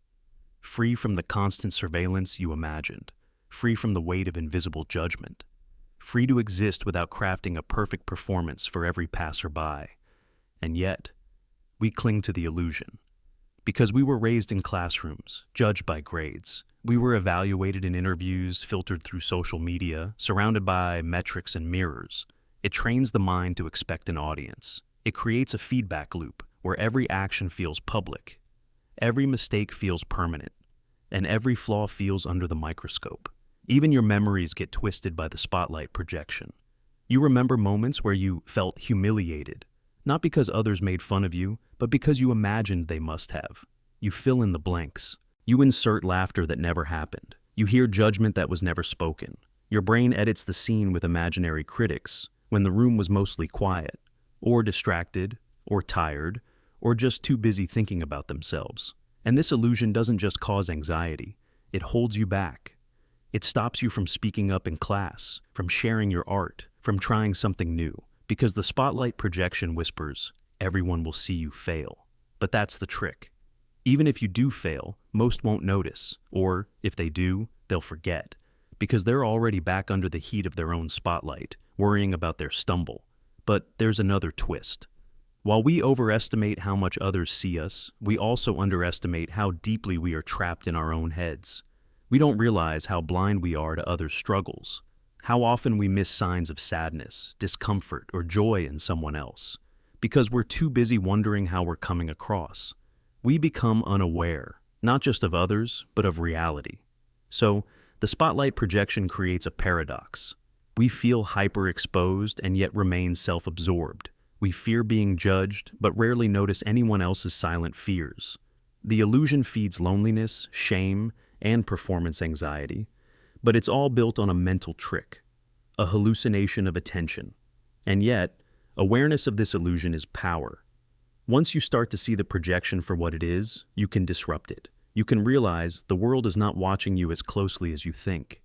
Free from the constant surveillance you imagined. Free from the weight of invisible judgment. Free to exist without crafting a perfect performance for every passerby. And yet, we cling to the illusion. Because we were raised in classrooms, judged by grades. We were evaluated in interviews, filtered through social media, surrounded by metrics and mirrors. It trains the mind to expect an audience. It creates a feedback loop where every action feels public, every mistake feels permanent, and every flaw feels under the microscope. Even your memories get twisted by the spotlight projection. You remember moments where you felt humiliated, not because others made fun of you, but because you imagined they must have. You fill in the blanks. You insert laughter that never happened. You hear judgment that was never spoken. Your brain edits the scene with imaginary critics when the room was mostly quiet, or distracted, or tired, or just too busy thinking about themselves. And this illusion doesn't just cause anxiety, it holds you back. It stops you from speaking up in class, from sharing your art, from trying something new, because the spotlight projection whispers, everyone will see you fail. But that's the trick. Even if you do fail, most won't notice, or if they do, they'll forget, because they're already back under the heat of their own spotlight, worrying about their stumble. But there's another twist. While we overestimate how much others see us, we also underestimate how deeply we are trapped in our own heads. We don't realize how blind we are to others' struggles, how often we miss signs of sadness, discomfort, or joy in someone else, because we're too busy wondering how we're coming across. We become unaware, not just of others, but of reality. So, the spotlight projection creates a paradox. We feel hyper-exposed and yet remain self-absorbed. We fear being judged, but rarely notice anyone else's silent fears. The illusion feeds loneliness, shame, and performance anxiety, but it's all built on a mental trick, a hallucination of attention. And yet, awareness of this illusion is power. Once you start to see the projection for what it is, you can disrupt it. You can realize the world is not watching you as closely as you think.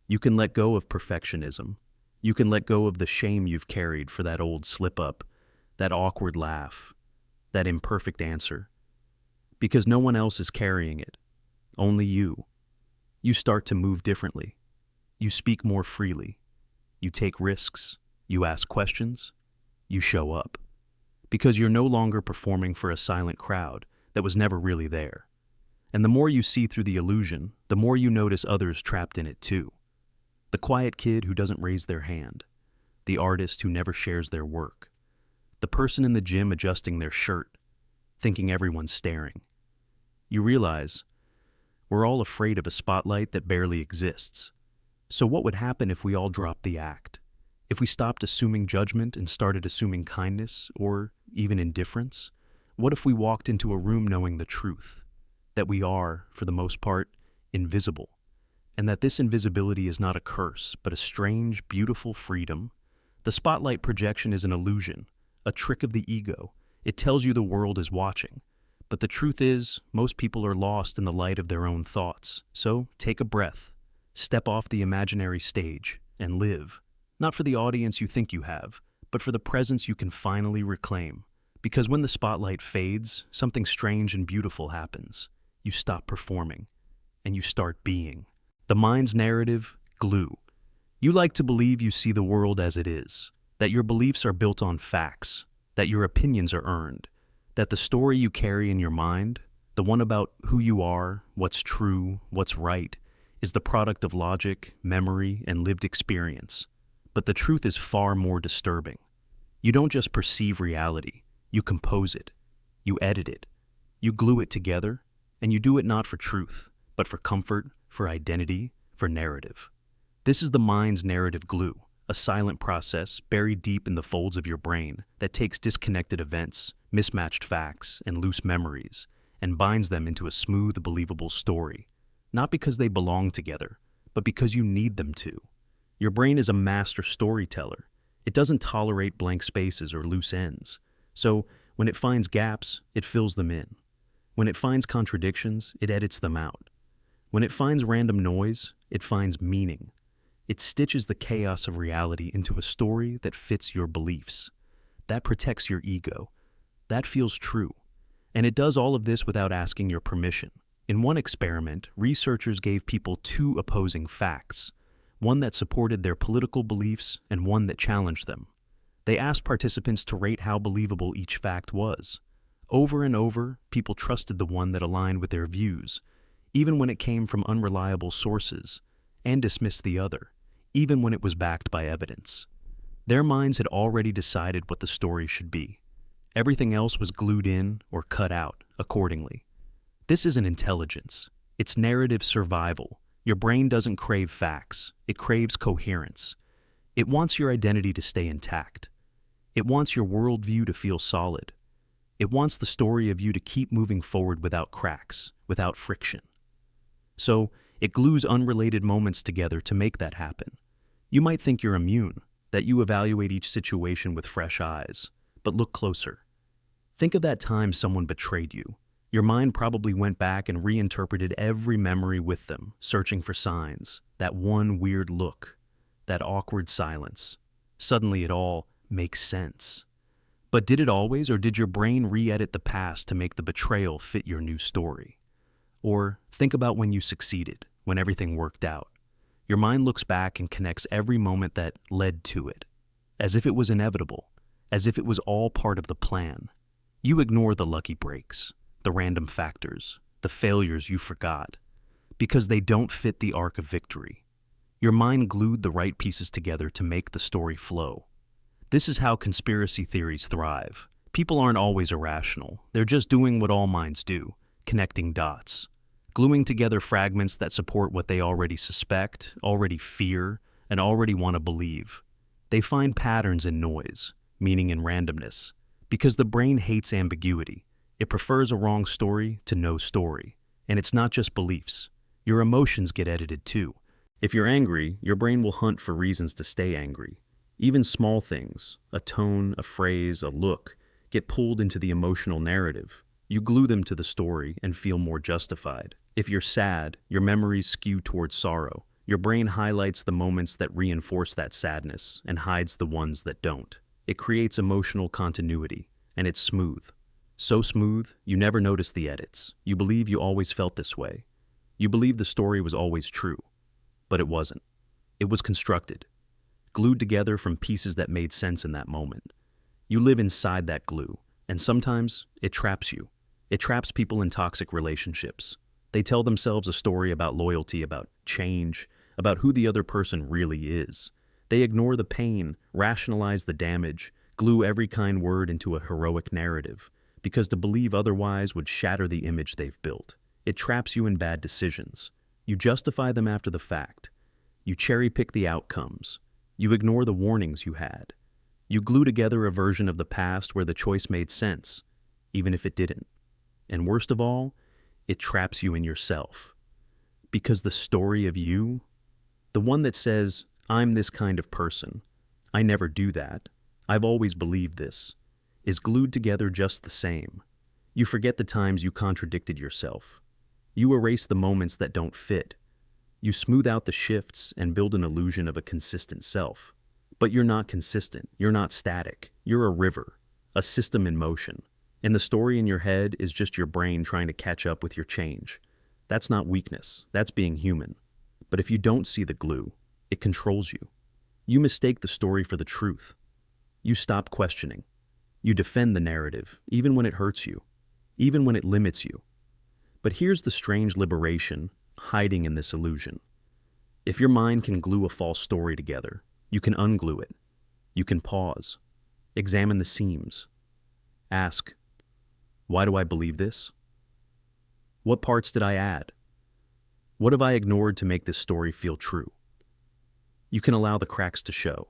You can let go of perfectionism. You can let go of the shame you've carried for that old slip-up, that awkward laugh, that imperfect answer. Because no one else is carrying it, only you. You start to move differently. You speak more freely. You take risks. You ask questions. You show up. Because you're no longer performing for a silent crowd that was never really there. And the more you see through the illusion, the more you notice others trapped in it too. The quiet kid who doesn't raise their hand, the artist who never shares their work, the person in the gym adjusting their shirt, thinking everyone's staring. You realize, we're all afraid of a spotlight that barely exists. So what would happen if we all dropped the act? If we stopped assuming judgment and started assuming kindness, or even indifference? What if we walked into a room knowing the truth? That we are, for the most part, invisible. And that this invisibility is not a curse, but a strange, beautiful freedom. The spotlight projection is an illusion, a trick of the ego. It tells you the world is watching. But the truth is, most people are lost in the light of their own thoughts. So take a breath, step off the imaginary stage, and live. Not for the audience you think you have, but for the presence you can finally reclaim. Because when the spotlight fades, something strange and beautiful happens. You stop performing, and you start being. The mind's narrative, glue. You like to believe you see the world as it is, that your beliefs are built on facts, that your opinions are earned, that the story you carry in your mind, the one about who you are, what's true, what's right, is the product of logic, memory, and lived experience. But the truth is far more disturbing. You don't just perceive reality, you compose it, you edit it, you glue it together, and you do it not for truth, but for comfort, for identity, for narrative. This is the mind's narrative glue, a silent process buried deep in the folds of your brain that takes disconnected events, mismatched facts, and loose memories, and binds them into a smooth, believable story. Not because they belong together, but because you need them to. Your brain is a master storyteller. It doesn't tolerate blank spaces or loose ends. So, when it finds gaps, it fills them in. When it finds contradictions, it edits them out. When it finds random noise, it finds meaning. It stitches the chaos of reality into a story that fits your beliefs. That protects your ego. That feels true. And it does all of this without asking your permission. In one experiment, researchers gave people two opposing facts, one that supported their political beliefs and one that challenged them. They asked participants to rate how believable each fact was. Over and over, people trusted the one that aligned with their views, even when it came from unreliable sources, and dismissed the other, even when it was backed by evidence. Their minds had already decided what the story should be. Everything else was glued in or cut out accordingly. This isn't intelligence. It's narrative survival. Your brain doesn't crave facts. It craves coherence. It wants your identity to stay intact. It wants your worldview to feel solid. It wants the story of you to keep moving forward without cracks, without friction. So, it glues unrelated moments together to make that happen. You might think you're immune, that you evaluate each situation with fresh eyes, but look closer. Think of that time someone betrayed you. Your mind probably went back and reinterpreted every memory with them, searching for signs, that one weird look, that awkward silence. Suddenly it all makes sense. But did it always, or did your brain re-edit the past to make the betrayal fit your new story? Or think about when you succeeded, when everything worked out. Your mind looks back and connects every moment that led to it, as if it was inevitable, as if it was all part of the plan. You ignore the lucky breaks, the random factors, the failures you forgot, because they don't fit the arc of victory. Your mind glued the right pieces together to make the story flow. This is how conspiracy theories thrive. People aren't always irrational. They're just doing what all minds do, connecting dots, gluing together fragments that support what they already suspect, already fear, and already want to believe. They find patterns in noise, meaning in randomness, because the brain hates ambiguity. It prefers a wrong story to no story. And it's not just beliefs. Your emotions get edited too. If you're angry, your brain will hunt for reasons to stay angry. Even small things, a tone, a phrase, a look, get pulled into the emotional narrative. You glue them to the story and feel more justified. If you're sad, your memories skew towards sorrow. Your brain highlights the moments that reinforce that sadness and hides the ones that don't. It creates emotional continuity, and it's smooth. So smooth, you never notice the edits. You believe you always felt this way. You believe the story was always true. But it wasn't. It was constructed, glued together from pieces that made sense in that moment. You live inside that glue, and sometimes it traps you. It traps people in toxic relationships. They tell themselves a story about loyalty, about change, about who the other person really is. They ignore the pain, rationalize the damage, glue every kind word into a heroic narrative, because to believe otherwise would shatter the image they've built. It traps you in bad decisions. You justify them after the fact. You cherry-pick the outcomes. You ignore the warnings you had. You glue together a version of the past where the choice made sense, even if it didn't. And worst of all, it traps you in yourself. Because the story of you, the one that says, I'm this kind of person, I never do that, I've always believed this, is glued together just the same. You forget the times you contradicted yourself. You erase the moments that don't fit. You smooth out the shifts and build an illusion of a consistent self. But you're not consistent. You're not static. You're a river, a system in motion. And the story in your head is just your brain trying to catch up with your change. That's not weakness. That's being human. But if you don't see the glue, it controls you. You mistake the story for the truth. You stop questioning. You defend the narrative, even when it hurts you, even when it limits you. But here's the strange liberation hiding in this illusion. If your mind can glue a false story together, you can unglue it. You can pause. Examine the seams. Ask, why do I believe this? What parts did I add? What have I ignored to make this story feel true? You can allow the cracks to show.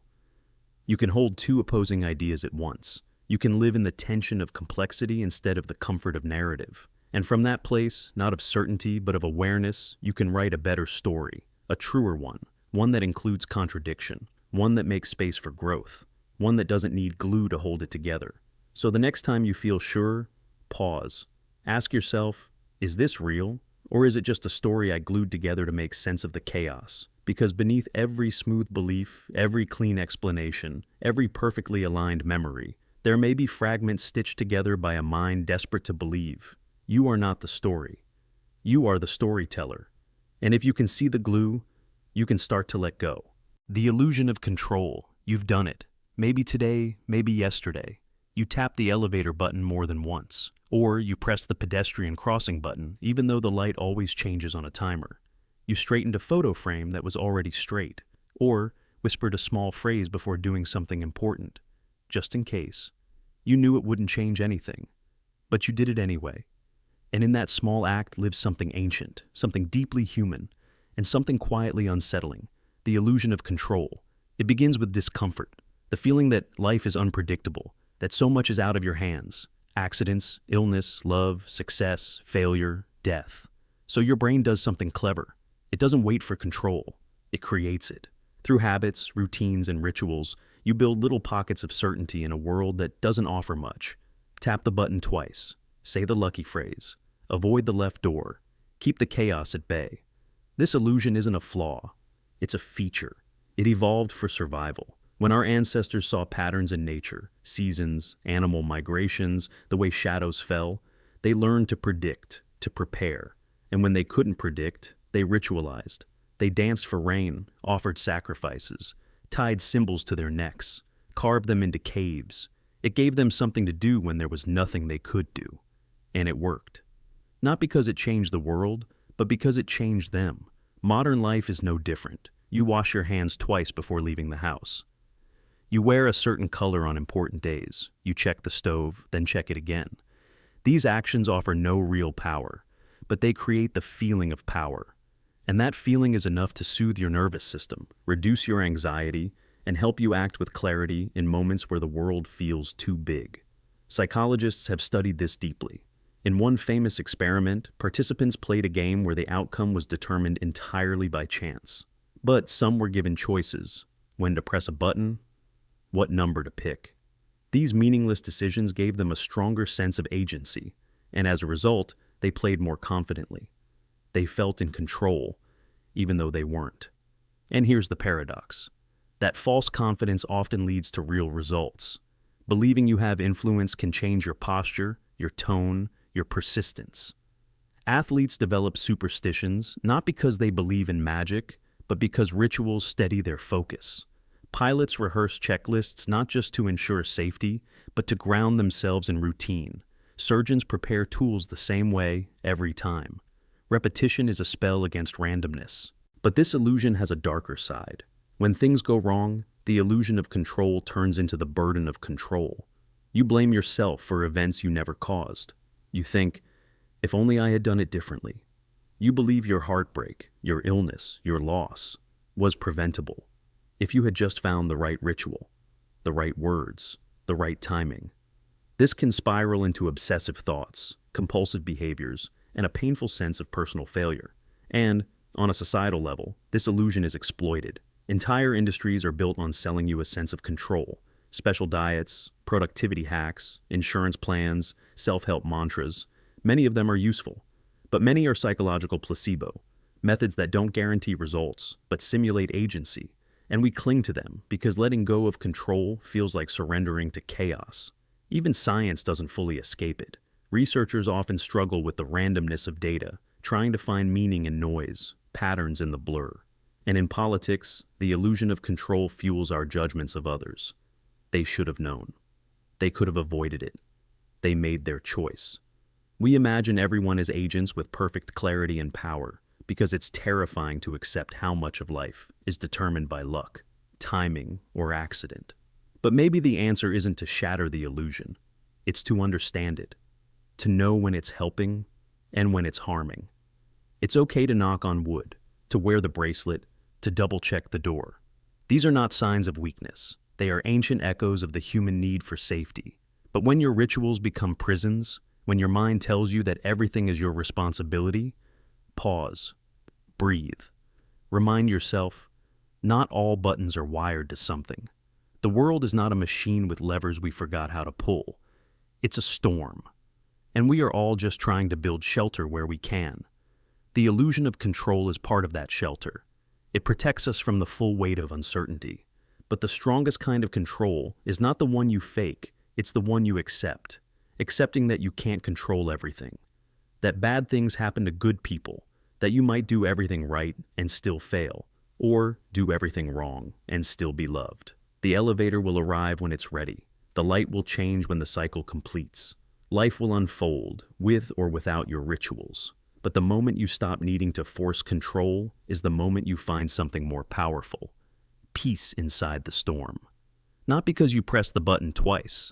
You can hold two opposing ideas at once. You can live in the tension of complexity instead of the comfort of narrative. And from that place, not of certainty, but of awareness, you can write a better story, a truer one that includes contradiction, one that makes space for growth, one that doesn't need glue to hold it together. So the next time you feel sure, pause. Ask yourself, is this real? Or is it just a story I glued together to make sense of the chaos? because beneath every smooth belief, every clean explanation, every perfectly aligned memory, there may be fragments stitched together by a mind desperate to believe. You are not the story. You are the storyteller. And if you can see the glue, you can start to let go. The illusion of control. You've done it. Maybe today, maybe yesterday. You tap the elevator button more than once. Or you press the pedestrian crossing button, even though the light always changes on a timer. You straightened a photo frame that was already straight. Or whispered a small phrase before doing something important, just in case. You knew it wouldn't change anything, but you did it anyway. And in that small act lives something ancient, something deeply human, and something quietly unsettling, the illusion of control. It begins with discomfort, the feeling that life is unpredictable, that so much is out of your hands. Accidents, illness, love, success, failure, death. So your brain does something clever. It doesn't wait for control. It creates it. Through habits, routines, and rituals, you build little pockets of certainty in a world that doesn't offer much. Tap the button twice. Say the lucky phrase. Avoid the left door. Keep the chaos at bay. This illusion isn't a flaw. It's a feature. It evolved for survival. When our ancestors saw patterns in nature, seasons, animal migrations, the way shadows fell, they learned to predict, to prepare. And when they couldn't predict, they ritualized. They danced for rain, offered sacrifices, tied symbols to their necks, carved them into caves. It gave them something to do when there was nothing they could do. And it worked. Not because it changed the world, but because it changed them. Modern life is no different. You wash your hands twice before leaving the house. You wear a certain color on important days. You check the stove, then check it again. These actions offer no real power, but they create the feeling of power. And that feeling is enough to soothe your nervous system, reduce your anxiety, and help you act with clarity in moments where the world feels too big. Psychologists have studied this deeply. In one famous experiment, participants played a game where the outcome was determined entirely by chance. But some were given choices: when to press a button, what number to pick. These meaningless decisions gave them a stronger sense of agency, and as a result, they played more confidently. They felt in control, even though they weren't. And here's the paradox. That false confidence often leads to real results. Believing you have influence can change your posture, your tone, your persistence. Athletes develop superstitions not because they believe in magic, but because rituals steady their focus. Pilots rehearse checklists not just to ensure safety, but to ground themselves in routine. Surgeons prepare tools the same way every time. Repetition is a spell against randomness. But this illusion has a darker side. When things go wrong, the illusion of control turns into the burden of control. You blame yourself for events you never caused. You think, if only I had done it differently. You believe your heartbreak, your illness, your loss was preventable. If you had just found the right ritual, the right words, the right timing. This can spiral into obsessive thoughts, compulsive behaviors, and a painful sense of personal failure. And, on a societal level, this illusion is exploited. Entire industries are built on selling you a sense of control. Special diets, productivity hacks, insurance plans, self-help mantras. Many of them are useful, but many are psychological placebo, methods that don't guarantee results, but simulate agency. And we cling to them because letting go of control feels like surrendering to chaos. Even science doesn't fully escape it. Researchers often struggle with the randomness of data, trying to find meaning in noise, patterns in the blur. And in politics, the illusion of control fuels our judgments of others. They should have known. They could have avoided it. They made their choice. We imagine everyone as agents with perfect clarity and power, because it's terrifying to accept how much of life is determined by luck, timing, or accident. But maybe the answer isn't to shatter the illusion. It's to understand it, to know when it's helping and when it's harming. It's okay to knock on wood, to wear the bracelet, to double-check the door. These are not signs of weakness. They are ancient echoes of the human need for safety. But when your rituals become prisons, when your mind tells you that everything is your responsibility, pause. Breathe. Remind yourself, not all buttons are wired to something. The world is not a machine with levers we forgot how to pull. It's a storm. And we are all just trying to build shelter where we can. The illusion of control is part of that shelter. It protects us from the full weight of uncertainty. But the strongest kind of control is not the one you fake, it's the one you accept. Accepting that you can't control everything. That bad things happen to good people. That you might do everything right and still fail. Or do everything wrong and still be loved. The elevator will arrive when it's ready. The light will change when the cycle completes. Life will unfold, with or without your rituals. But the moment you stop needing to force control is the moment you find something more powerful. Peace inside the storm. Not because you pressed the button twice,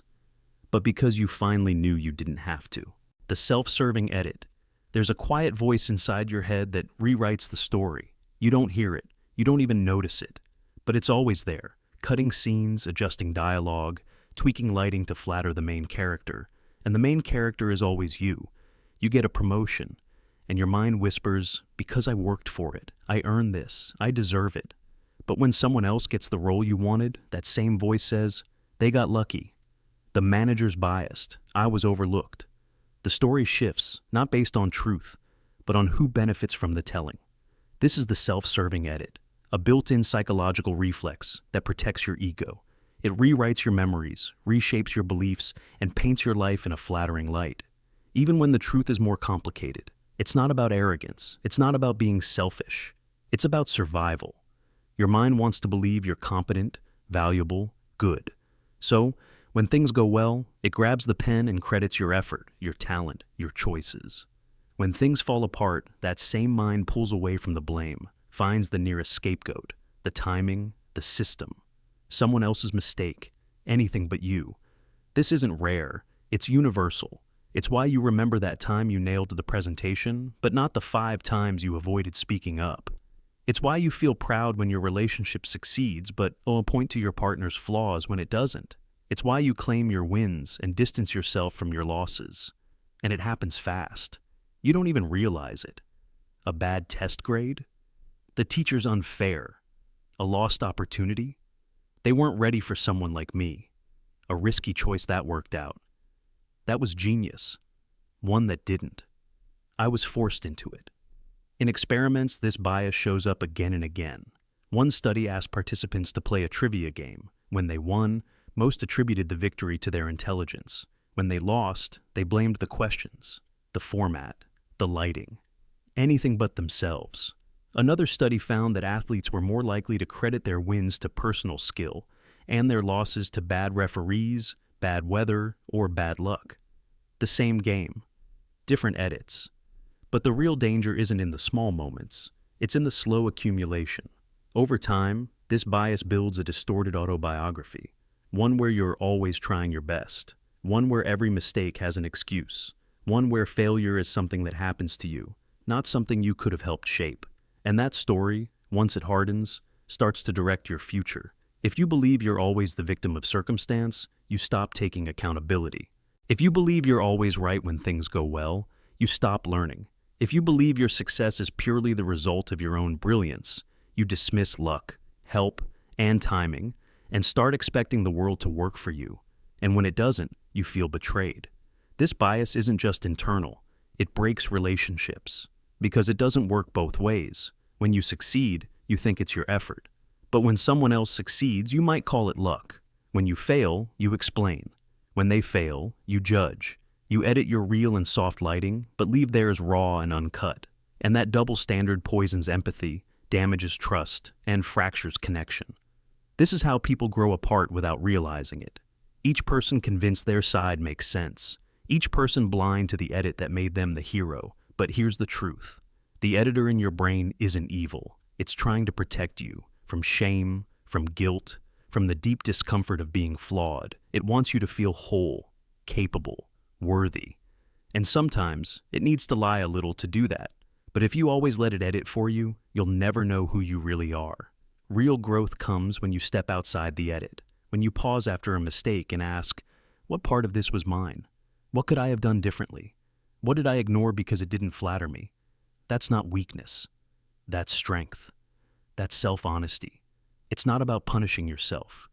but because you finally knew you didn't have to. The self-serving edit. There's a quiet voice inside your head that rewrites the story. You don't hear it. You don't even notice it. But it's always there, cutting scenes, adjusting dialogue, tweaking lighting to flatter the main character. And the main character is always you. You get a promotion, and your mind whispers, because I worked for it, I earned this, I deserve it. But when someone else gets the role you wanted, that same voice says, they got lucky. The manager's biased, I was overlooked. The story shifts, not based on truth, but on who benefits from the telling. This is the self-serving edit, a built-in psychological reflex that protects your ego. It rewrites your memories, reshapes your beliefs, and paints your life in a flattering light. Even when the truth is more complicated, it's not about arrogance, it's not about being selfish, it's about survival. Your mind wants to believe you're competent, valuable, good. So, when things go well, it grabs the pen and credits your effort, your talent, your choices. When things fall apart, that same mind pulls away from the blame, finds the nearest scapegoat, the timing, the system. Someone else's mistake, anything but you. This isn't rare, it's universal. It's why you remember that time you nailed the presentation, but not the 5 times you avoided speaking up. It's why you feel proud when your relationship succeeds, but point to your partner's flaws when it doesn't. It's why you claim your wins and distance yourself from your losses. And it happens fast. You don't even realize it. A bad test grade? The teacher's unfair. A lost opportunity? They weren't ready for someone like me. A risky choice that worked out. That was genius. One that didn't. I was forced into it. In experiments, this bias shows up again and again. One study asked participants to play a trivia game. When they won, most attributed the victory to their intelligence. When they lost, they blamed the questions, the format, the lighting, anything but themselves. Another study found that athletes were more likely to credit their wins to personal skill and their losses to bad referees, bad weather, or bad luck. The same game, different edits. But the real danger isn't in the small moments, it's in the slow accumulation. Over time, this bias builds a distorted autobiography, one where you're always trying your best, one where every mistake has an excuse, one where failure is something that happens to you, not something you could have helped shape. And that story, once it hardens, starts to direct your future. If you believe you're always the victim of circumstance, you stop taking accountability. If you believe you're always right when things go well, you stop learning. If you believe your success is purely the result of your own brilliance, you dismiss luck, help, and timing, and start expecting the world to work for you. And when it doesn't, you feel betrayed. This bias isn't just internal, it breaks relationships. Because it doesn't work both ways. When you succeed, you think it's your effort. But when someone else succeeds, you might call it luck. When you fail, you explain. When they fail, you judge. You edit your real and soft lighting, but leave theirs raw and uncut. And that double standard poisons empathy, damages trust, and fractures connection. This is how people grow apart without realizing it. Each person convinced their side makes sense. Each person blind to the edit that made them the hero. But here's the truth. The editor in your brain isn't evil. It's trying to protect you from shame, from guilt, from the deep discomfort of being flawed. It wants you to feel whole, capable, worthy. And sometimes it needs to lie a little to do that. But if you always let it edit for you, you'll never know who you really are. Real growth comes when you step outside the edit, when you pause after a mistake and ask, what part of this was mine? What could I have done differently? What did I ignore because it didn't flatter me? That's not weakness. That's strength. That's self-honesty. It's not about punishing yourself.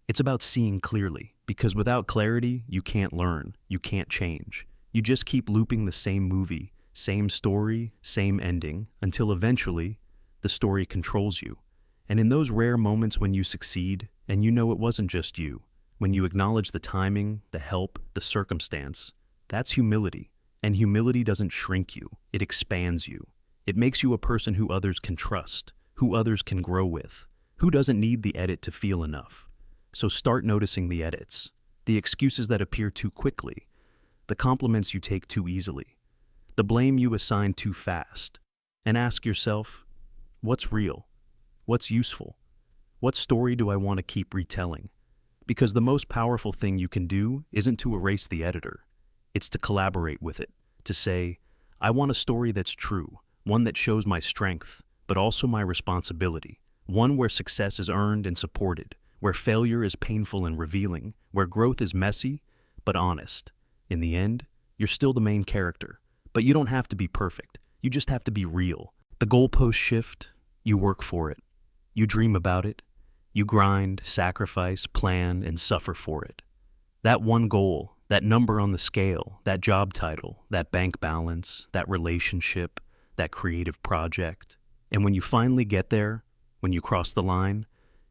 It's about seeing clearly, because without clarity, you can't learn, you can't change. You just keep looping the same movie, same story, same ending, until eventually, the story controls you. And in those rare moments when you succeed, and you know it wasn't just you, when you acknowledge the timing, the help, the circumstance, that's humility. And humility doesn't shrink you, it expands you. It makes you a person who others can trust, who others can grow with, who doesn't need the edit to feel enough. So start noticing the edits, the excuses that appear too quickly, the compliments you take too easily, the blame you assign too fast, and ask yourself, what's real? What's useful? What story do I want to keep retelling? Because the most powerful thing you can do isn't to erase the editor, it's to collaborate with it, to say, I want a story that's true, one that shows my strength, but also my responsibility, one where success is earned and supported, where failure is painful and revealing, where growth is messy, but honest. In the end, you're still the main character, but you don't have to be perfect. You just have to be real. The goalpost shift, you work for it. You dream about it. You grind, sacrifice, plan, and suffer for it. That one goal, that number on the scale, that job title, that bank balance, that relationship, that creative project. And when you finally get there, when you cross the line,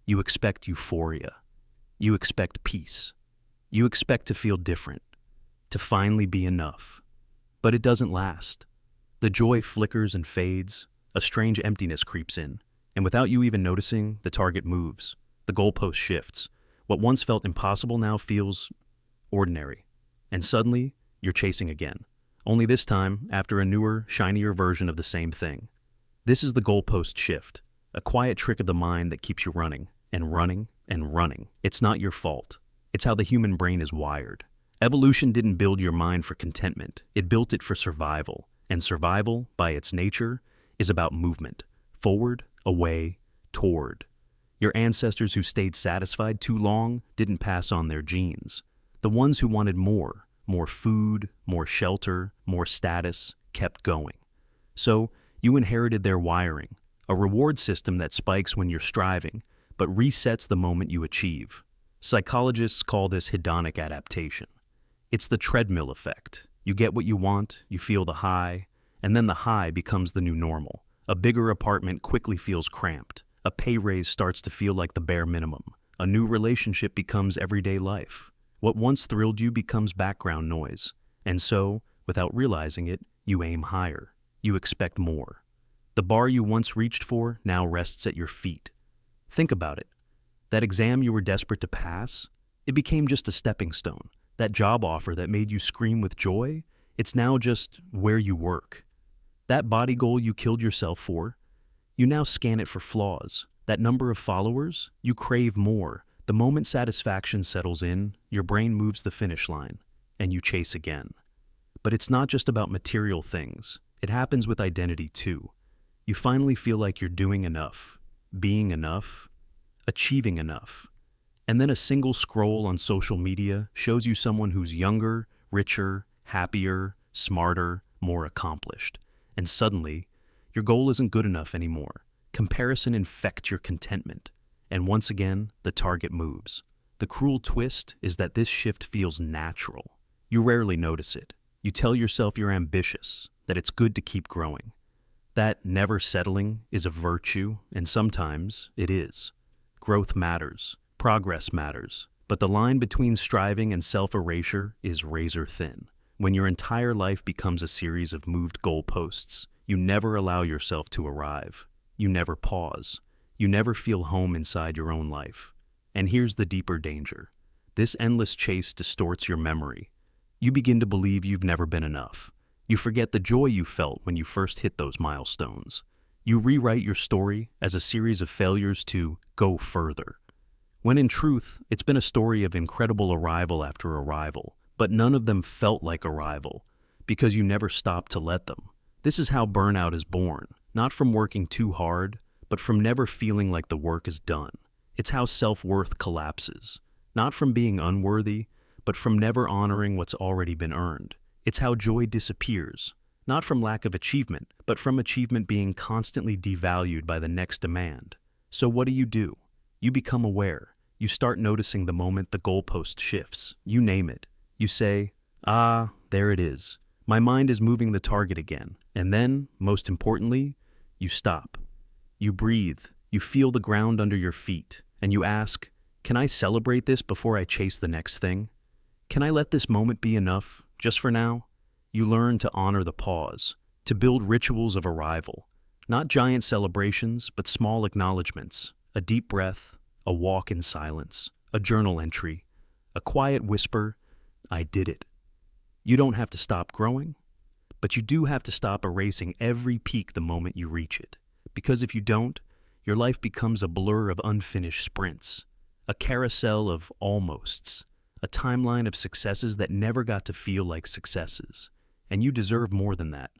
you expect euphoria. You expect peace. You expect to feel different, to finally be enough. But it doesn't last. The joy flickers and fades, a strange emptiness creeps in, and without you even noticing, the target moves. The goalpost shifts. What once felt impossible now feels ordinary. And suddenly, you're chasing again. Only this time, after a newer, shinier version of the same thing. This is the goalpost shift, a quiet trick of the mind that keeps you running, and running, and running. It's not your fault. It's how the human brain is wired. Evolution didn't build your mind for contentment. It built it for survival. And survival, by its nature, is about movement. Forward, away, toward. Your ancestors who stayed satisfied too long didn't pass on their genes. The ones who wanted more food, more shelter, more status, kept going. So, you inherited their wiring, a reward system that spikes when you're striving, but resets the moment you achieve. Psychologists call this hedonic adaptation. It's the treadmill effect. You get what you want, you feel the high, and then the high becomes the new normal. A bigger apartment quickly feels cramped. A pay raise starts to feel like the bare minimum. A new relationship becomes everyday life. What once thrilled you becomes background noise. And so, without realizing it, you aim higher. You expect more. The bar you once reached for now rests at your feet. Think about it. That exam you were desperate to pass, it became just a stepping stone. That job offer that made you scream with joy, it's now just where you work. That body goal you killed yourself for, you now scan it for flaws. That number of followers, you crave more. The moment satisfaction settles in, your brain moves the finish line, and you chase again. But it's not just about material things. It happens with identity too. You finally feel like you're doing enough, being enough, achieving enough. And then a single scroll on social media shows you someone who's younger, richer, happier, smarter, more accomplished. And suddenly, your goal isn't good enough anymore. Comparison infects your contentment. And once again, the target moves. The cruel twist is that this shift feels natural. You rarely notice it. You tell yourself you're ambitious, that it's good to keep growing. That never settling is a virtue, and sometimes it is. Growth matters. Progress matters. But the line between striving and self-erasure is razor thin. When your entire life becomes a series of moved goalposts, you never allow yourself to arrive. You never pause. You never feel home inside your own life. And here's the deeper danger. This endless chase distorts your memory. You begin to believe you've never been enough. You forget the joy you felt when you first hit those milestones. You rewrite your story as a series of failures to go further. When in truth, it's been a story of incredible arrival after arrival, but none of them felt like arrival, because you never stopped to let them. This is how burnout is born, not from working too hard, but from never feeling like the work is done. It's how self-worth collapses, not from being unworthy, but from never honoring what's already been earned. It's how joy disappears, not from lack of achievement, but from achievement being constantly devalued by the next demand. So what do? You become aware. You start noticing the moment the goalpost shifts. You name it. You say, there it is. My mind is moving the target again. And then, most importantly, you stop. You breathe, you feel the ground under your feet, and you ask, can I celebrate this before I chase the next thing? Can I let this moment be enough, just for now? You learn to honor the pause, to build rituals of arrival. Not giant celebrations, but small acknowledgments. A deep breath, a walk in silence, a journal entry, a quiet whisper, I did it. You don't have to stop growing, but you do have to stop erasing every peak the moment you reach it. Because if you don't, your life becomes a blur of unfinished sprints, a carousel of almosts, a timeline of successes that never got to feel like successes. And you deserve more than that.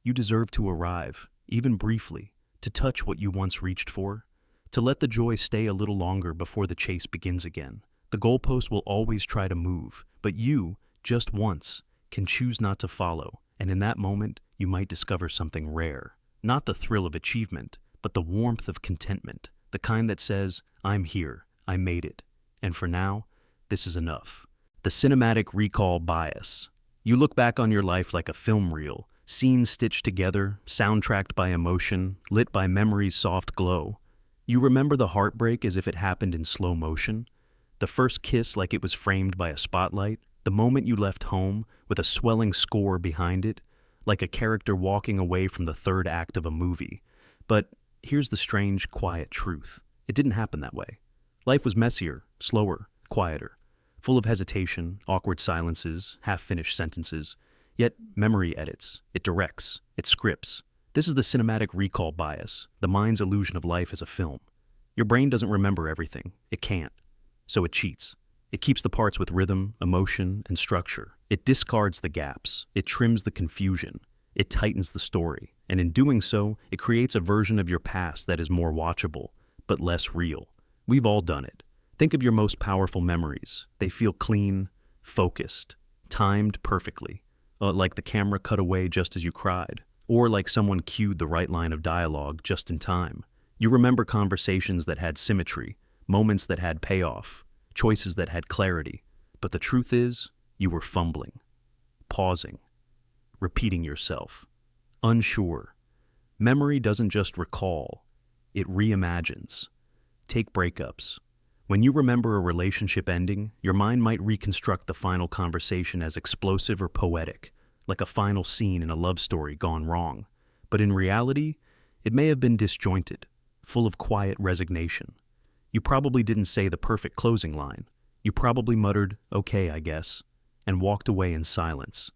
You deserve to arrive, even briefly, to touch what you once reached for, to let the joy stay a little longer before the chase begins again. The goalpost will always try to move, but you, just once, can choose not to follow, and in that moment, you might discover something rare. Not the thrill of achievement, but the warmth of contentment, the kind that says, I'm here, I made it, and for now, this is enough. The cinematic recall bias. You look back on your life like a film reel, scenes stitched together, soundtracked by emotion, lit by memory's soft glow. You remember the heartbreak as if it happened in slow motion, the first kiss like it was framed by a spotlight, the moment you left home with a swelling score behind it, like a character walking away from the third act of a movie. But here's the strange, quiet truth. It didn't happen that way. Life was messier, slower, quieter, full of hesitation, awkward silences, half-finished sentences. Yet memory edits, it directs, it scripts. This is the cinematic recall bias, the mind's illusion of life as a film. Your brain doesn't remember everything. It can't. So it cheats. It keeps the parts with rhythm, emotion, and structure. It discards the gaps. It trims the confusion. It tightens the story. And in doing so, it creates a version of your past that is more watchable, but less real. We've all done it. Think of your most powerful memories. They feel clean, focused, timed perfectly, like the camera cut away just as you cried, or like someone cued the right line of dialogue just in time. You remember conversations that had symmetry, moments that had payoff, choices that had clarity. But the truth is, you were fumbling, pausing, repeating yourself, unsure. Memory doesn't just recall, it reimagines. Take breakups. When you remember a relationship ending, your mind might reconstruct the final conversation as explosive or poetic, like a final scene in a love story gone wrong. But in reality, it may have been disjointed, full of quiet resignation. You probably didn't say the perfect closing line. You probably muttered, okay, I guess, and walked away in silence.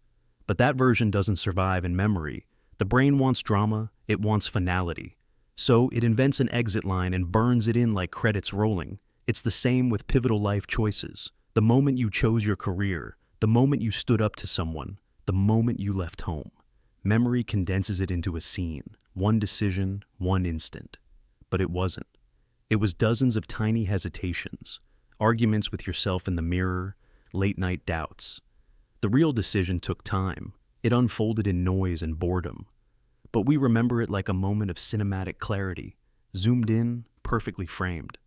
But that version doesn't survive in memory. The brain wants drama, it wants finality. So it invents an exit line and burns it in like credits rolling. It's the same with pivotal life choices. The moment you chose your career, the moment you stood up to someone, the moment you left home. Memory condenses it into a scene, one decision, one instant. But it wasn't. It was dozens of tiny hesitations, arguments with yourself in the mirror, late-night doubts. The real decision took time. It unfolded in noise and boredom. But we remember it like a moment of cinematic clarity, zoomed in, perfectly framed.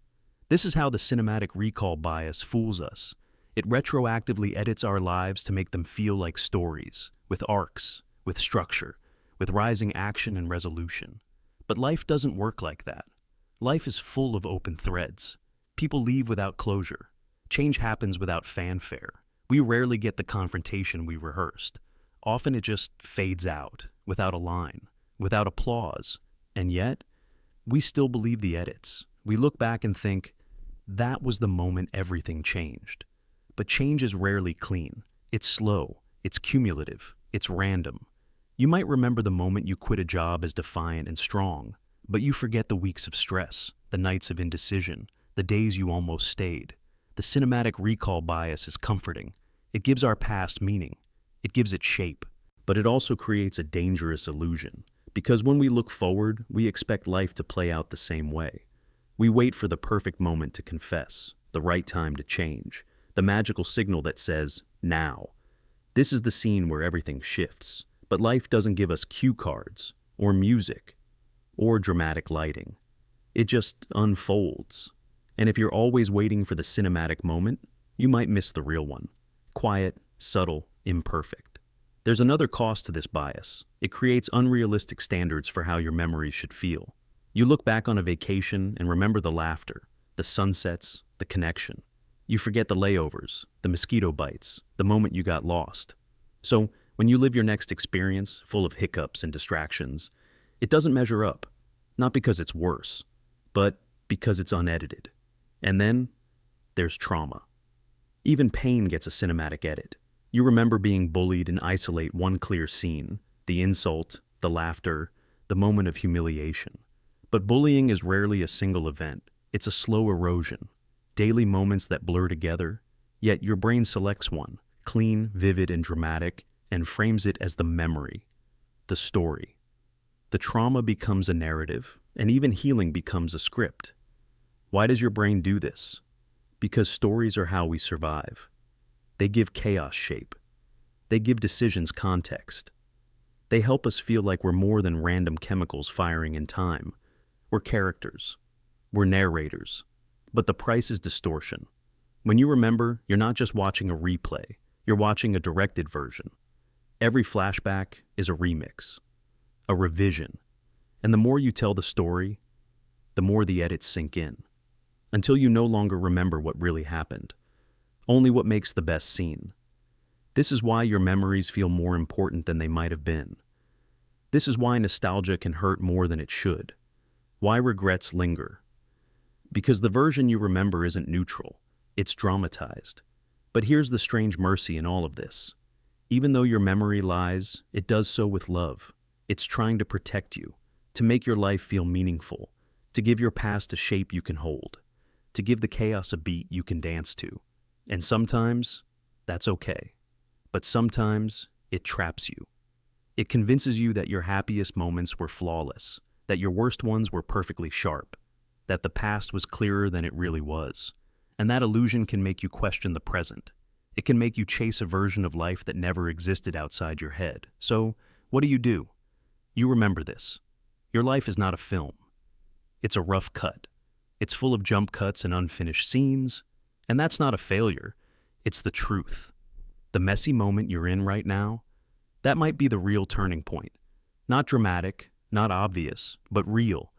This is how the cinematic recall bias fools us. It retroactively edits our lives to make them feel like stories, with arcs, with structure, with rising action and resolution. But life doesn't work like that. Life is full of open threads. People leave without closure. Change happens without fanfare. We rarely get the confrontation we rehearsed. Often it just fades out, without a line, without applause. And yet, we still believe the edits. We look back and think, that was the moment everything changed. But change is rarely clean. It's slow, it's cumulative, it's random. You might remember the moment you quit a job as defiant and strong, but you forget the weeks of stress, the nights of indecision, the days you almost stayed. The cinematic recall bias is comforting. It gives our past meaning. It gives it shape. But it also creates a dangerous illusion, because when we look forward, we expect life to play out the same way. We wait for the perfect moment to confess, the right time to change, the magical signal that says, now. This is the scene where everything shifts, but life doesn't give us cue cards, or music, or dramatic lighting. It just unfolds. And if you're always waiting for the cinematic moment, you might miss the real one. Quiet, subtle, imperfect. There's another cost to this bias. It creates unrealistic standards for how your memories should feel. You look back on a vacation and remember the laughter, the sunsets, the connection. You forget the layovers, the mosquito bites, the moment you got lost. So, when you live your next experience, full of hiccups and distractions, it doesn't measure up. Not because it's worse, but because it's unedited. And then, there's trauma. Even pain gets a cinematic edit. You remember being bullied and isolate one clear scene, the insult, the laughter, the moment of humiliation. But bullying is rarely a single event. It's a slow erosion. Daily moments that blur together, yet your brain selects one, clean, vivid, and dramatic, and frames it as the memory, the story. The trauma becomes a narrative, and even healing becomes a script. Why does your brain do this? Because stories are how we survive. They give chaos shape. They give decisions context. They help us feel like we're more than random chemicals firing in time. We're characters. We're narrators. But the price is distortion. When you remember, you're not just watching a replay. You're watching a directed version. Every flashback is a remix, a revision. And the more you tell the story, the more the edits sink in. Until you no longer remember what really happened. Only what makes the best scene. This is why your memories feel more important than they might have been. This is why nostalgia can hurt more than it should. Why regrets linger. Because the version you remember isn't neutral, it's dramatized. But here's the strange mercy in all of this. Even though your memory lies, it does so with love. It's trying to protect you, to make your life feel meaningful, to give your past a shape you can hold, to give the chaos a beat you can dance to. And sometimes, that's okay. But sometimes, it traps you. It convinces you that your happiest moments were flawless, that your worst ones were perfectly sharp, that the past was clearer than it really was. And that illusion can make you question the present. It can make you chase a version of life that never existed outside your head. So, what do? You remember this. Your life is not a film. It's a rough cut. It's full of jump cuts and unfinished scenes. And that's not a failure. It's the truth. The messy moment you're in right now, that might be the real turning point. Not dramatic, not obvious, but real.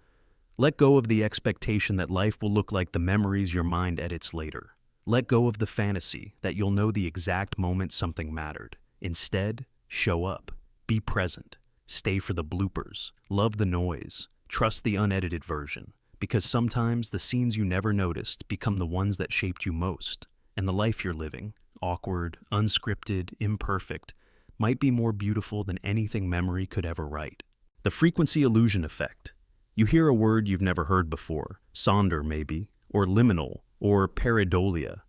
Let go of the expectation that life will look like the memories your mind edits later. Let go of the fantasy that you'll know the exact moment something mattered. Instead, show up. Be present. Stay for the bloopers. Love the noise. Trust the unedited version. Because sometimes the scenes you never noticed become the ones that shaped you most. And the life you're living, awkward, unscripted, imperfect, might be more beautiful than anything memory could ever write. The frequency illusion effect. You hear a word you've never heard before, sonder maybe, or liminal, or pareidolia.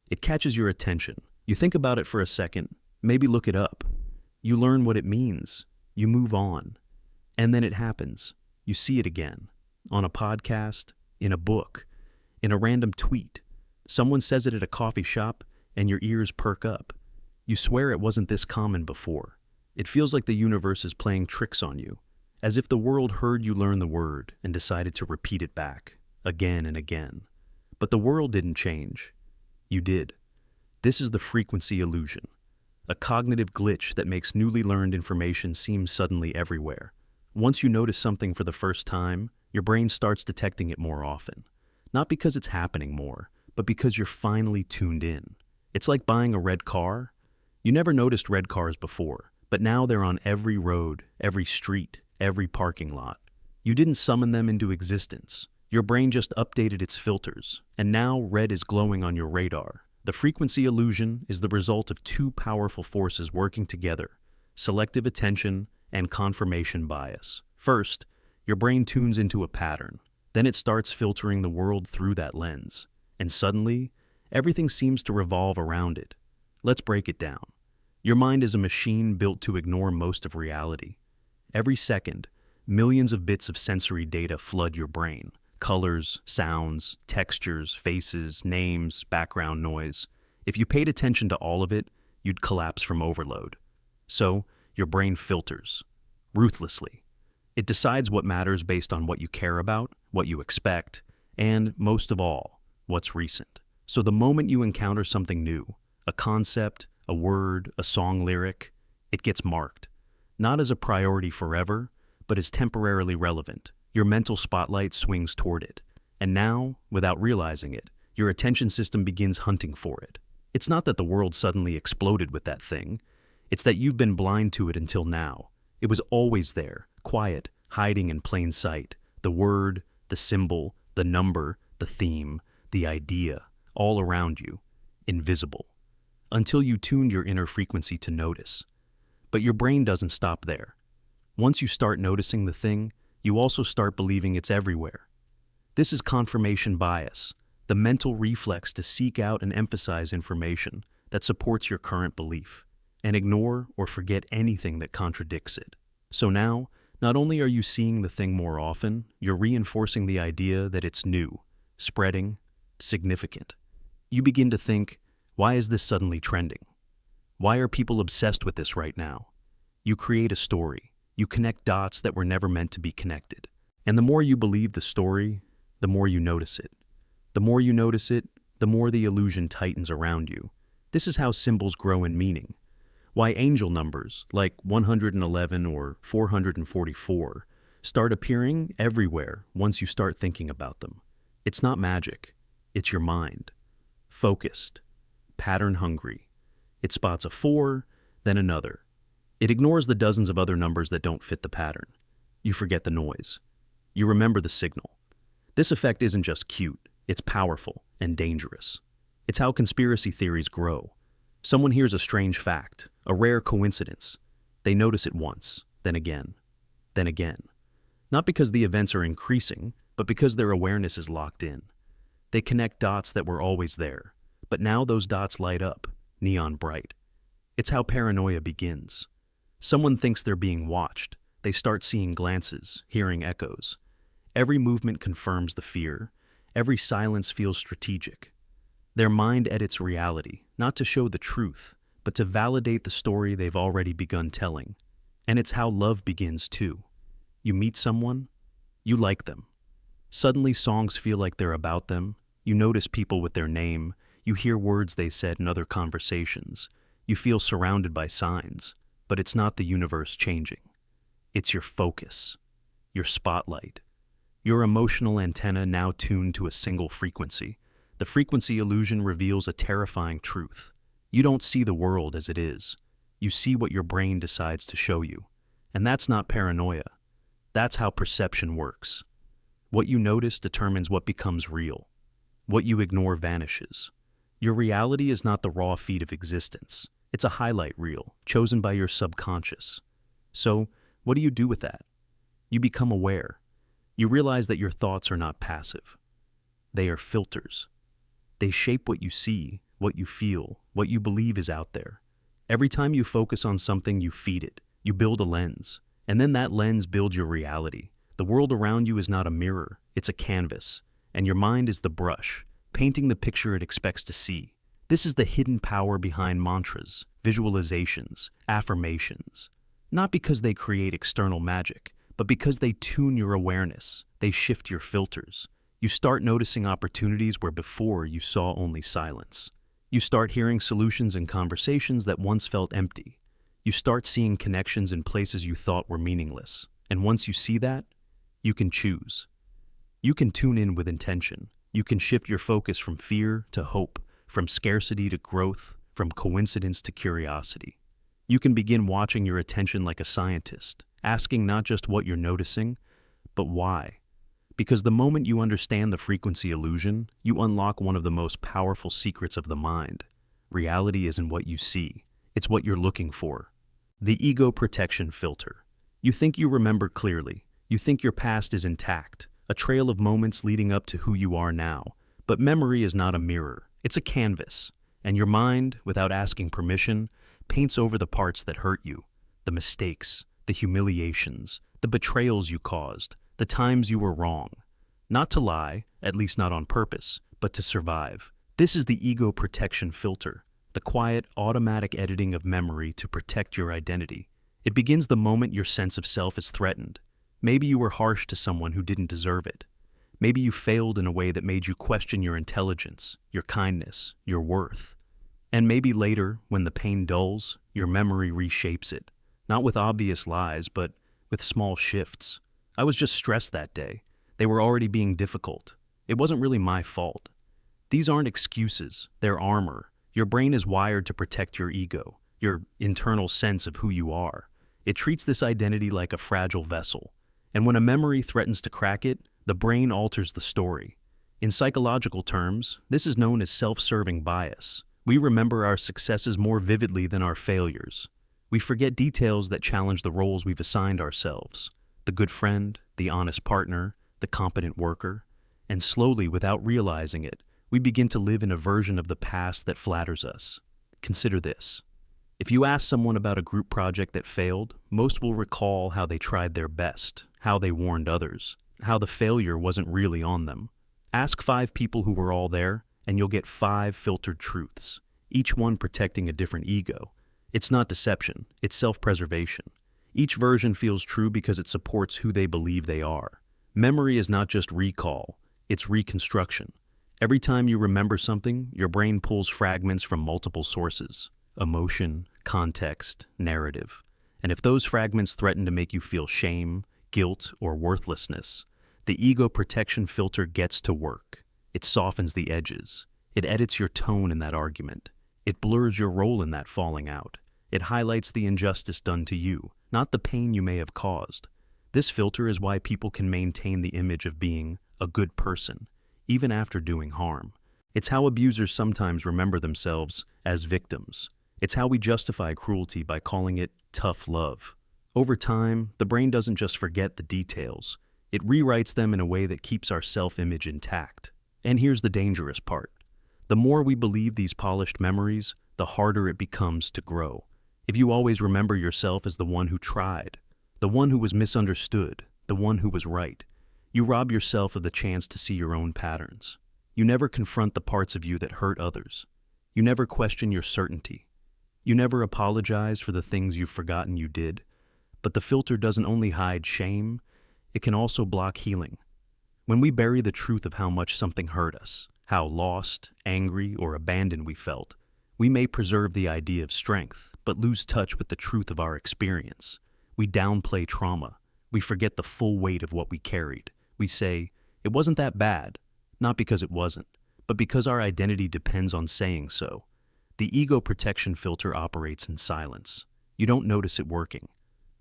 It catches your attention. You think about it for a second, maybe look it up. You learn what it means. You move on. And then it happens. You see it again. On a podcast, in a book, in a random tweet. Someone says it at a coffee shop, and your ears perk up. You swear it wasn't this common before. It feels like the universe is playing tricks on you, as if the world heard you learn the word and decided to repeat it back, again and again. But the world didn't change. You did. This is the frequency illusion, a cognitive glitch that makes newly learned information seem suddenly everywhere. Once you notice something for the first time, your brain starts detecting it more often. Not because it's happening more, but because you're finally tuned in. It's like buying a red car. You never noticed red cars before, but now they're on every road, every street, every parking lot. You didn't summon them into existence. Your brain just updated its filters, and now red is glowing on your radar. The frequency illusion is the result of two powerful forces working together: selective attention and confirmation bias. First, your brain tunes into a pattern. Then it starts filtering the world through that lens. And suddenly, everything seems to revolve around it. Let's break it down. Your mind is a machine built to ignore most of reality. Every second, millions of bits of sensory data flood your brain. Colors, sounds, textures, faces, names, background noise. If you paid attention to all of it, you'd collapse from overload. So, your brain filters, ruthlessly. It decides what matters based on what you care about, what you expect, and, most of all, what's recent. So the moment you encounter something new, a concept, a word, a song lyric, it gets marked. Not as a priority forever, but as temporarily relevant. Your mental spotlight swings toward it. And now, without realizing it, your attention system begins hunting for it. It's not that the world suddenly exploded with that thing. It's that you've been blind to it until now. It was always there, quiet, hiding in plain sight. The word, the symbol, the number, the theme, the idea, all around you, invisible. Until you tuned your inner frequency to notice. But your brain doesn't stop there. Once you start noticing the thing, you also start believing it's everywhere. This is confirmation bias, the mental reflex to seek out and emphasize information that supports your current belief, and ignore or forget anything that contradicts it. So now, not only are you seeing the thing more often, you're reinforcing the idea that it's new, spreading, significant. You begin to think, why is this suddenly trending? Why are people obsessed with this right now? You create a story. You connect dots that were never meant to be connected. And the more you believe the story, the more you notice it. The more you notice it, the more the illusion tightens around you. This is how symbols grow in meaning. Why angel numbers, like 111 or 444, start appearing everywhere once you start thinking about them. It's not magic. It's your mind. Focused. Pattern hungry. It spots a 4, then another. It ignores the dozens of other numbers that don't fit the pattern. You forget the noise. You remember the signal. This effect isn't just cute, it's powerful and dangerous. It's how conspiracy theories grow. Someone hears a strange fact, a rare coincidence. They notice it once, then again, then again. Not because the events are increasing, but because their awareness is locked in. They connect dots that were always there, but now those dots light up, neon bright. It's how paranoia begins. Someone thinks they're being watched. They start seeing glances, hearing echoes. Every movement confirms the fear. Every silence feels strategic. Their mind edits reality, not to show the truth, but to validate the story they've already begun telling. And it's how love begins too. You meet someone, you like them. Suddenly songs feel like they're about them. You notice people with their name. You hear words they said in other conversations. You feel surrounded by signs. But it's not the universe changing. It's your focus, your spotlight, your emotional antenna now tuned to a single frequency. The frequency illusion reveals a terrifying truth. You don't see the world as it is. You see what your brain decides to show you. And that's not paranoia. That's how perception works. What you notice determines what becomes real. What you ignore vanishes. Your reality is not the raw feed of existence. It's a highlight reel, chosen by your subconscious. So, what do you do with that? You become aware. You realize that your thoughts are not passive. They are filters. They shape what you see, what you feel, what you believe is out there. Every time you focus on something, you feed it. You build a lens. And then that lens builds your reality. The world around you is not a mirror, it's a canvas. And your mind is the brush, painting the picture it expects to see. This is the hidden power behind mantras, visualizations, affirmations. Not because they create external magic, but because they tune your awareness. They shift your filters. You start noticing opportunities where before you saw only silence. You start hearing solutions in conversations that once felt empty. You start seeing connections in places you thought were meaningless. And once you see that, you can choose. You can tune in with intention. You can shift your focus from fear to hope, from scarcity to growth, from coincidence to curiosity. You can begin watching your attention like a scientist, asking not just what you're noticing, but why. Because the moment you understand the frequency illusion, you unlock one of the most powerful secrets of the mind. Reality isn't what you see, it's what you're looking for. The ego protection filter. You think you remember clearly. You think your past is intact, a trail of moments leading up to who you are now. But memory is not a mirror. It's a canvas, and your mind, without asking permission, paints over the parts that hurt you, the mistakes, the humiliations, the betrayals you caused, the times you were wrong. Not to lie, at least not on purpose, but to survive. This is the ego protection filter, the quiet, automatic editing of memory to protect your identity. It begins the moment your sense of self is threatened. Maybe you were harsh to someone who didn't deserve it. Maybe you failed in a way that made you question your intelligence, your kindness, your worth. And maybe later, when the pain dulls, your memory reshapes it, not with obvious lies, but with small shifts. I was just stressed that day. They were already being difficult. It wasn't really my fault. These aren't excuses, they're armor. Your brain is wired to protect your ego, your internal sense of who you are. It treats this identity like a fragile vessel. And when a memory threatens to crack it, the brain alters the story. In psychological terms, this is known as self-serving bias. We remember our successes more vividly than our failures. We forget details that challenge the roles we've assigned ourselves. The good friend, the honest partner, the competent worker. And slowly, without realizing it, we begin to live in a version of the past that flatters us. Consider this. If you ask someone about a group project that failed, most will recall how they tried their best, how they warned others, how the failure wasn't really on them. Ask 5 people who were all there, and you'll get 5 filtered truths, each one protecting a different ego. It's not deception, it's self-preservation. Each version feels true because it supports who they believe they are. Memory is not just recall, it's reconstruction. Every time you remember something, your brain pulls fragments from multiple sources: emotion, context, narrative. And if those fragments threaten to make you feel shame, guilt, or worthlessness, the ego protection filter gets to work. It softens the edges. It edits your tone in that argument. It blurs your role in that falling out. It highlights the injustice done to you, not the pain you may have caused. This filter is why people can maintain the image of being a good person, even after doing harm. It's how abusers sometimes remember themselves as victims. It's how we justify cruelty by calling it tough love. Over time, the brain doesn't just forget the details. It rewrites them in a way that keeps our self-image intact. And here's the dangerous part. The more we believe these polished memories, the harder it becomes to grow. If you always remember yourself as the one who tried, the one who was misunderstood, the one who was right, you rob yourself of the chance to see your own patterns. You never confront the parts of you that hurt others. You never question your certainty. You never apologize for the things you've forgotten you did. But the filter doesn't only hide shame, it can also block healing. When we bury the truth of how much something hurt us, how lost, angry, or abandoned we felt, we may preserve the idea of strength, but lose touch with the truth of our experience. We downplay trauma. We forget the full weight of what we carried. We say, it wasn't that bad, not because it wasn't, but because our identity depends on saying so. The ego protection filter operates in silence. You don't notice it working,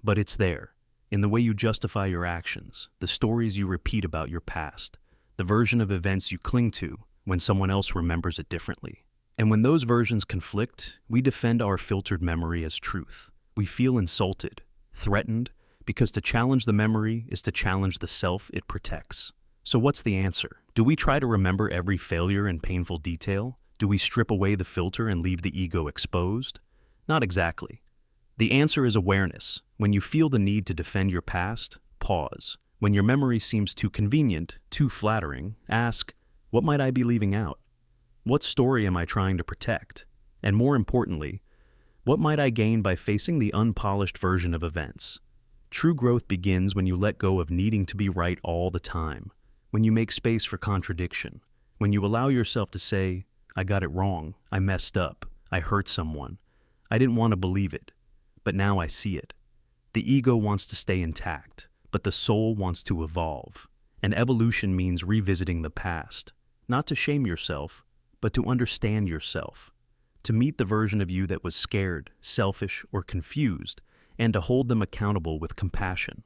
but it's there, in the way you justify your actions, the stories you repeat about your past, the version of events you cling to when someone else remembers it differently. And when those versions conflict, we defend our filtered memory as truth. We feel insulted, threatened, because to challenge the memory is to challenge the self it protects. So what's the answer? Do we try to remember every failure and painful detail? Do we strip away the filter and leave the ego exposed? Not exactly. The answer is awareness. When you feel the need to defend your past, pause. When your memory seems too convenient, too flattering, ask, what might I be leaving out? What story am I trying to protect? And more importantly, what might I gain by facing the unpolished version of events? True growth begins when you let go of needing to be right all the time, when you make space for contradiction, when you allow yourself to say, I got it wrong, I messed up, I hurt someone, I didn't want to believe it, but now I see it. The ego wants to stay intact, but the soul wants to evolve. And evolution means revisiting the past, not to shame yourself, but to understand yourself, to meet the version of you that was scared, selfish, or confused, and to hold them accountable with compassion,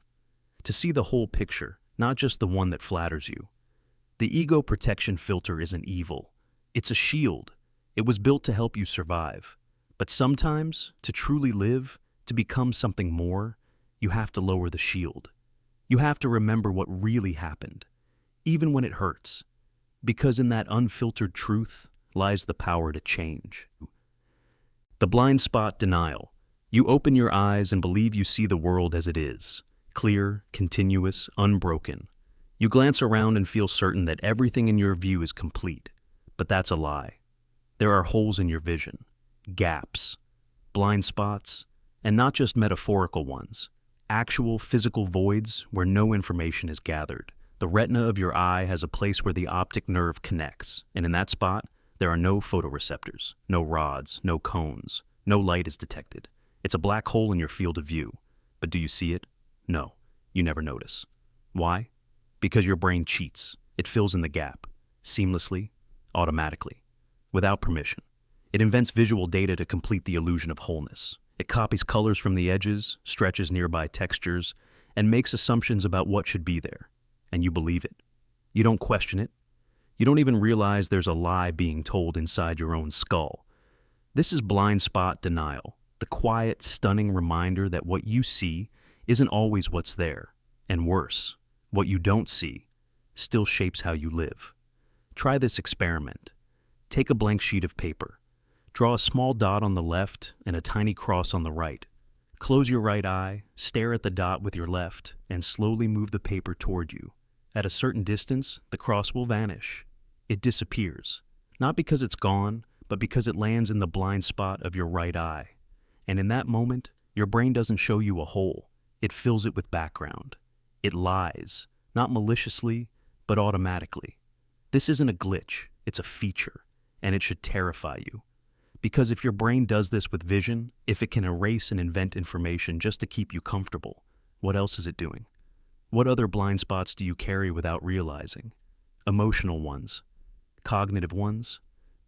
to see the whole picture, not just the one that flatters you. The ego protection filter isn't evil. It's a shield. It was built to help you survive. But sometimes, to truly live, to become something more, you have to lower the shield. You have to remember what really happened, even when it hurts, because in that unfiltered truth lies the power to change. The blind spot denial. You open your eyes and believe you see the world as it is, clear, continuous, unbroken. You glance around and feel certain that everything in your view is complete, but that's a lie. There are holes in your vision, gaps, blind spots, and not just metaphorical ones, actual physical voids where no information is gathered. The retina of your eye has a place where the optic nerve connects, and in that spot, there are no photoreceptors, no rods, no cones, no light is detected. It's a black hole in your field of view. But do you see it? No, you never notice. Why? Because your brain cheats. It fills in the gap, seamlessly, automatically, without permission. It invents visual data to complete the illusion of wholeness. It copies colors from the edges, stretches nearby textures, and makes assumptions about what should be there. And you believe it. You don't question it. You don't even realize there's a lie being told inside your own skull. This is blind spot denial, the quiet, stunning reminder that what you see isn't always what's there. And worse, what you don't see still shapes how you live. Try this experiment. Take a blank sheet of paper. Draw a small dot on the left and a tiny cross on the right. Close your right eye, stare at the dot with your left, and slowly move the paper toward you. At a certain distance, the cross will vanish. It disappears. Not because it's gone, but because it lands in the blind spot of your right eye. And in that moment, your brain doesn't show you a hole. It fills it with background. It lies, not maliciously, but automatically. This isn't a glitch, it's a feature, and it should terrify you. Because if your brain does this with vision, if it can erase and invent information just to keep you comfortable, what else is it doing? What other blind spots do you carry without realizing? Emotional ones, cognitive ones,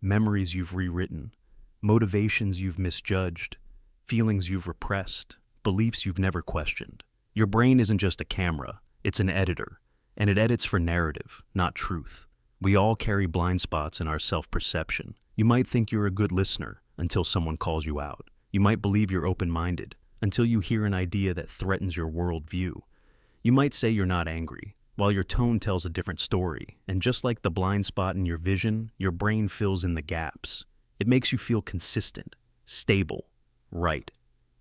memories you've rewritten, motivations you've misjudged, feelings you've repressed, beliefs you've never questioned. Your brain isn't just a camera, it's an editor, and it edits for narrative, not truth. We all carry blind spots in our self-perception. You might think you're a good listener until someone calls you out. You might believe you're open-minded until you hear an idea that threatens your worldview. You might say you're not angry, while your tone tells a different story, and just like the blind spot in your vision, your brain fills in the gaps. It makes you feel consistent, stable, right.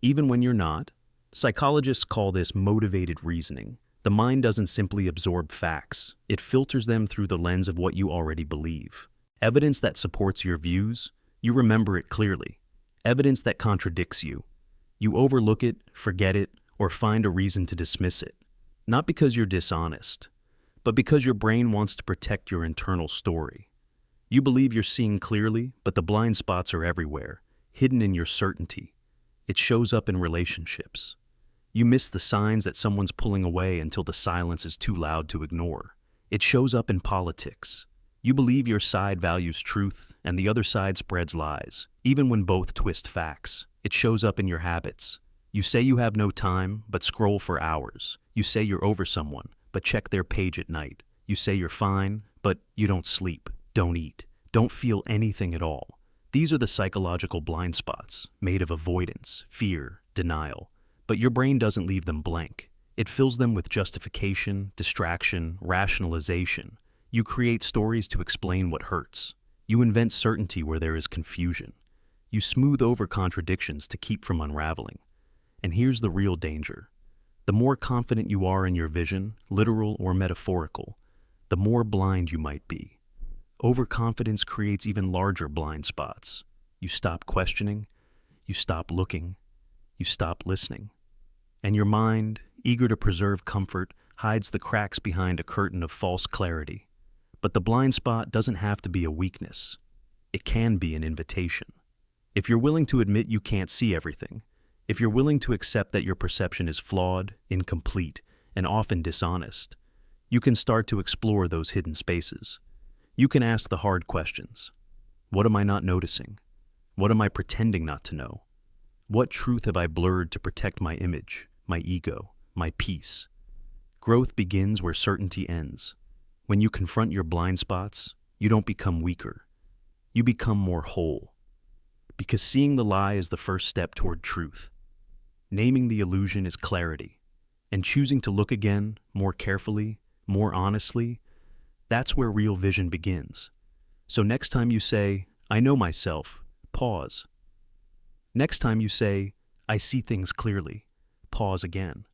Even when you're not. Psychologists call this motivated reasoning. The mind doesn't simply absorb facts, it filters them through the lens of what you already believe. Evidence that supports your views, you remember it clearly. Evidence that contradicts you, you overlook it, forget it, or find a reason to dismiss it. Not because you're dishonest, but because your brain wants to protect your internal story. You believe you're seeing clearly, but the blind spots are everywhere, hidden in your certainty. It shows up in relationships. You miss the signs that someone's pulling away until the silence is too loud to ignore. It shows up in politics. You believe your side values truth and the other side spreads lies, even when both twist facts. It shows up in your habits. You say you have no time, but scroll for hours. You say you're over someone, but check their page at night. You say you're fine, but you don't sleep, don't eat, don't feel anything at all. These are the psychological blind spots, made of avoidance, fear, denial. But your brain doesn't leave them blank. It fills them with justification, distraction, rationalization. You create stories to explain what hurts. You invent certainty where there is confusion. You smooth over contradictions to keep from unraveling. And here's the real danger. The more confident you are in your vision, literal or metaphorical, the more blind you might be. Overconfidence creates even larger blind spots. You stop questioning, you stop looking, you stop listening. And your mind, eager to preserve comfort, hides the cracks behind a curtain of false clarity. But the blind spot doesn't have to be a weakness. It can be an invitation. If you're willing to admit you can't see everything, if you're willing to accept that your perception is flawed, incomplete, and often dishonest, you can start to explore those hidden spaces. You can ask the hard questions. What am I not noticing? What am I pretending not to know? What truth have I blurred to protect my image, my ego, my peace? Growth begins where certainty ends. When you confront your blind spots, you don't become weaker. You become more whole. Because seeing the lie is the first step toward truth. Naming the illusion is clarity. And choosing to look again, more carefully, more honestly, that's where real vision begins. So next time you say, I know myself, pause. Next time you say, I see things clearly, pause again.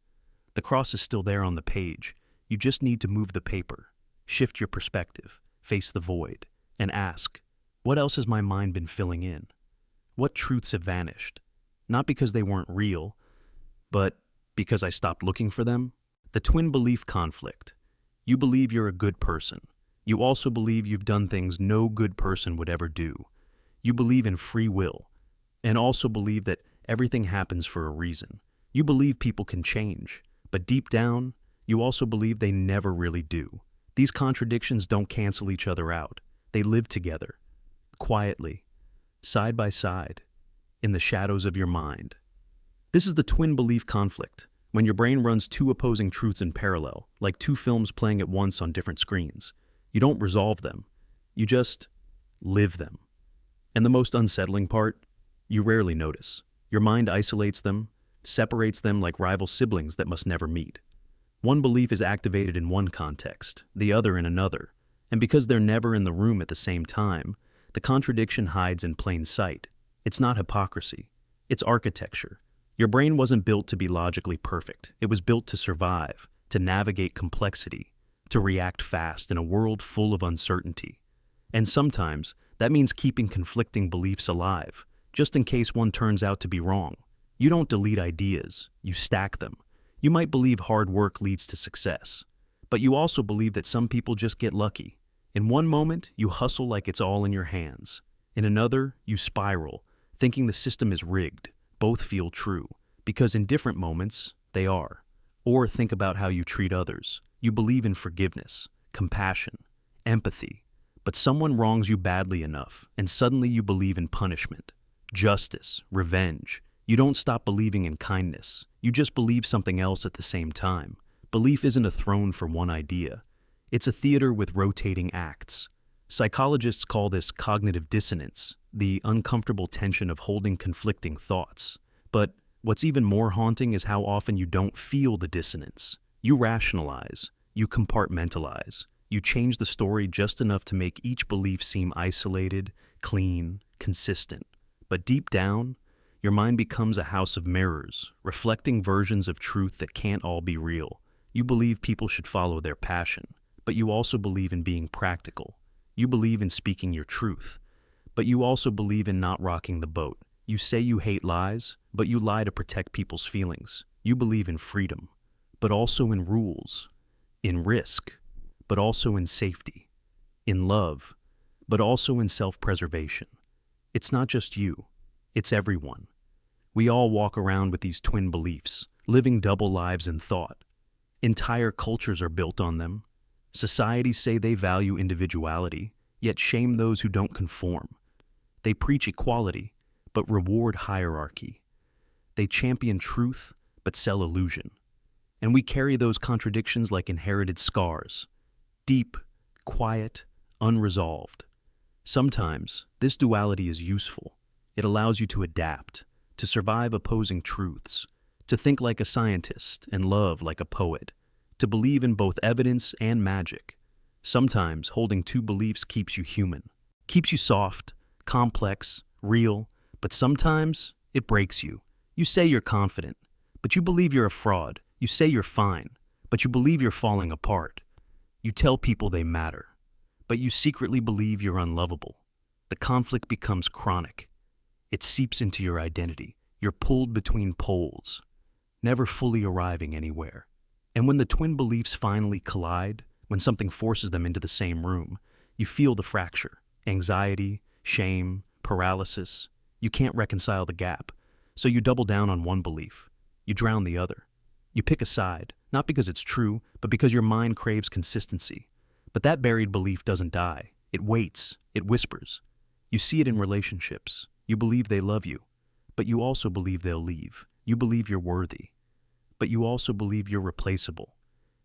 The cross is still there on the page. You just need to move the paper, shift your perspective, face the void, and ask, what else has my mind been filling in? What truths have vanished? Not because they weren't real, but because I stopped looking for them? The twin belief conflict. You believe you're a good person. You also believe you've done things no good person would ever do. You believe in free will, and also believe that everything happens for a reason. You believe people can change, but deep down, you also believe they never really do. These contradictions don't cancel each other out. They live together, quietly, side by side, in the shadows of your mind. This is the twin belief conflict, when your brain runs two opposing truths in parallel, like two films playing at once on different screens. You don't resolve them, you just live them. And the most unsettling part, you rarely notice. Your mind isolates them, separates them like rival siblings that must never meet. One belief is activated in one context, the other in another, and because they're never in the room at the same time, the contradiction hides in plain sight. It's not hypocrisy, it's architecture. Your brain wasn't built to be logically perfect. It was built to survive, to navigate complexity, to react fast in a world full of uncertainty. And sometimes, that means keeping conflicting beliefs alive, just in case one turns out to be wrong. You don't delete ideas, you stack them. You might believe hard work leads to success, but you also believe that some people just get lucky. In one moment, you hustle like it's all in your hands. In another, you spiral, thinking the system is rigged. Both feel true, because in different moments, they are. Or think about how you treat others. You believe in forgiveness, compassion, empathy, but someone wrongs you badly enough, and suddenly you believe in punishment, justice, revenge. You don't stop believing in kindness. You just believe something else at the same time. Belief isn't a throne for one idea. It's a theater with rotating acts. Psychologists call this cognitive dissonance, the uncomfortable tension of holding conflicting thoughts. But what's even more haunting is how often you don't feel the dissonance. You rationalize, you compartmentalize, you change the story just enough to make each belief seem isolated, clean, consistent. But deep down, your mind becomes a house of mirrors, reflecting versions of truth that can't all be real. You believe people should follow their passion, but you also believe in being practical. You believe in speaking your truth, but you also believe in not rocking the boat. You say you hate lies, but you lie to protect people's feelings. You believe in freedom, but also in rules, in risk, but also in safety, in love, but also in self-preservation. It's not just you, it's everyone. We all walk around with these twin beliefs, living double lives in thought. Entire cultures are built on them. Societies say they value individuality, yet shame those who don't conform. They preach equality, but reward hierarchy. They champion truth, but sell illusion. And we carry those contradictions like inherited scars, deep, quiet, unresolved. Sometimes, this duality is useful. It allows you to adapt, to survive opposing truths, to think like a scientist and love like a poet, to believe in both evidence and magic. Sometimes holding two beliefs keeps you human, keeps you soft, complex, real, but sometimes it breaks you. You say you're confident, but you believe you're a fraud. You say you're fine, but you believe you're falling apart. You tell people they matter, but you secretly believe you're unlovable. The conflict becomes chronic. It seeps into your identity. You're pulled between poles, never fully arriving anywhere. And when the twin beliefs finally collide, when something forces them into the same room, you feel the fracture. Anxiety, shame, paralysis. You can't reconcile the gap, so you double down on one belief. You drown the other. You pick a side, not because it's true, but because your mind craves consistency. But that buried belief doesn't die. It waits. It whispers. You see it in relationships. You believe they love you, but you also believe they'll leave. You believe you're worthy, but you also believe you're replaceable.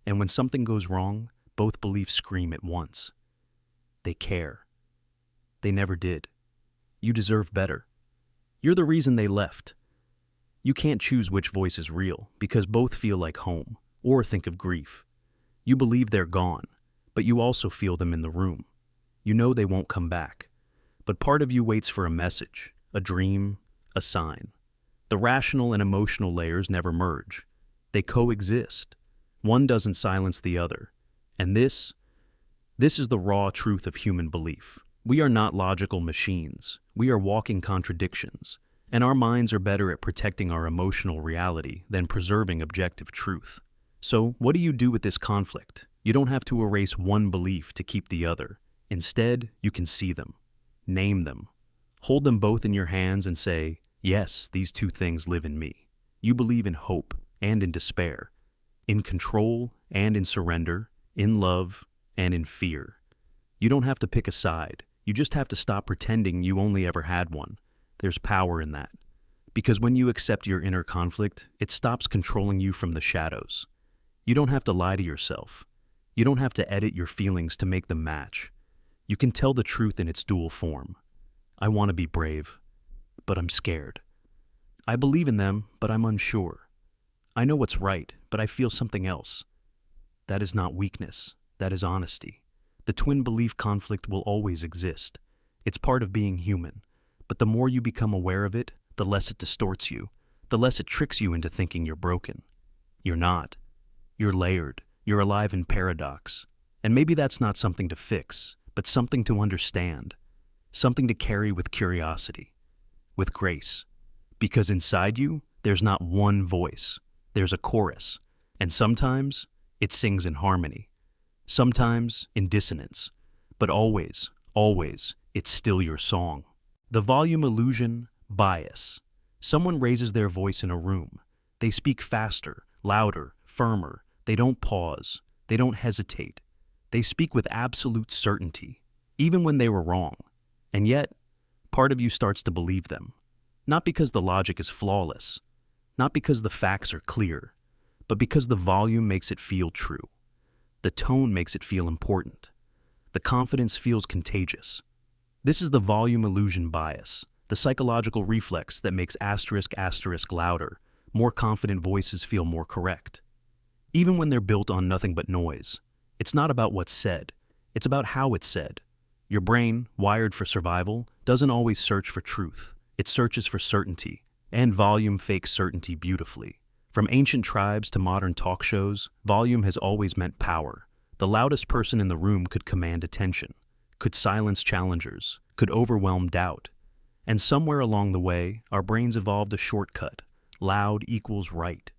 And when something goes wrong, both beliefs scream at once. They care. They never did. You deserve better. You're the reason they left. You can't choose which voice is real, because both feel like home, or think of grief. You believe they're gone, but you also feel them in the room. You know they won't come back, but part of you waits for a message, a dream, a sign. The rational and emotional layers never merge. They coexist. One doesn't silence the other. And this is the raw truth of human belief. We are not logical machines. We are walking contradictions. And our minds are better at protecting our emotional reality than preserving objective truth. So, what do you do with this conflict? You don't have to erase one belief to keep the other. Instead, you can see them, name them, hold them both in your hands and say, yes, these two things live in me. You believe in hope and in despair. in control and in surrender, in love and in fear. You don't have to pick a side. You just have to stop pretending you only ever had one. There's power in that. Because when you accept your inner conflict, it stops controlling you from the shadows. You don't have to lie to yourself. You don't have to edit your feelings to make them match. You can tell the truth in its dual form. I want to be brave, but I'm scared. I believe in them, but I'm unsure. I know what's right, but I feel something else. That is not weakness. That is honesty. The twin belief conflict will always exist. It's part of being human. But the more you become aware of it, the less it distorts you, the less it tricks you into thinking you're broken. You're not. You're layered. You're alive in paradox. And maybe that's not something to fix, but something to understand. Something to carry with curiosity, with grace. Because inside you, there's not one voice. There's a chorus. And sometimes, it sings in harmony. Sometimes, in dissonance. But always, always, it's still your song. The volume illusion, bias. Someone raises their voice in a room. They speak faster, louder, firmer. They don't pause. They don't hesitate. They speak with absolute certainty, even when they were wrong. And yet, part of you starts to believe them. Not because the logic is flawless, not because the facts are clear, but because the volume makes it feel true. The tone makes it feel important. The confidence feels contagious. This is the volume illusion bias, the psychological reflex that makes asterisk asterisk louder. More confident voices feel more correct. Even when they're built on nothing but noise. It's not about what's said. It's about how it's said. Your brain, wired for survival, doesn't always search for truth. It searches for certainty. And volume fakes certainty beautifully. From ancient tribes to modern talk shows, volume has always meant power. The loudest person in the room could command attention, could silence challengers, could overwhelm doubt. And somewhere along the way, our brains evolved a shortcut. Loud equals right.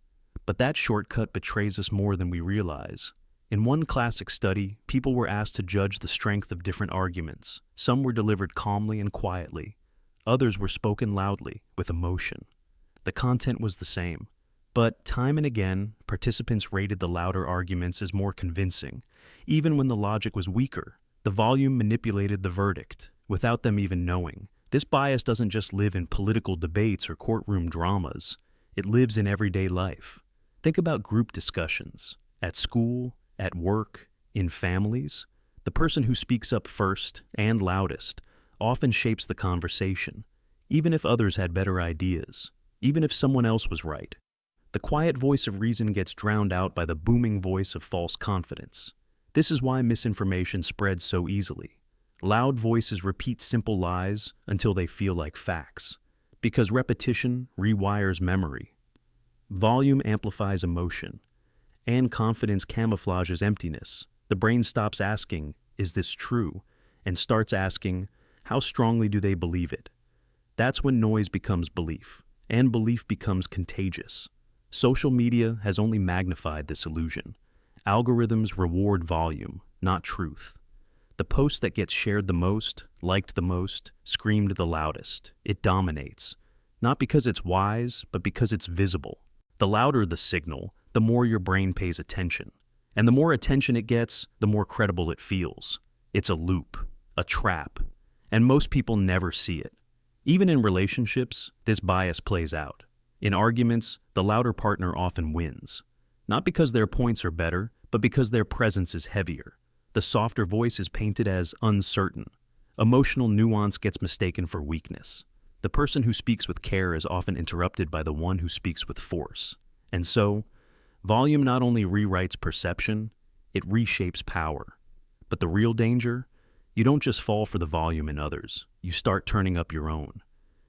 But that shortcut betrays us more than we realize. In one classic study, people were asked to judge the strength of different arguments. Some were delivered calmly and quietly. Others were spoken loudly, with emotion. The content was the same. But time and again, participants rated the louder arguments as more convincing. Even when the logic was weaker, the volume manipulated the verdict, without them even knowing. This bias doesn't just live in political debates or courtroom dramas. It lives in everyday life. Think about group discussions, at school, at work, in families. The person who speaks up first and loudest often shapes the conversation, even if others had better ideas, even if someone else was right. The quiet voice of reason gets drowned out by the booming voice of false confidence. This is why misinformation spreads so easily. Loud voices repeat simple lies until they feel like facts, because repetition rewires memory. Volume amplifies emotion, and confidence camouflages emptiness. The brain stops asking, "Is this true?" and starts asking, "How strongly do they believe it?" That's when noise becomes belief, and belief becomes contagious. Social media has only magnified this illusion. Algorithms reward volume, not truth. The post that gets shared the most, liked the most, screamed the loudest. It dominates, not because it's wise, but because it's visible. The louder the signal, the more your brain pays attention. And the more attention it gets, the more credible it feels. It's a loop, a trap, and most people never see it. Even in relationships, this bias plays out. In arguments, the louder partner often wins. Not because their points are better, but because their presence is heavier. The softer voice is painted as uncertain. Emotional nuance gets mistaken for weakness. The person who speaks with care is often interrupted by the one who speaks with force. And so, volume not only rewrites perception, it reshapes power. But the real danger? You don't just fall for the volume in others. You start turning up your own.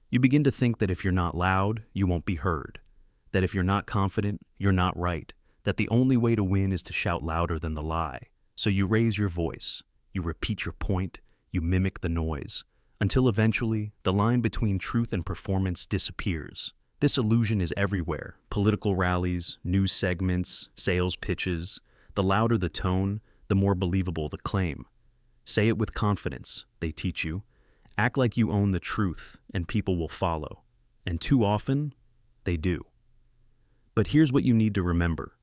You begin to think that if you're not loud, you won't be heard. That if you're not confident, you're not right. That the only way to win is to shout louder than the lie. So you raise your voice. You repeat your point. You mimic the noise. Until eventually, the line between truth and performance disappears. This illusion is everywhere. Political rallies, news segments, sales pitches. The louder the tone, the more believable the claim. Say it with confidence, they teach you. Act like you own the truth, and people will follow. And too often, they do. But here's what you need to remember.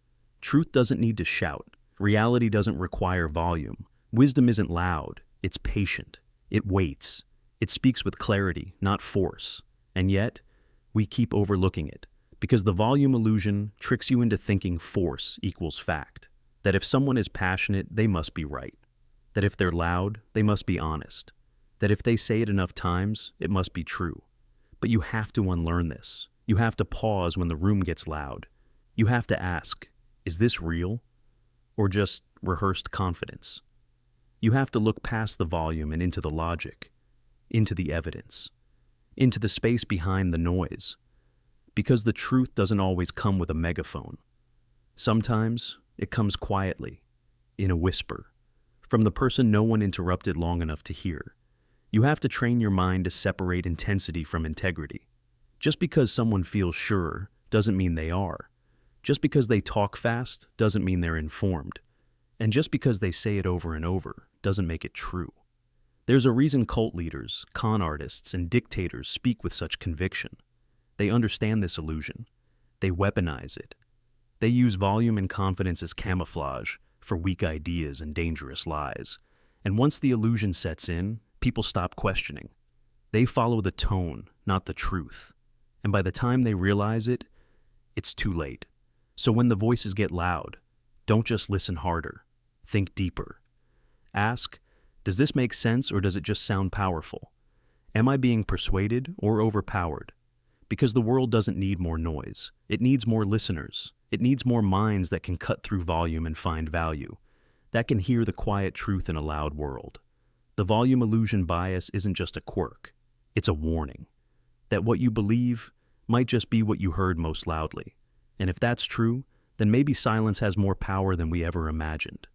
Truth doesn't need to shout. Reality doesn't require volume. Wisdom isn't loud. It's patient. It waits. It speaks with clarity, not force. And yet, we keep overlooking it, because the volume illusion tricks you into thinking force equals fact. That if someone is passionate, they must be right. That if they're loud, they must be honest. That if they say it enough times, it must be true. But you have to unlearn this. You have to pause when the room gets loud. You have to ask, is this real? Or just rehearsed confidence? You have to look past the volume and into the logic, into the evidence, into the space behind the noise. Because the truth doesn't always come with a megaphone. Sometimes it comes quietly, in a whisper, from the person no one interrupted long enough to hear. You have to train your mind to separate intensity from integrity. Just because someone feels sure doesn't mean they are. Just because they talk fast doesn't mean they're informed. And just because they say it over and over doesn't make it true. There's a reason cult leaders, con artists, and dictators speak with such conviction. They understand this illusion. They weaponize it. They use volume and confidence as camouflage for weak ideas and dangerous lies. And once the illusion sets in, people stop questioning. They follow the tone, not the truth. And by the time they realize it, it's too late. So when the voices get loud, don't just listen harder. Think deeper. Ask, does this make sense or does it just sound powerful? Am I being persuaded or overpowered? Because the world doesn't need more noise. It needs more listeners. It needs more minds that can cut through volume and find value, that can hear the quiet truth in a loud world. The volume illusion bias isn't just a quirk. It's a warning that what you believe might just be what you heard most loudly. And if that's true, then maybe silence has more power than we ever imagined.